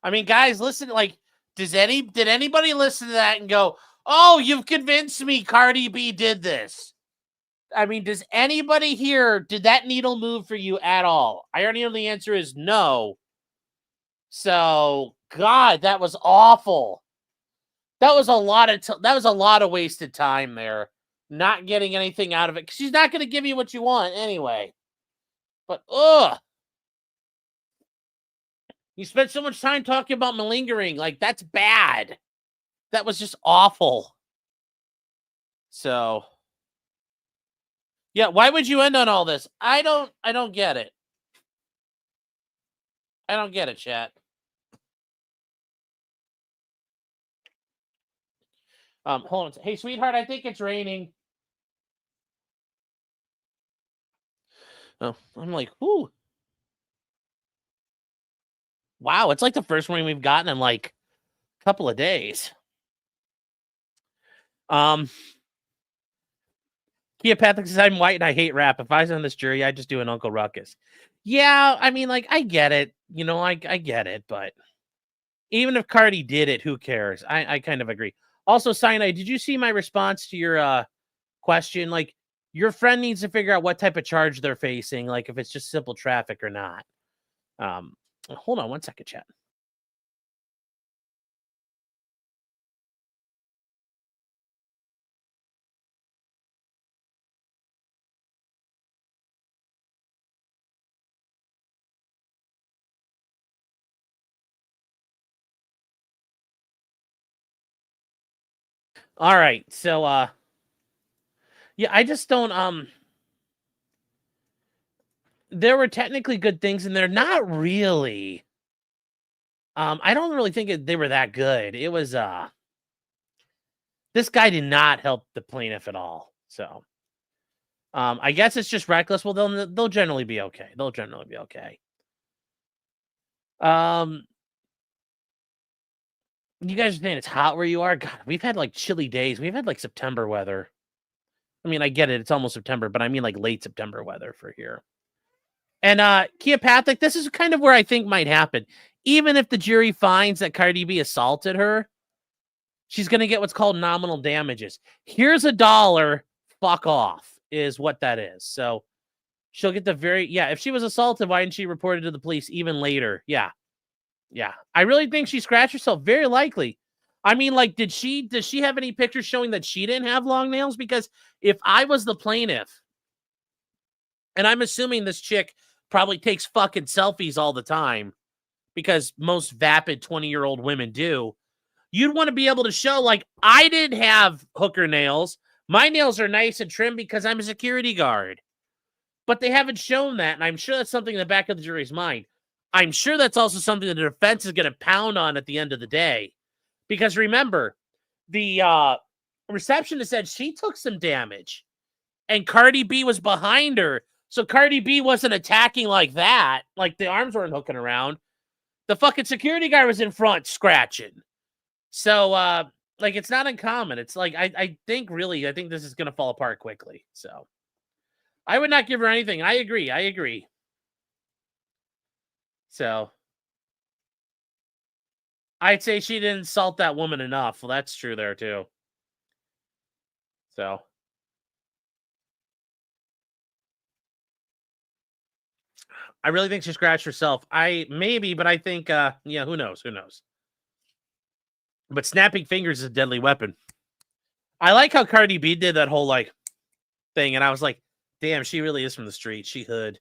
I mean, guys, listen, like, did anybody listen to that and go, oh, you've convinced me Cardi B did this? I mean, does anybody here, did that needle move for you at all? I already know the answer is no. So, God, that was awful. That was a lot of wasted time there. Not getting anything out of it. 'Cause she's not going to give you what you want anyway. But, you spent so much time talking about malingering. Like, that's bad. That was just awful. So, yeah, why would you end on all this? I don't get it. I don't get it, chat. Hold on. Hey, sweetheart, I think it's raining. Oh, I'm like, whoo. Wow, it's like the first rain we've gotten in like a couple of days. Kia Patrick says, I'm white and I hate rap. If I was on this jury, I'd just do an Uncle Ruckus. Yeah, I mean, like, I get it. You know, I get it, but even if Cardi did it, who cares? I kind of agree. Also, Sinai, did you see my response to your question? Like, your friend needs to figure out what type of charge they're facing, like if it's just simple traffic or not. Hold on one second, chat. All right, so yeah, I just don't there were technically good things in there, not really. I don't really think they were that good. It was this guy did not help the plaintiff at all. So I guess it's just reckless. Well, they'll generally be okay. They'll generally be okay. You guys are saying it's hot where you are? God, we've had like chilly days. We've had like September weather. I mean, I get it. It's almost September, but I mean like late September weather for here. And Kia Patrick, this is kind of where I think might happen. Even if the jury finds that Cardi B assaulted her, she's going to get what's called nominal damages. Here's $1, fuck off, is what that is. So she'll get the if she was assaulted, why didn't she report it to the police even later? Yeah. I really think she scratched herself. Very likely. I mean, like, does she have any pictures showing that she didn't have long nails? Because if I was the plaintiff, and I'm assuming this chick probably takes fucking selfies all the time, because most vapid 20-year-old women do, you'd want to be able to show, like, I didn't have hooker nails. My nails are nice and trim because I'm a security guard. But they haven't shown that, and I'm sure that's something in the back of the jury's mind. I'm sure that's also something that the defense is going to pound on at the end of the day. Because remember, the receptionist said she took some damage, and Cardi B was behind her. So Cardi B wasn't attacking like that. Like, the arms weren't hooking around. The fucking security guard was in front scratching. So, like, it's not uncommon. It's like, I think this is going to fall apart quickly. So I would not give her anything. I agree. So I'd say she didn't insult that woman enough. Well, that's true there too. So I really think she scratched herself. But I think yeah, who knows? Who knows? But snapping fingers is a deadly weapon. I like how Cardi B did that whole like thing, and I was like, damn, she really is from the street. She hood.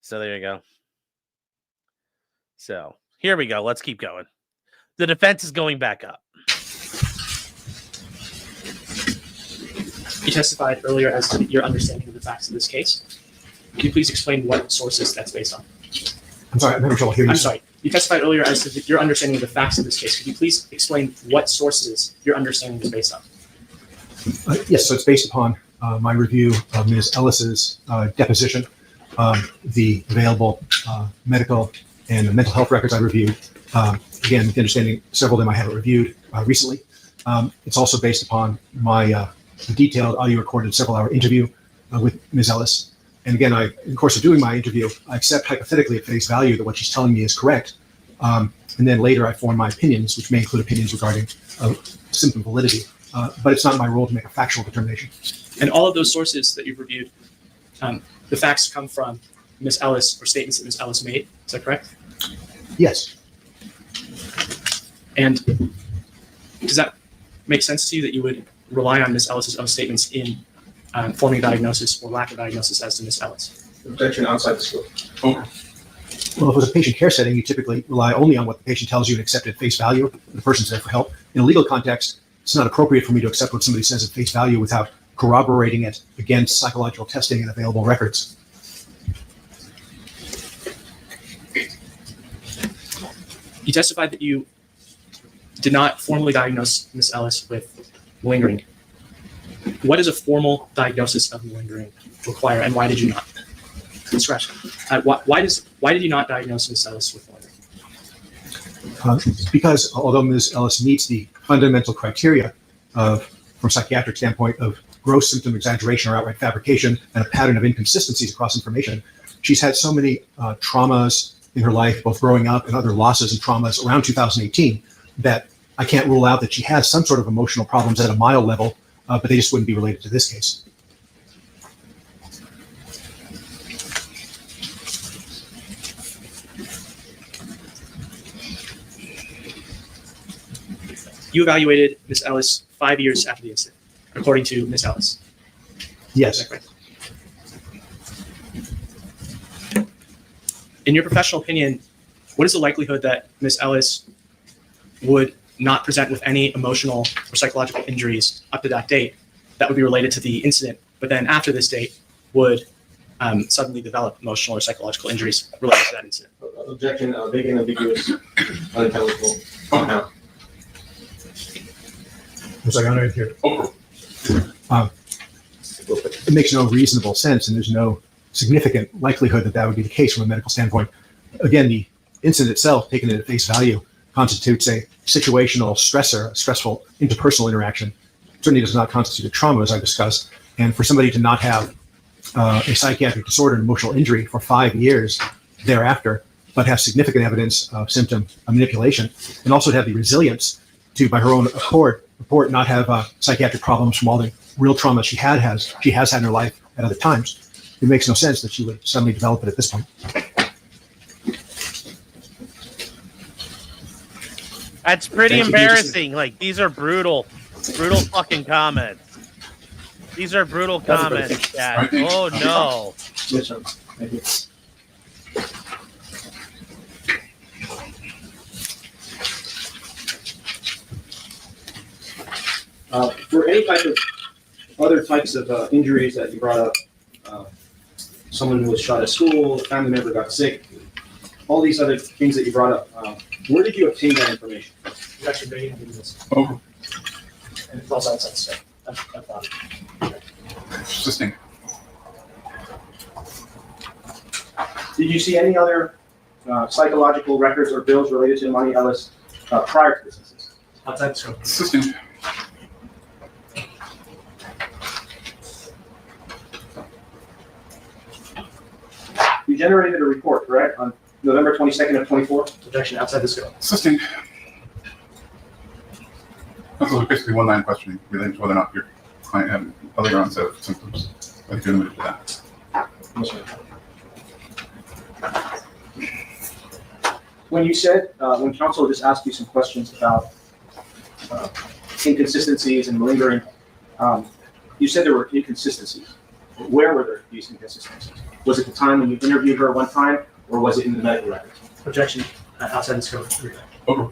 So there you go. So here we go. Let's keep going. The defense is going back up. You testified earlier as to your understanding of the facts of this case. Can you please explain what sources that's based on? I'm sorry, I'm having trouble hearing you. I'm sorry. You testified earlier as to your understanding of the facts of this case. Could you please explain what sources your understanding is based on? Yes, so it's based upon my review of Ms. Ellis's deposition, the available medical and mental health records I reviewed. Again, with understanding several of them I haven't reviewed recently. It's also based upon my detailed audio recorded several-hour interview with Ms. Ellis. And again, in the course of doing my interview, I accept hypothetically at face value that what she's telling me is correct. And then later I form my opinions, which may include opinions regarding symptom validity. But it's not my role to make a factual determination. And all of those sources that you've reviewed, the facts come from Ms. Ellis or statements that Ms. Ellis made. Is that correct? Yes. And does that make sense to you that you would rely on Ms. Ellis's own statements in forming a diagnosis or lack of diagnosis as to Ms. Ellis? Objection outside the scope. Well, if it was a patient care setting, you typically rely only on what the patient tells you and accept at face value. The person's there for help. In a legal context, it's not appropriate for me to accept what somebody says at face value without corroborating it against psychological testing and available records. You testified that you did not formally diagnose Ms. Ellis with malingering. What does a formal diagnosis of malingering require, and why did you not? Scratch. Why did you not diagnose Ms. Ellis with malingering? Because although Ms. Ellis meets the fundamental criteria from a psychiatric standpoint of gross symptom exaggeration or outright fabrication and a pattern of inconsistencies across information, she's had so many traumas in her life, both growing up and other losses and traumas around 2018, that I can't rule out that she has some sort of emotional problems at a mild level, but they just wouldn't be related to this case. You evaluated Ms. Ellis 5 years after the incident, according to Ms. Ellis. Yes. Is that correct? In your professional opinion, what is the likelihood that Ms. Ellis would not present with any emotional or psychological injuries up to that date that would be related to the incident, but then after this date would suddenly develop emotional or psychological injuries related to that incident? Objection, vague and ambiguous, unintelligible. No. I'm sorry, Honor, here. It makes no reasonable sense, and there's no significant likelihood that that would be the case from a medical standpoint. Again, the incident itself, taken at face value, constitutes a situational stressor, a stressful interpersonal interaction. Certainly does not constitute a trauma, as I discussed. And for somebody to not have a psychiatric disorder and emotional injury for 5 years thereafter, but have significant evidence of symptom manipulation, and also to have the resilience to, by her own accord, report not have psychiatric problems from all the real trauma she has had in her life at other times. It makes no sense that she would suddenly develop it at this point. That's pretty embarrassing. Like, these are brutal fucking comments. These are brutal comments, Dad. Oh no. Yes, sir. Thank you. For any type of other types of injuries that you brought up, someone who was shot at school, a family member got sick, all these other things that you brought up, where did you obtain that information? It's actually very ambiguous. Oh, And it's also outside the scope. I thought. assisting. Did you see any other psychological records or bills related to Emani Ellis prior to this incident? Outside the scope. Assisting. You generated a report, correct, on November 22nd of 24? Objection outside the scope. Assisting. Counsel, it's basically one-line questioning relating to whether or not your client had other onset of symptoms. Like you're limited to that. When you said, when counsel just asked you some questions about inconsistencies and malingering, you said there were inconsistencies. Where were there these inconsistencies? Was it the time when you interviewed her one time, or was it in the medical records? Objection outside the scope. Over.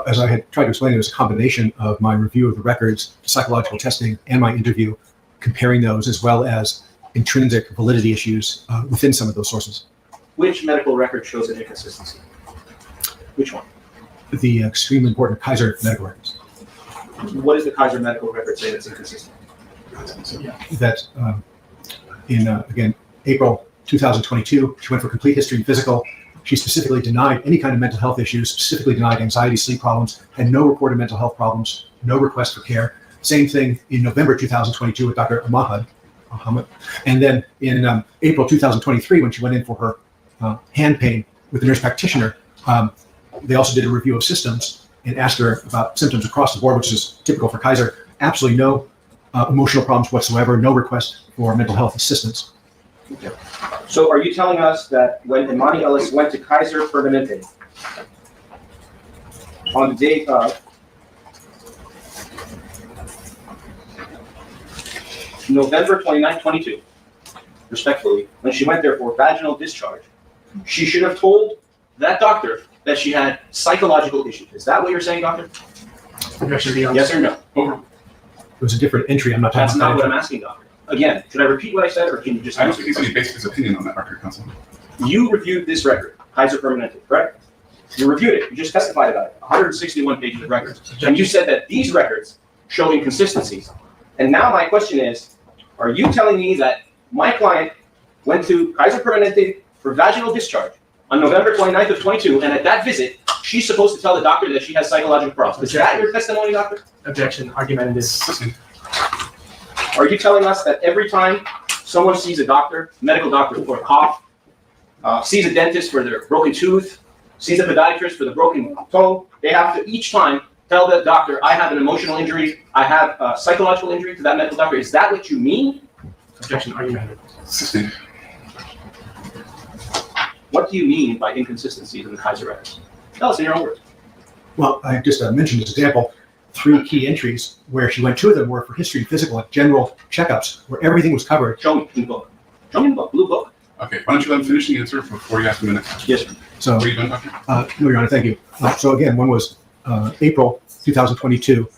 As I had tried to explain, it was a combination of my review of the records, psychological testing, and my interview, comparing those as well as intrinsic validity issues within some of those sources. Which medical record shows an inconsistency? Which one? The extremely important Kaiser medical records. What does the Kaiser medical record say that's inconsistent? That in, again, April 2022, she went for complete history and physical. She specifically denied any kind of mental health issues, specifically denied anxiety, sleep problems, had no reported mental health problems, no request for care. Same thing in November 2022 with Dr. Ahmad. And then in April 2023, when she went in for her hand pain with the nurse practitioner, they also did a review of systems and asked her about symptoms across the board, which is typical for Kaiser. Absolutely no emotional problems whatsoever, no request for mental health assistance. Okay. So are you telling us that when Emani Ellis went to Kaiser Permanente on the date of November 29, 22, respectfully, when she went there for vaginal discharge, she should have told that doctor that she had psychological issues? Is that what you're saying, doctor? Yes or no? It was a different entry. I'm not talking That's about not what that I'm asking, doctor. Again, should I repeat what I said, or can you just? I don't think he's going to base his opinion on that record, Counsel. You reviewed this record, Kaiser Permanente, correct? You reviewed it. You just testified about it. 161 pages of records, and you said that these records show inconsistencies. And now my question is, are you telling me that my client went to Kaiser Permanente for vaginal discharge on November 29th of 22, and at that visit, she's supposed to tell the doctor that she has psychological problems? Is that your testimony, doctor? Objection. Argumentative. Are you telling us that every time someone sees a doctor, medical doctor for a cough, sees a dentist for their broken tooth, sees a podiatrist for the broken toe, they have to each time tell the doctor, I have an emotional injury, I have a psychological injury to that medical doctor? Is that what you mean? Objection. Argumentative. What do you mean by inconsistencies in the Kaiser records? Tell us in your own words. Well, I just mentioned this example, 3 key entries where she went. 2 of them were for history and physical, like general checkups, where everything was covered. Show me in the book. Show me in the book, blue book. Okay, why don't you let him finish the answer before you ask him the next question? Yes, sir. So, What are you doing, doctor? no, Your Honor, thank you. So again, one was April 2022,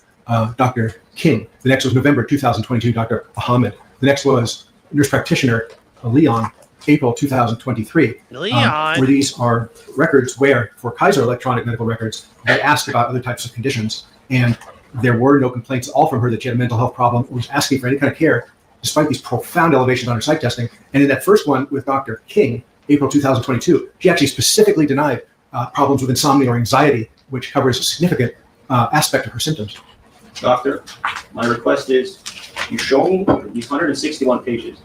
Dr. King. The next was November 2022, Dr. Ahmed. The next was nurse practitioner Leon, April 2023. Leon. Where these are records where, for Kaiser electronic medical records, they asked about other types of conditions, and there were no complaints at all from her that she had a mental health problem or was asking for any kind of care, despite these profound elevations on her psych testing. And in that first one with Dr. King, April 2022, she actually specifically denied problems with insomnia or anxiety, which covers a significant aspect of her symptoms. Doctor, my request is you show me these 161 pages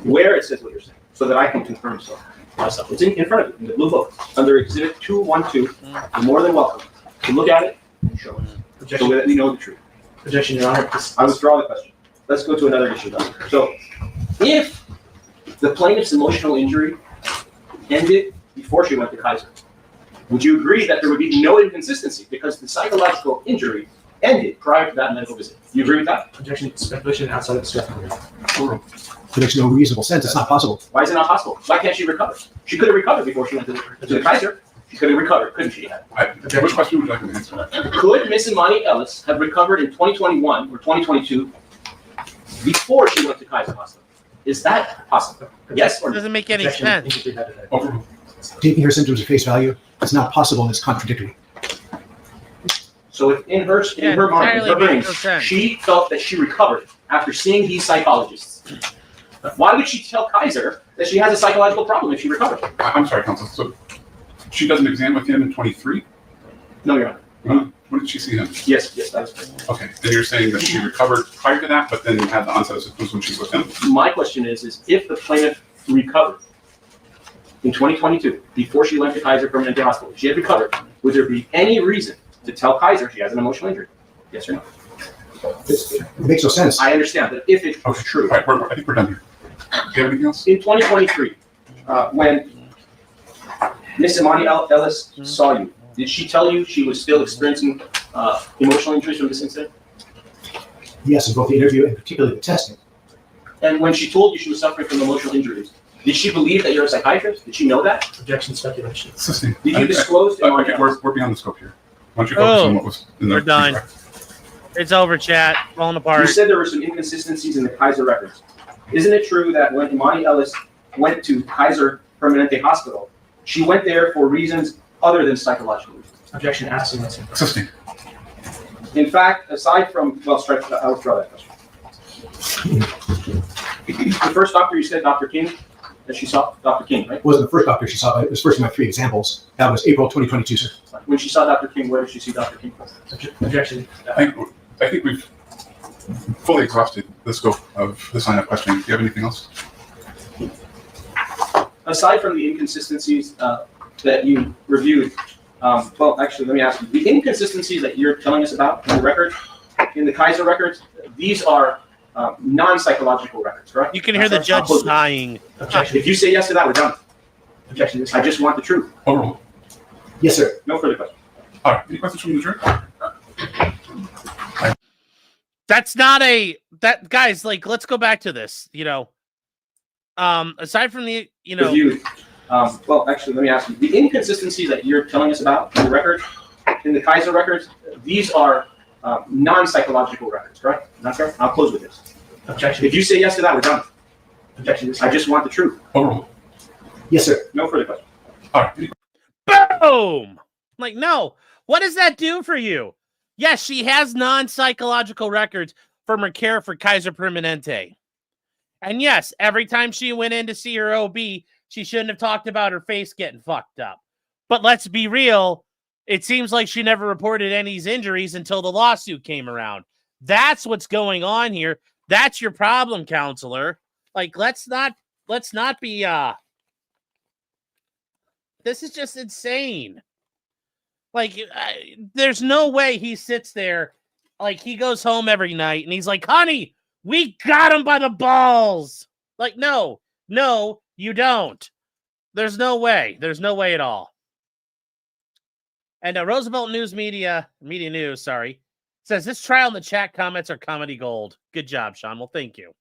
where it says what you're saying, so that I can confirm so myself. It's in front of you in the blue book under Exhibit 212. You're more than welcome to look at it and show us, so that we know the truth. Objection, Your Honor. I withdraw the question. Let's go to another issue, doctor. So, if the plaintiff's emotional injury ended before she went to Kaiser, would you agree that there would be no inconsistency because the psychological injury ended prior to that medical visit? You agree with that? Objection. Speculation outside of the scope. It makes no reasonable sense. It's not possible. Why is it not possible? Why can't she recover? She could have recovered before she went to the Kaiser. She could have recovered, couldn't she? Which question would you like me to answer? Could Miss Emani Ellis have recovered in 2021 or 2022 before she went to Kaiser Hospital? Is that possible? Yes or no? Doesn't make any Objection. sense. Overruled. Taking her symptoms at face value, it's not possible and it's contradictory. So if in her mind, in entirely her brain, makes no sense. she felt that she recovered after seeing these psychologists, why would she tell Kaiser that she has a psychological problem if she recovered? I'm sorry, counsel. So she does an exam with him in 23? No, Your Honor. When did she see him? Yes, that is correct. Okay, and you're saying that she recovered prior to that, but then had the onset of symptoms when she's with him? My question is if the plaintiff recovered in 2022 before she went to Kaiser Permanente Hospital, if she had recovered, would there be any reason to tell Kaiser she has an emotional injury? Yes or no? It makes no sense. I understand that if it was true. All right, I think we're done here. Do you have anything else? In 2023, when Miss Emani Ellis saw you, did she tell you she was still experiencing emotional injuries from this incident? Yes, in both the interview and particularly the testing. And when she told you she was suffering from emotional injuries, did she believe that you're a psychiatrist? Did she know that? Objection, speculation. Assisting. Did you disclose to Emani Ellis? We're beyond the scope here. Why don't you focus on what was in the We're done. It's over, chat. Falling You apart. said there were some inconsistencies in the Kaiser records. Isn't it true that when Emani Ellis went to Kaiser Permanente Hospital, she went there for reasons other than psychological reasons? Objection, asked and answered. Assisting. In fact, aside from, well, strike, I'll withdraw that question. The first doctor you said, Dr. King, that she saw, Dr. King, right? It wasn't the first doctor she saw, but it was first of my 3 examples. That was April 2022, sir. When she saw Dr. King, where did she see Dr. King? Objection. I think we've fully exhausted the scope of the sign-up question. Do you have anything else? Aside from the inconsistencies that you reviewed, well, actually, let me ask you, the inconsistencies that you're telling us about in the record, in the Kaiser records, these are non-psychological records, correct? You can hear the judge sighing. Objection. If you say yes to that, we're done. Objection. I just want the truth. Overruled. Yes, sir. No further questions. All right. Any questions from the jury? That's not that guys, like, let's go back to this, aside from the, Reviewed. Well, actually, let me ask you, the inconsistencies that you're telling us about in the record, in the Kaiser records, these are non-psychological records, correct? Not correct? I'll close with this. Objection. If you say yes to that, we're done. Objection. I just want the truth. Overruled. Yes, sir. No further questions. All right. boom. Like, no, what does that do for you? Yes, she has non-psychological records from her care for Kaiser Permanente. And yes, every time she went in to see her OB, she shouldn't have talked about her face getting fucked up. But let's be real, it seems like she never reported any injuries until the lawsuit came around. That's what's going on here. That's your problem, counselor. Like, let's not be, this is just insane. Like, there's no way he sits there, like, he goes home every night and he's like, honey, we got him by the balls. Like, no, you don't. There's no way. There's no way at all. And Roosevelt Media News, says this trial in the chat comments are comedy gold. Good job, Sean. Well, thank you.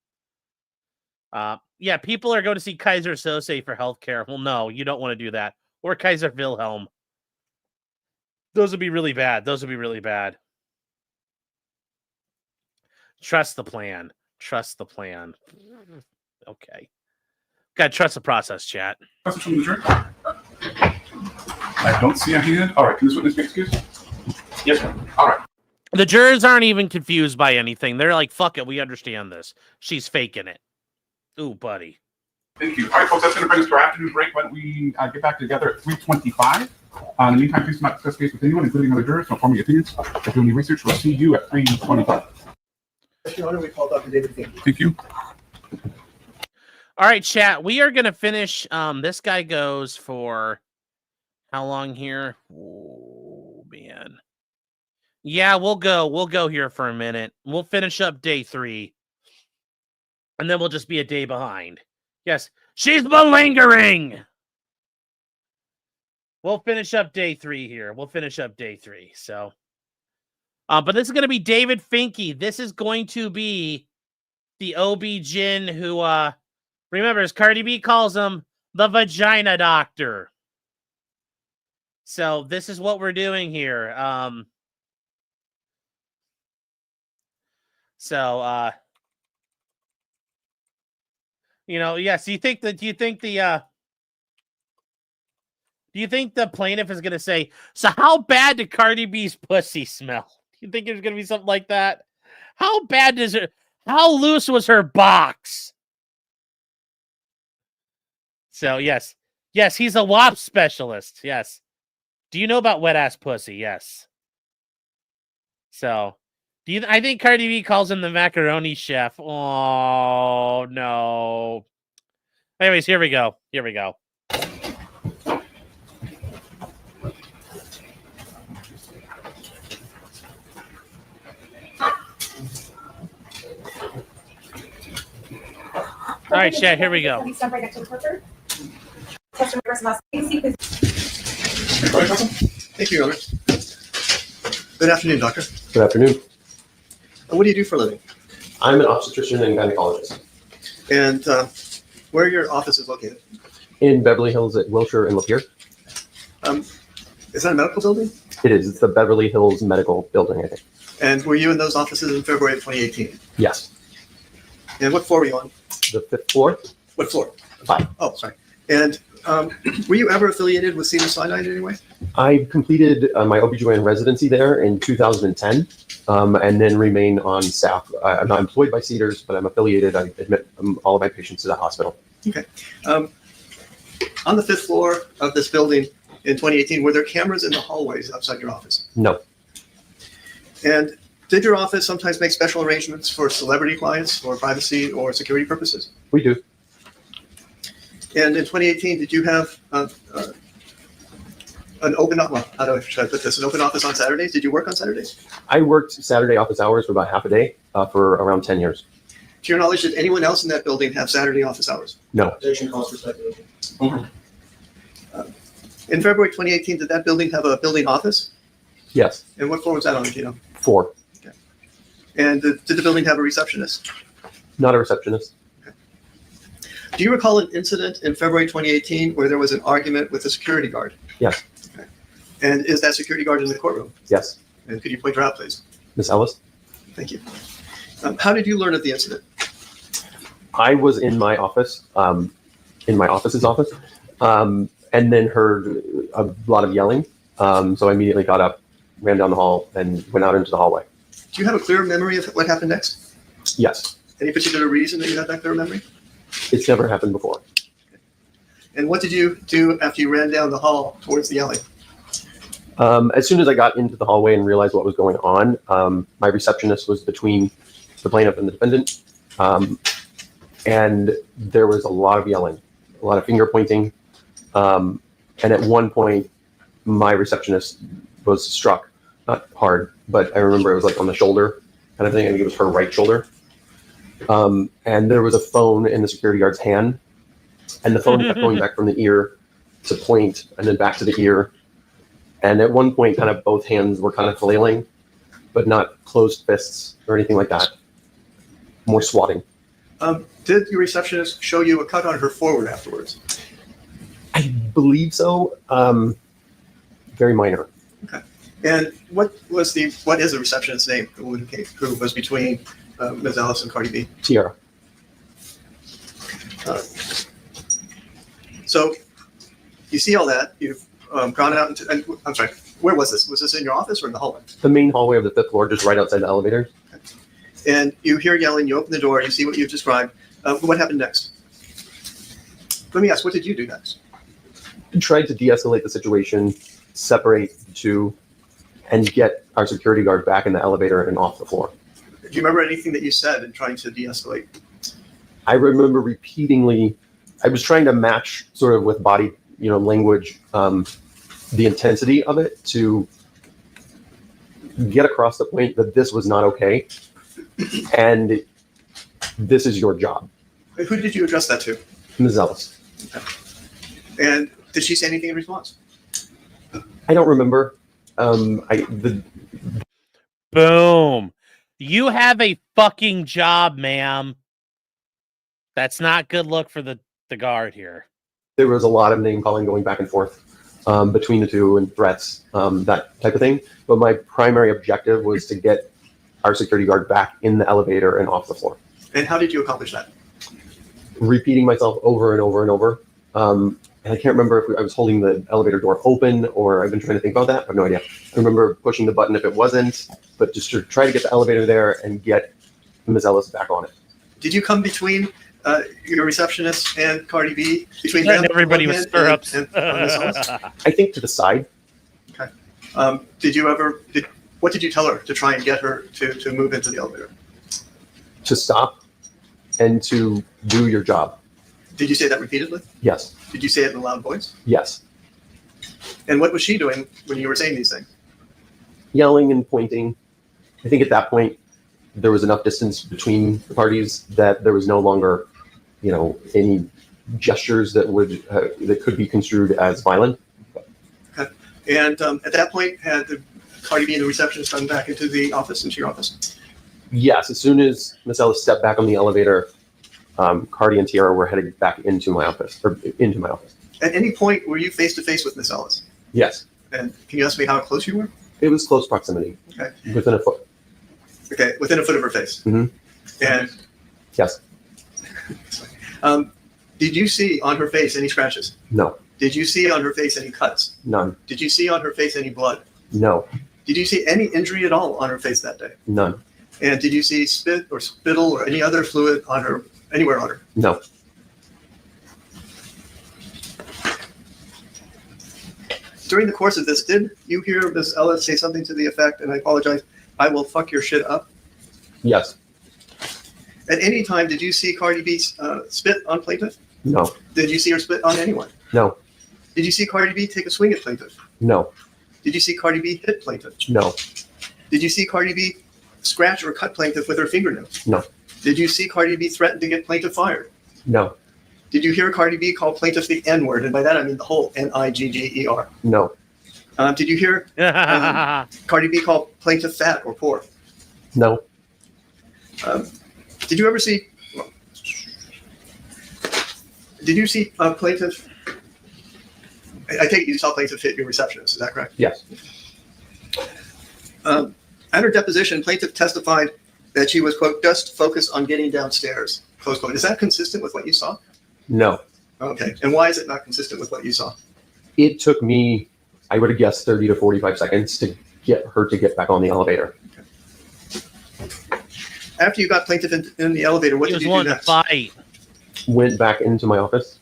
Yeah, people are going to see Kaiser Sose for healthcare. Well, no, you don't want to do that. Or Kaiser Wilhelm. Those would be really bad. Trust the plan. Okay. Gotta trust the process, chat. Questions from the jury? I don't see a hand. All right. Can this witness be excused? Yes, sir. All right. The jurors aren't even confused by anything. They're like, fuck it, we understand this. She's faking it. Ooh, buddy. Thank you. All right, folks, that's going to bring us to our afternoon break. Why don't we get back together at 3:25? In the meantime, please do not discuss case with anyone, including other jurors. Don't form your opinions. If you do any research, we'll see you at 3:25. Your Honor, we call Dr. David King. Thank you. All right, chat. We are going to finish. This guy goes for how long here? Oh, man. Yeah, we'll go here for a minute. We'll finish up day 3. And then we'll just be a day behind. Yes, she's malingering. We'll finish up day 3 here. So, but this is going to be David Finke. This is going to be the OB-GYN who, remember, as Cardi B calls him, the vagina doctor. So this is what we're doing here. Yes, do you think the plaintiff is going to say, so how bad did Cardi B's pussy smell? Do you think there's going to be something like that? How loose was her box? So, yes, he's a WAP specialist. Yes. Do you know about wet ass pussy? Yes. So, I think Cardi B calls him the macaroni chef. Oh, no. Anyways, here we go. All right, Chad, here we go. Stand right next to the court. Testimony versus last. Please. Thank you, Your Honor. Good afternoon, doctor. Good afternoon. What do you do for a living? I'm an obstetrician and gynecologist And where are your offices located? in Beverly Hills at Wilshire and Lapeer. Is that a medical building? It is. It's the Beverly Hills Medical Building, I think. And were you in those offices in February of 2018? Yes. And what floor were you on? The 5th floor. What floor? 5. Oh, sorry. And were you ever affiliated with Cedars-Sinai in any way? I completed my OB-GYN residency there in 2010 and then remain on staff. I'm not employed by Cedars, but I'm affiliated. I admit all of my patients to the hospital. Okay. On the 5th floor of this building in 2018, were there cameras in the hallways outside your office? No. And did your office sometimes make special arrangements for celebrity clients for privacy or security purposes? We do. And in 2018, did you have an open, well, how do I should I put this, an open office on Saturdays? Did you work on Saturdays? I worked Saturday office hours for about half a day for around 10 years. To your knowledge, did anyone else in that building have Saturday office hours? No. In February 2018, did that building have a building office? Yes. And what floor was that on, do you know? 4. And did the building have a receptionist? Not a receptionist. Do you recall an incident in February 2018 where there was an argument with a security guard? Yes. Okay. And is that security guard in the courtroom? Yes. And could you point her out, please? Miss Ellis? Thank you. How did you learn of the incident? I was in my office, in my office's office, and then heard a lot of yelling. So I immediately got up, ran down the hall, and went out into the hallway. Do you have a clear memory of what happened next? Yes. Any particular reason that you had that clear memory? It's never happened before. And what did you do after you ran down the hall towards the yelling? As soon as I got into the hallway and realized what was going on, my receptionist was between the plaintiff and the defendant. And there was a lot of yelling, a lot of finger pointing. And at one point, my receptionist was struck, not hard, but I remember it was like on the shoulder kind of thing. I think it was her right shoulder. And there was a phone in the security guard's hand, and the phone kept going back from the ear to point and then back to the ear. And at one point, kind of both hands were kind of flailing, but not closed fists or anything like that. More swatting. Did your receptionist show you a cut on her forward afterwards? I believe so. Very minor. Okay. And what is the receptionist's name who was between Ms. Ellis and Cardi B? Tiara. So you see all that. You've gone out into, and I'm sorry, where was this? Was this in your office or in the hallway? The main hallway of the 5th floor, just right outside the elevator. Okay. And you hear yelling, you open the door, you see what you've described. What happened next? Let me ask, what did you do next? We tried to de-escalate the situation, separate the two, and get our security guard back in the elevator and off the floor. Do you remember anything that you said in trying to de-escalate? I remember repeatedly, I was trying to match sort of with body, language, the intensity of it to get across the point that this was not okay. And this is your job. Who did you address that to? Ms. Ellis. Okay. And did she say anything in response? I don't remember. Boom. You have a fucking job, ma'am. That's not good look for the guard here. There was a lot of name calling going back and forth between the two and threats, that type of thing. But my primary objective was to get our security guard back in the elevator and off the floor. And how did you accomplish that? Repeating myself over and over and over. And I can't remember if I was holding the elevator door open or I've been trying to think about that. I have no idea. I remember pushing the button if it wasn't, but just to try to get the elevator there and get Ms. Ellis back on it. Did you come between your receptionist and Cardi B? Between And them, everybody with stirrups. and Ms. Ellis? I think to the side. Okay. What did you tell her to try and get her to move into the elevator? To stop and to do your job. Did you say that repeatedly? Yes. Did you say it in a loud voice? Yes. And what was she doing when you were saying these things? Yelling and pointing. I think at that point, there was enough distance between the parties that there was no longer any gestures that would that could be construed as violent. And at that point, had the Cardi B and the receptionist gone back into the office, into your office? Yes, as soon as Miss Ellis stepped back on the elevator, Cardi and Tiara were headed back into my office. At any point, were you face to face with Miss Ellis? Yes. And can you ask me how close you were? It was close proximity. Okay. Within a foot. Okay, within a foot of her face. Mhm. And Yes. Did you see on her face any scratches? No. Did you see on her face any cuts? None. Did you see on her face any blood? No. Did you see any injury at all on her face that day? None. And did you see spit or spittle or any other fluid on her, anywhere on her? No. During the course of this, did you hear Miss Ellis say something to the effect, and I apologize, I will fuck your shit up? Yes. At any time, did you see Cardi B spit on plaintiff? No. Did you see her spit on anyone? No. Did you see Cardi B take a swing at plaintiff? No. Did you see Cardi B hit plaintiff? No. Did you see Cardi B scratch or cut plaintiff with her fingernails? No. Did you see Cardi B threaten to get plaintiff fired? No. Did you hear Cardi B call plaintiff the N-word? And by that, I mean the whole N-I-G-G-E-R. No. Did you hear Cardi B call plaintiff fat or poor? No. Did you ever see? Did you see plaintiff? I take it you saw plaintiff hit your receptionist. Is that correct? Yes. At her deposition, plaintiff testified that she was, quote, just focused on getting downstairs, close quote. Is that consistent with what you saw? No. Okay. And why is it not consistent with what you saw? It took me, I would have guessed, 30 to 45 seconds to get her to get back on the elevator. After you got plaintiff in the elevator, what He did was you do wanting to next? fight. Went back into my office.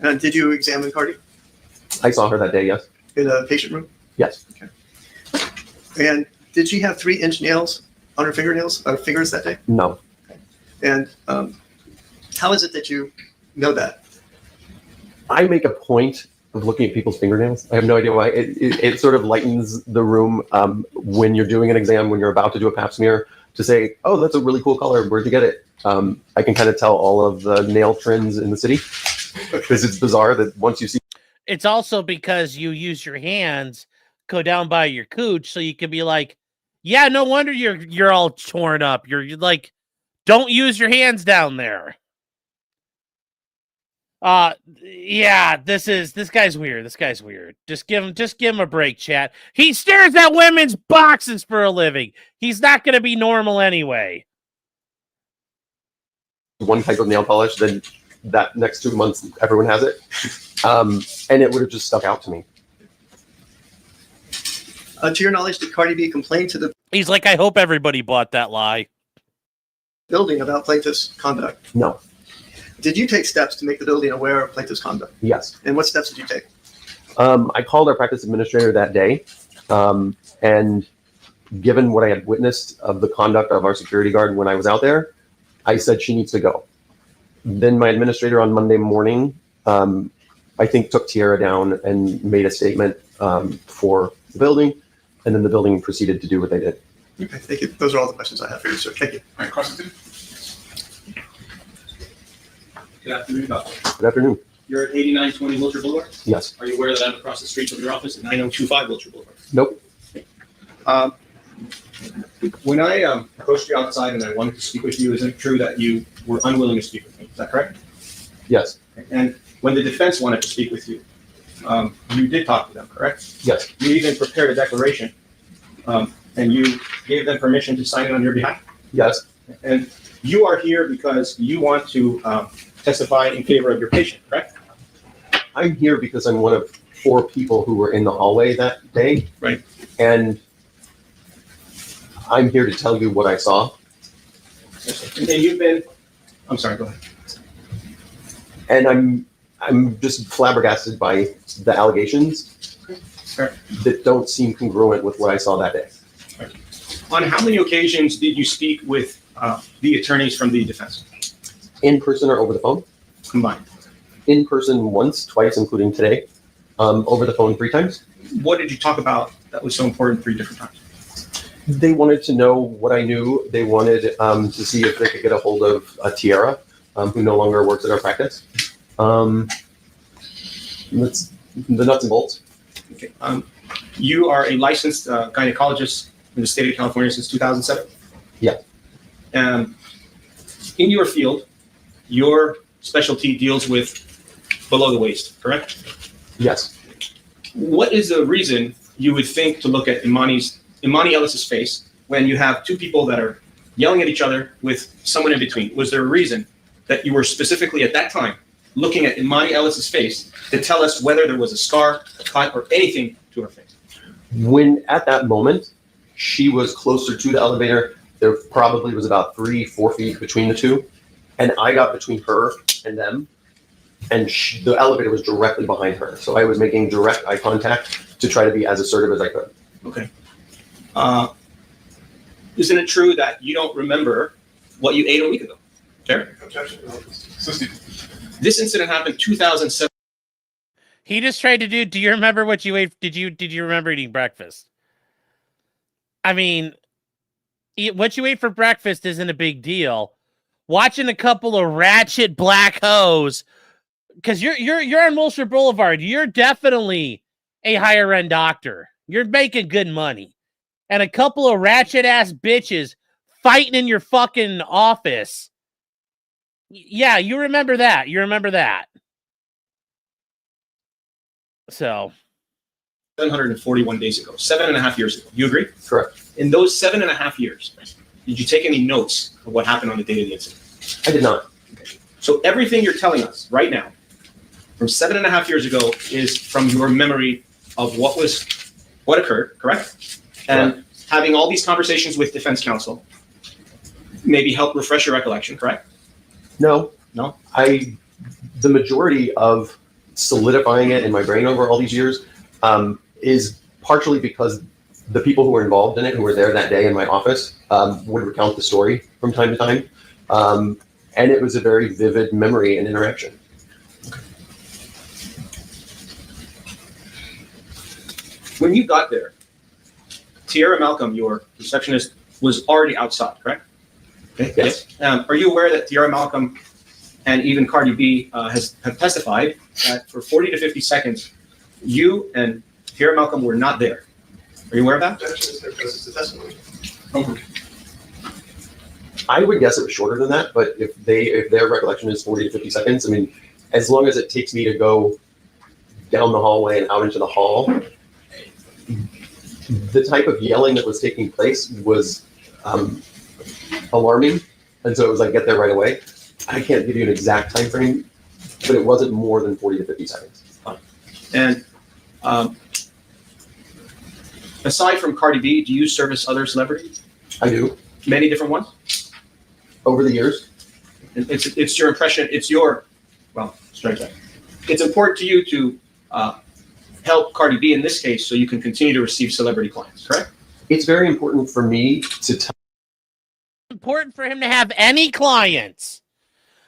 And did you examine Cardi I saw her that day, yes. in the patient room? Yes. And did she have 3-inch nails on her fingers that day? No. And how is it that you know that? I make a point of looking at people's fingernails. I have no idea why. It sort of lightens the room when you're doing an exam, when you're about to do a pap smear, to say, oh, that's a really cool color. Where'd you get it? I can kind of tell all of the nail trends in the city because it's bizarre that once you see. It's also because you use your hands, go down by your cooch, so you can be like, yeah, no wonder you're all torn up. You're like, don't use your hands down there. Yeah, this guy's weird. This guy's weird. Just give him a break, chat. He stares at women's boxes for a living. He's not gonna be normal anyway. One type of nail polish, then that next 2 months everyone has it, and it would have just stuck out to me. To your knowledge, did Cardi B complain to the He's like, I hope everybody bought that lie. building about plaintiff's conduct? No. Did you take steps to make the building aware of plaintiff's conduct? Yes. And what steps did you take? I called our practice administrator that day, and given what I had witnessed of the conduct of our security guard when I was out there, I said she needs to go. Then my administrator on Monday morning, I think, took Tiara down and made a statement for the building, and then the building proceeded to do what they did. Okay, thank you. Those are all the questions I have for you, sir. Thank you. All right, question. Good afternoon, Doctor. Good afternoon. You're at 8920 Wilshire Boulevard. Yes. Are you aware that I'm across the street from your office at 9025 Wilshire Boulevard? Nope. When I approached you outside and I wanted to speak with you, is it true that you were unwilling to speak with me? Is that correct? Yes. And when the defense wanted to speak with you, you did talk to them, correct? Yes. You even prepared a declaration, and you gave them permission to sign it on your behalf. Yes. And you are here because you want to testify in favor of your patient, correct? I'm here because I'm one of 4 people who were in the hallway that day. Right. And I'm here to tell you what I saw. And you've been, I'm sorry, go ahead. And I'm just flabbergasted by the allegations that don't seem congruent with what I saw that day. On how many occasions did you speak with the attorneys from the defense? In person or over the phone? Combined. In person once, twice, including today. Over the phone 3 times. What did you talk about that was so important 3 different times? They wanted to know what I knew. They wanted to see if they could get a hold of Tiara. who no longer works at our practice. That's the nuts and bolts. Okay. You are a licensed gynecologist in the state of California since 2007? Yeah. In your field, your specialty deals with below the waist, correct? Yes. What is the reason you would think to look at Emani Ellis's face when you have two people that are yelling at each other with someone in between? Was there a reason that you were specifically at that time looking at Emani Ellis's face to tell us whether there was a scar, a cut, or anything to her face? When at that moment, she was closer to the elevator, there probably was about 3-4 feet between the two. And I got between her and them, and the elevator was directly behind her. So I was making direct eye contact to try to be as assertive as I could. Okay. Isn't it true that you don't remember what you ate a week ago? Fair? This incident happened 2007. He just tried to do you remember what you ate? Did you remember eating breakfast? I mean, what you ate for breakfast isn't a big deal. Watching a couple of ratchet black hoes, because you're on Wilshire Boulevard. You're definitely a higher end doctor. You're making good money. And a couple of ratchet ass bitches fighting in your fucking office. Yeah, you remember that. You remember that. So 741 days ago, 7.5 years ago. You agree? Correct. In those 7.5 years, did you take any notes of what happened on the day of the incident? I did not. Okay. So everything you're telling us right now from 7.5 years ago is from your memory of what occurred, correct? And having all these conversations with defense counsel maybe help refresh your recollection, correct? No. No? The majority of solidifying it in my brain over all these years is partially because the people who were involved in it, who were there that day in my office, would recount the story from time to time. And it was a very vivid memory and interaction. When you got there, Tierra Malcolm, your receptionist, was already outside, correct? Okay. Yes. Are you aware that Tierra Malcolm and even Cardi B have testified that for 40 to 50 seconds, you and Tierra Malcolm were not there? Are you aware of that? I would guess it was shorter than that, but if their recollection is 40 to 50 seconds, I mean, as long as it takes me to go down the hallway and out into the hall, the type of yelling that was taking place was alarming. And so it was like, get there right away. I can't give you an exact time frame, but it wasn't more than 40 to 50 seconds. And aside from Cardi B, do you service other celebrities? I do. Many different ones? Over the years. It's your impression, it's important to you to help Cardi B in this case so you can continue to receive celebrity clients, correct? It's very important for me to tell. Important for him to have any clients,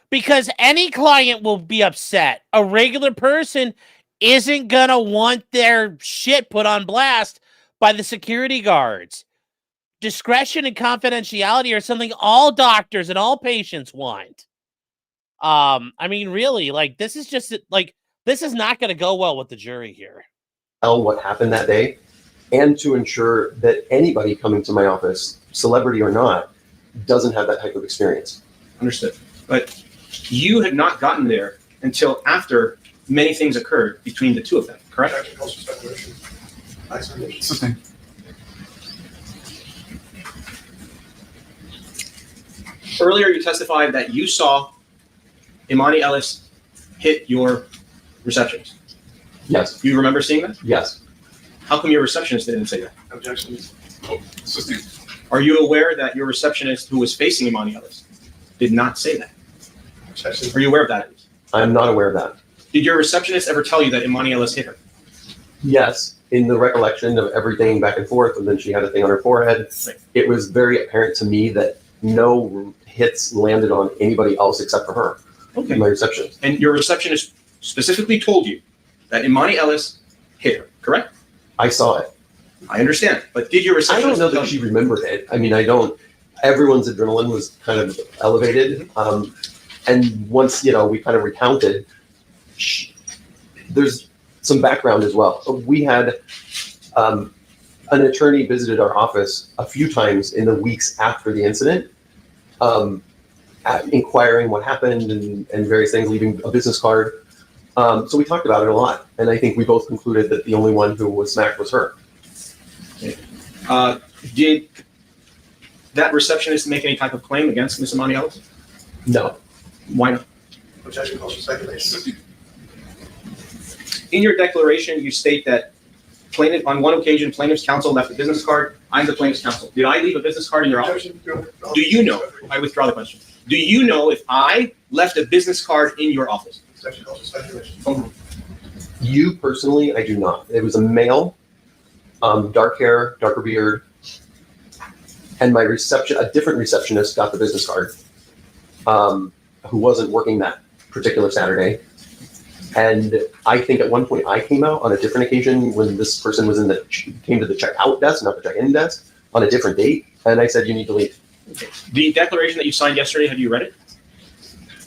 because any client will be upset. A regular person isn't gonna want their shit put on blast by the security guards. Discretion and confidentiality are something all doctors and all patients want. I mean, really, like, this is just like, this is not going to go well with the jury here. Tell what happened that day, and to ensure that anybody coming to my office, celebrity or not, doesn't have that type of experience. Understood. But you had not gotten there until after many things occurred between the two of them, correct? Sustained. Earlier, you testified that you saw Emani Ellis hit your receptionist. Yes. You remember seeing that? Yes. How come your receptionist didn't say that? Objection. Sustained. Are you aware that your receptionist who was facing Emani Ellis did not say that? Objection. Are you aware of that? I'm not aware of that. Did your receptionist ever tell you that Emani Ellis hit her? Yes. In the recollection of everything back and forth, and then she had a thing on her forehead, Right. It was very apparent to me that no hits landed on anybody else except for her. Okay. My receptionist. And your receptionist specifically told you that Emani Ellis hit her, correct? I saw it. I understand. But did your I receptionist don't know tell that she you? remembered it. I mean, I don't. Everyone's adrenaline was kind of elevated. And once, we kind of recounted, there's some background as well. We had an attorney visited our office a few times in the weeks after the incident, inquiring what happened and various things, leaving a business card. So we talked about it a lot. And I think we both concluded that the only one who was smacked was her. Did that receptionist make any type of claim against Ms. Emani Ellis? No. Why not? Objection calls for speculation. In your declaration, you state that on one occasion, plaintiff's counsel left a business card. I'm the plaintiff's counsel. Did I leave a business card in your office? Do you know? I withdraw the question. Do you know if I left a business card in your office? Objection calls for speculation. You personally, I do not. It was a male, dark hair, darker beard, and a different receptionist got the business card, who wasn't working that particular Saturday. And I think at one point I came out on a different occasion when this person was came to the checkout desk, not the check-in desk, on a different date, and I said, you need to leave. Okay. The declaration that you signed yesterday, have you read it?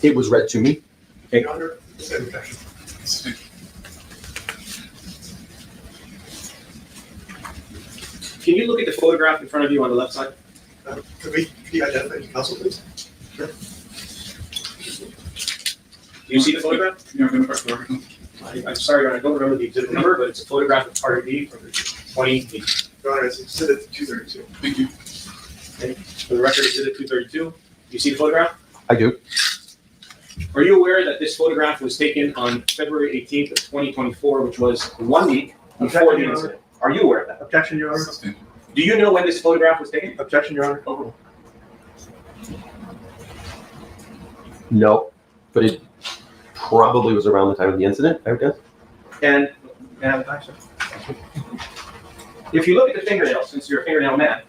It was read to me. Okay. Your Honor, same objection. Can you look at the photograph in front of you on the left side? Could you identify the counsel, please? Do you see the photograph? Can you identify the record? I'm sorry, Your Honor, I don't remember the exhibit number, but it's a photograph of Cardi B from 2018. Your Honor, it's exhibit 232. Thank you. Okay. For the record, exhibit 232. Do you see the photograph? I do. Are you aware that this photograph was taken on February 18th of 2024, which was 1 week before the incident? Are you aware of that? Objection, Your Honor. Sustained. Do you know when this photograph was taken? Objection, Your Honor. No, but it probably was around the time of the incident, I would guess. And if you look at the fingernails, since you're a fingernail man,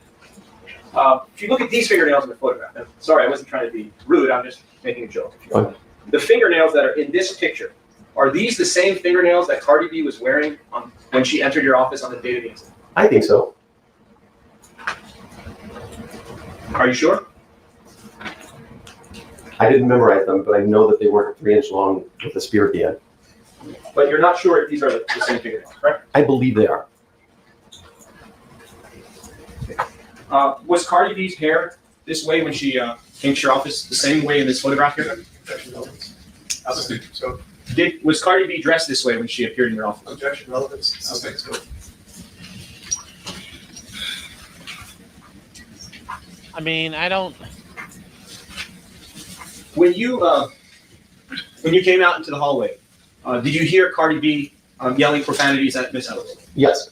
if you look at these fingernails in the photograph, and sorry, I wasn't trying to be rude, I'm just making a joke. If you don't mind. The fingernails that are in this picture, are these the same fingernails that Cardi B was wearing when she entered your office on the day of the incident? I think so. Are you sure? I didn't memorize them, but I know that they weren't 3-inch long with a spear at the end. But you're not sure if these are the same fingernails, correct? I believe they are. Was Cardi B's hair this way when she came to your office, the same way in this photograph here? Objection, relevance. Sustained. So, Was Cardi B dressed this way when she appeared in your office? objection, relevance. Sustained. I mean, I don't. When you came out into the hallway, did you hear Cardi B yelling profanities at Miss Ellis? Yes.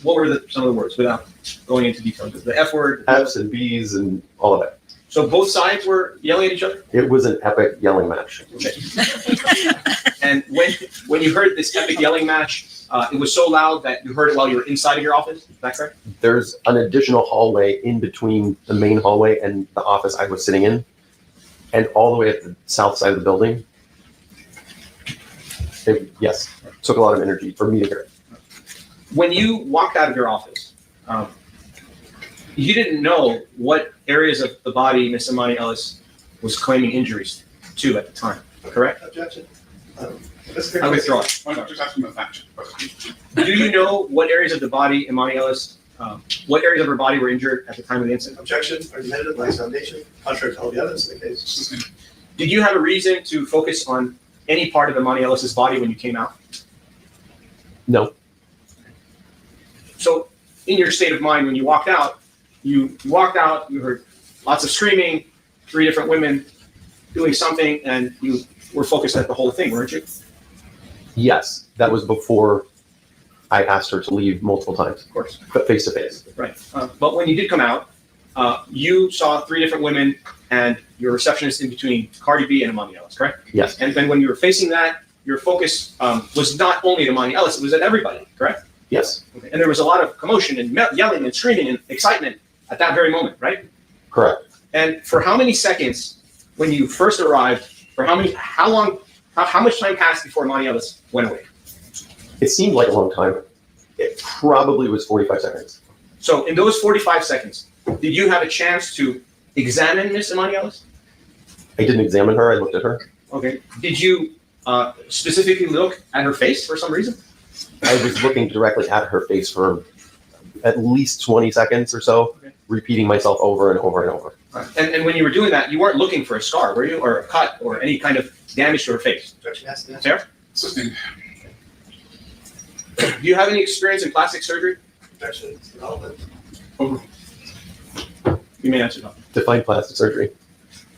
What were some of the words without going into detail? The F word? F's and B's and all of that. So both sides were yelling at each other? It was an epic yelling match. Okay. And when you heard this epic yelling match, it was so loud that you heard it while you were inside of your office? Is that correct? There's an additional hallway in between the main hallway and the office I was sitting in, and all the way at the south side of the building. Yes, took a lot of energy for me to hear it. When you walked out of your office, you didn't know what areas of the body Miss Emani Ellis was claiming injuries to at the time, correct? Objection. I withdraw it. Why don't you just ask him a fact question? Do you know what areas of the body Emani Ellis, what areas of her body were injured at the time of the incident? Objection, argumentative, lies foundation, contrary to all the evidence in the case. Sustained. Did you have a reason to focus on any part of Emani Ellis's body when you came out? No. So in your state of mind, when you walked out, you heard lots of screaming, 3 different women doing something, and you were focused at the whole thing, weren't you? Yes, that was before I asked her to leave multiple times. Of course. But face to face. Right. But when you did come out, you saw 3 different women and your receptionist in between Cardi B and Emani Ellis, correct? Yes. And then when you were facing that, your focus was not only at Emani Ellis, it was at everybody, correct? Yes. Okay. And there was a lot of commotion and yelling and screaming and excitement at that very moment, right? Correct. And for how many seconds when you first arrived, how much time passed before Emani Ellis went away? It seemed like a long time. It probably was 45 seconds. So in those 45 seconds, did you have a chance to examine Miss Emani Ellis? I didn't examine her. I looked at her. Okay. Did you specifically look at her face for some reason? I was looking directly at her face for at least 20 seconds or so, Okay. repeating myself over and over and over. And when you were doing that, you weren't looking for a scar, were you? Or a cut or any kind of damage to her face? Fair? Assisting. Do you have any experience in plastic surgery? Over. You may answer that. Define plastic surgery.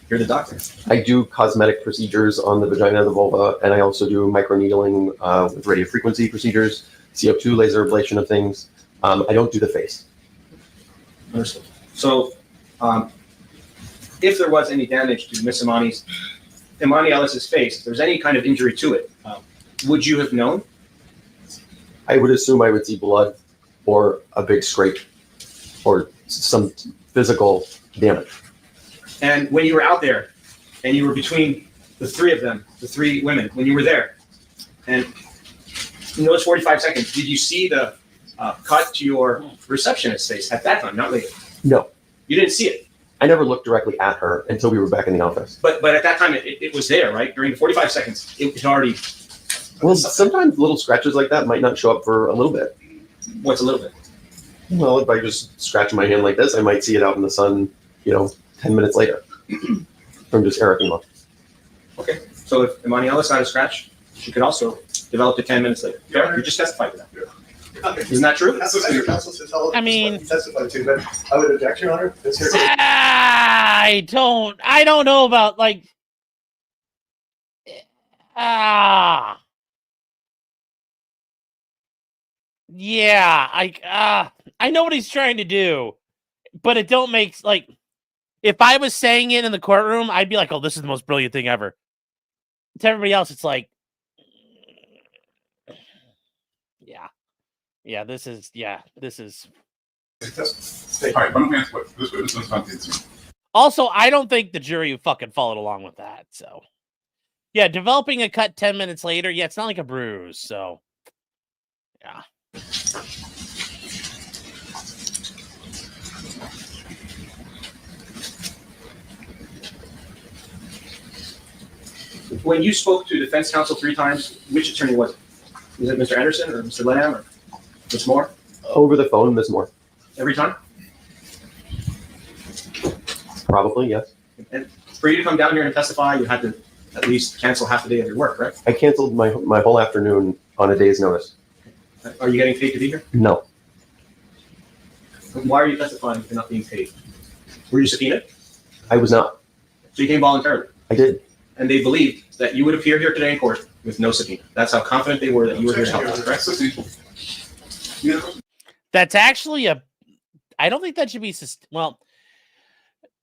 You're the doctor. I do cosmetic procedures on the vagina and the vulva, and I also do microneedling with radiofrequency procedures, CO2 laser ablation of things. I don't do the face. Understood. So, if there was any damage to Miss Emani Ellis's face, if there's any kind of injury to it, would you have known? I would assume I would see blood or a big scrape or some physical damage. And when you were out there and you were between the three of them, the three women, when you were there, and in those 45 seconds, did you see the cut to your receptionist's face at that time, not later? No, You didn't see it. I never looked directly at her until we were back in the office. But at that time, it was there, right? During the 45 seconds, it was already. Well, sometimes little scratches like that might not show up for a little bit. What's a little bit? Well, if I just scratch my hand like this, I might see it out in the sun, 10 minutes later from just erythema. Okay. So if Emani Ellis had a scratch, she could also develop it 10 minutes later. Fair? You just testified to that. Isn't that true? I mean- Testified to, but I would object, Your Honor. It's here. I don't know about yeah, I know what he's trying to do, but it don't make if I was saying it in the courtroom, I'd be like, oh, this is the most brilliant thing ever. To everybody else, it's like, this is. All right, but let me ask what this witness was about to answer. Also, I don't think the jury fucking followed along with that. So, yeah, developing a cut 10 minutes later, it's not like a bruise. So, yeah. When you spoke to defense counsel 3 times, which attorney was it? Was it Mr. Anderson or Mr. Lamb or Ms. Moore? Over the phone, Ms. Moore. Every time? Probably, yes. And for you to come down here and testify, you had to at least cancel half the day of your work, right? I canceled my whole afternoon on a day's notice. Are you getting paid to be here? No. Why are you testifying if you're not being paid? Were you subpoenaed? I was not. So you came voluntarily. I did. And they believed that you would appear here today in court with no subpoena. That's how confident they were that you were here to help us, correct? That's actually I don't think that should be, well,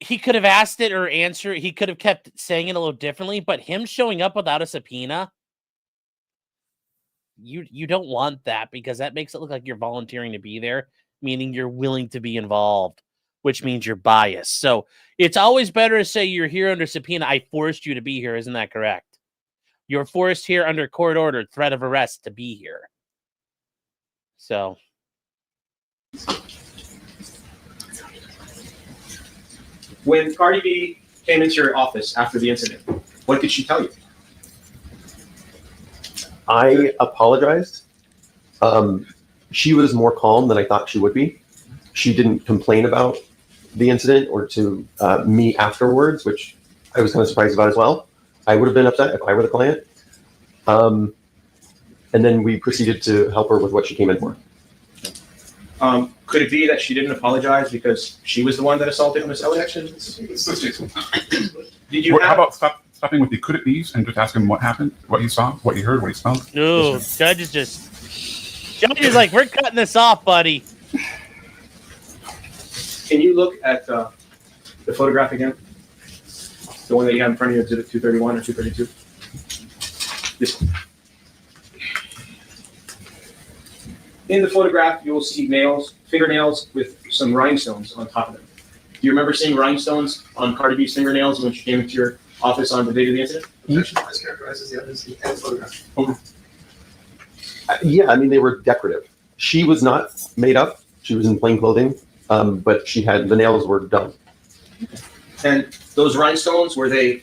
he could have asked it or answered. He could have kept saying it a little differently, but him showing up without a subpoena, you don't want that because that makes it look like you're volunteering to be there, meaning you're willing to be involved, which means you're biased. So it's always better to say you're here under subpoena. I forced you to be here. Isn't that correct? You're forced here under court order, threat of arrest to be here. So. When Cardi B came into your office after the incident, what did she tell you? I apologized. She was more calm than I thought she would be. She didn't complain about the incident or to me afterwards, which I was kind of surprised about as well. I would have been upset if I were the client. And then we proceeded to help her with what she came in for. Could it be that she didn't apologize because she was the one that assaulted Miss Ellis? Did you How about stopping with the could it be's and just ask him what happened, what he saw, what he heard, what he smelled? No, Judge is like, we're cutting this off, buddy. Can you look at the photograph again? The one that you have in front of you, Exhibit 231 or 232? This one. In the photograph, you will see fingernails with some rhinestones on top of them. Do you remember seeing rhinestones on Cardi B's fingernails when she came into your office on the day of the incident? Mischaracterizes the evidence and the photograph. Yeah, I mean, they were decorative. She was not made up. She was in plain clothing, but the nails were done. And those rhinestones, were they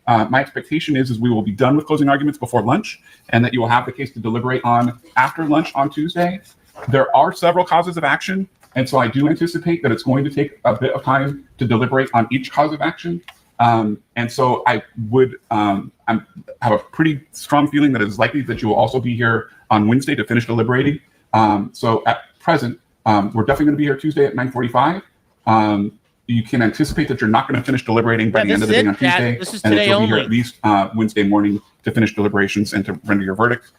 My expectation is we will be done with closing arguments before lunch, and that you will have the case to deliberate on after lunch on Tuesday. There are several causes of action, and so I do anticipate that it's going to take a bit of time to deliberate on each cause of action. And so I would have a pretty strong feeling that it is likely that you will also be here on Wednesday to finish deliberating. So at present, we're definitely going to be here Tuesday at 9:45. You can anticipate that you're not going to finish deliberating by the end of the day on Tuesday, and that you'll be here at least Wednesday morning to finish deliberations and to render your verdict.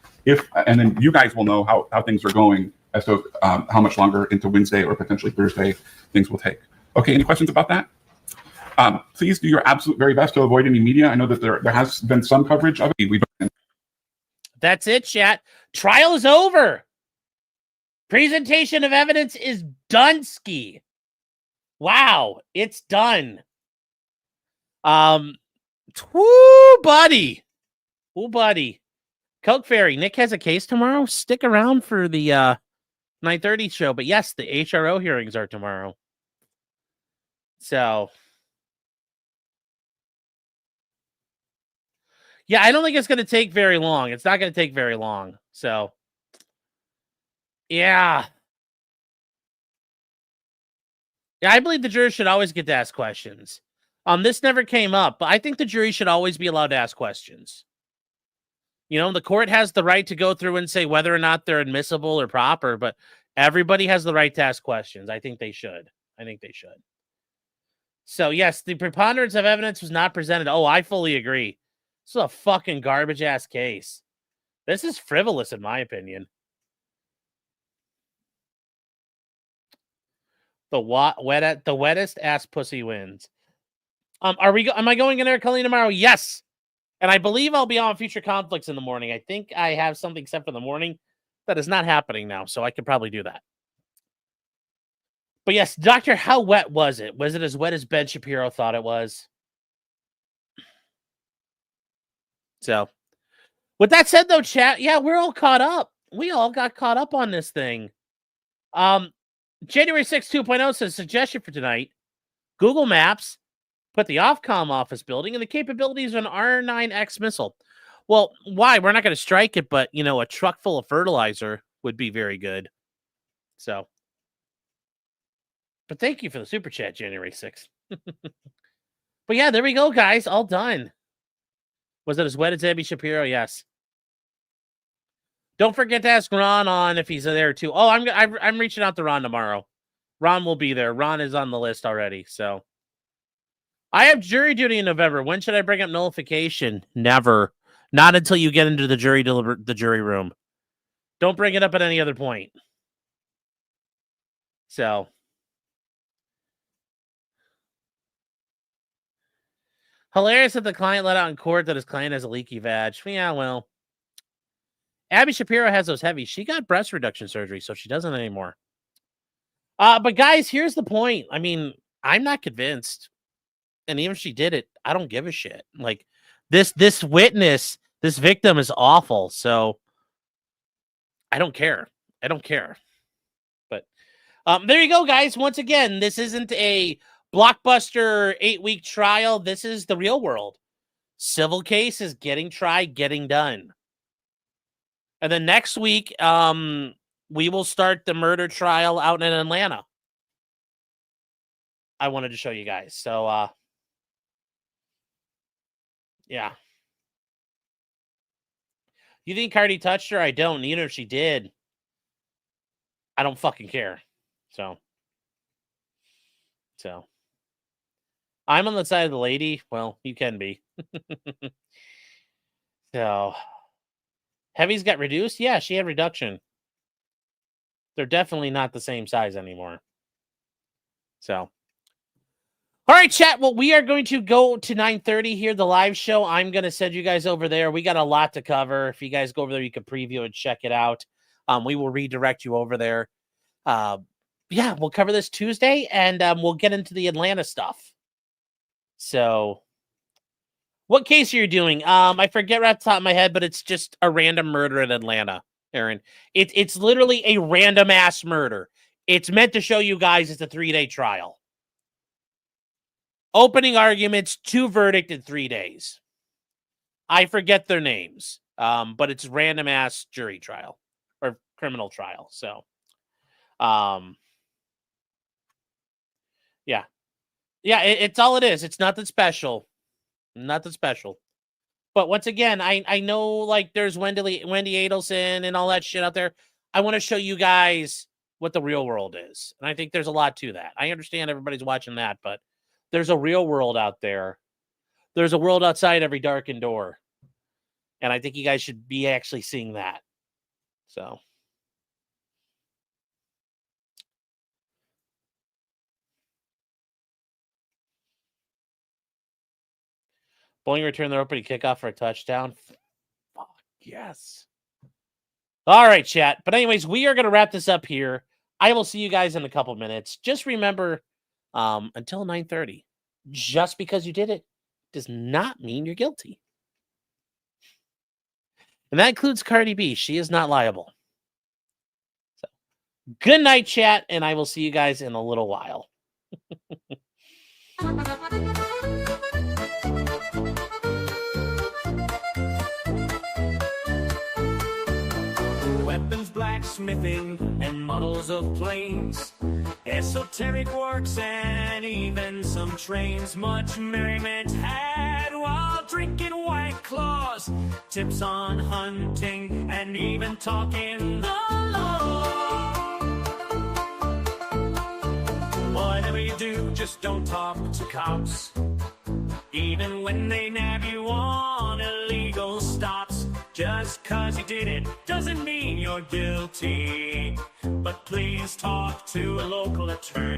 And then you guys will know how things are going as to how much longer into Wednesday or potentially Thursday things will take. Okay, any questions about that? Please do your absolute very best to avoid any media. I know that there has been some coverage of it. That's it, chat. Trial is over. Presentation of evidence is done-ski. Wow, it's done. Woo, buddy. Woo, buddy. Coke Fairy, Nick has a case tomorrow. Stick around for the 9:30 show. But yes, the HRO hearings are tomorrow. So, yeah, I don't think it's going to take very long. It's not going to take very long. So, yeah. Yeah, I believe the jury should always get to ask questions. This never came up, but I think the jury should always be allowed to ask questions. You know, the court has the right to go through and say whether or not they're admissible or proper, but everybody has the right to ask questions. I think they should. So, yes, the preponderance of evidence was not presented. Oh, I fully agree. This is a fucking garbage-ass case. This is frivolous, in my opinion. The wettest ass pussy wins. Am I going in there, Colleen, tomorrow? Yes. And I believe I'll be on Future Conflicts in the morning. I think I have something set for the morning that is not happening now, so I could probably do that. But yes, Doctor, how wet was it? Was it as wet as Ben Shapiro thought it was? So, with that said, though, chat, yeah, we're all caught up. We all got caught up on this thing. January 6, 2.0 says, suggestion for tonight, Google Maps, put the Ofcom office building and the capabilities of an R9X missile. Well, why? We're not going to strike it, but, you know, a truck full of fertilizer would be very good. So, but thank you for the super chat, January 6th. But yeah, there we go, guys. All done. Was it as wet as Abby Shapiro? Yes. Don't forget to ask Ron on if he's there too. Oh, I'm reaching out to Ron tomorrow. Ron will be there. Ron is on the list already. So I have jury duty in November. When should I bring up nullification? Never. Not until you get into the jury room. Don't bring it up at any other point. So hilarious that the client let out in court that his client has a leaky vag. Yeah, well. Abby Shapiro has those heavy. She got breast reduction surgery, so she doesn't anymore. But guys, here's the point. I mean, I'm not convinced. And even if she did it, I don't give a shit. Like this witness, this victim is awful. So I don't care. But there you go, guys. Once again, this isn't a blockbuster 8-week trial. This is the real world. Civil case is getting tried, getting done. And then next week, we will start the murder trial out in Atlanta. I wanted to show you guys. So, yeah. You think Cardi touched her? I don't. Even if she did, I don't fucking care. So, I'm on the side of the lady. Well, you can be. So, Heavy's got reduced? Yeah, she had reduction. They're definitely not the same size anymore. So, all right, chat. Well, we are going to go to 9:30 here, the live show. I'm going to send you guys over there. We got a lot to cover. If you guys go over there, you can preview and check it out. We will redirect you over there. Yeah, we'll cover this Tuesday, and we'll get into the Atlanta stuff. So, what case are you doing? I forget right off the top of my head, but it's just a random murder in Atlanta, Aaron. It's literally a random ass murder. It's meant to show you guys it's a 3-day trial. Opening arguments, 2 verdict in 3 days. I forget their names, but it's random ass jury trial or criminal trial. So, yeah, it's all it is. It's nothing special, nothing special. But once again, I know like there's Wendy Adelson and all that shit out there. I want to show you guys what the real world is, and I think there's a lot to that. I understand everybody's watching that, but there's a real world out there. There's a world outside every darkened door. And I think you guys should be actually seeing that. So. Bowling return their opening kickoff for a touchdown. Fuck, yes. All right, chat. But anyways, we are going to wrap this up here. I will see you guys in a couple minutes. Just remember, until 9:30, just because you did it does not mean you're guilty. And that includes Cardi B. She is not liable. So, good night, chat, and I will see you guys in a little while. Weapons, blacksmithing, and models of planes, esoteric works, and even some trains. Much merriment had while drinking White Claws, tips on hunting, and even talking the law. Whatever you do, just don't talk to cops, even when they nab you on illegal stops. Just 'cause you did it doesn't mean you're guilty, but please talk to a local attorney.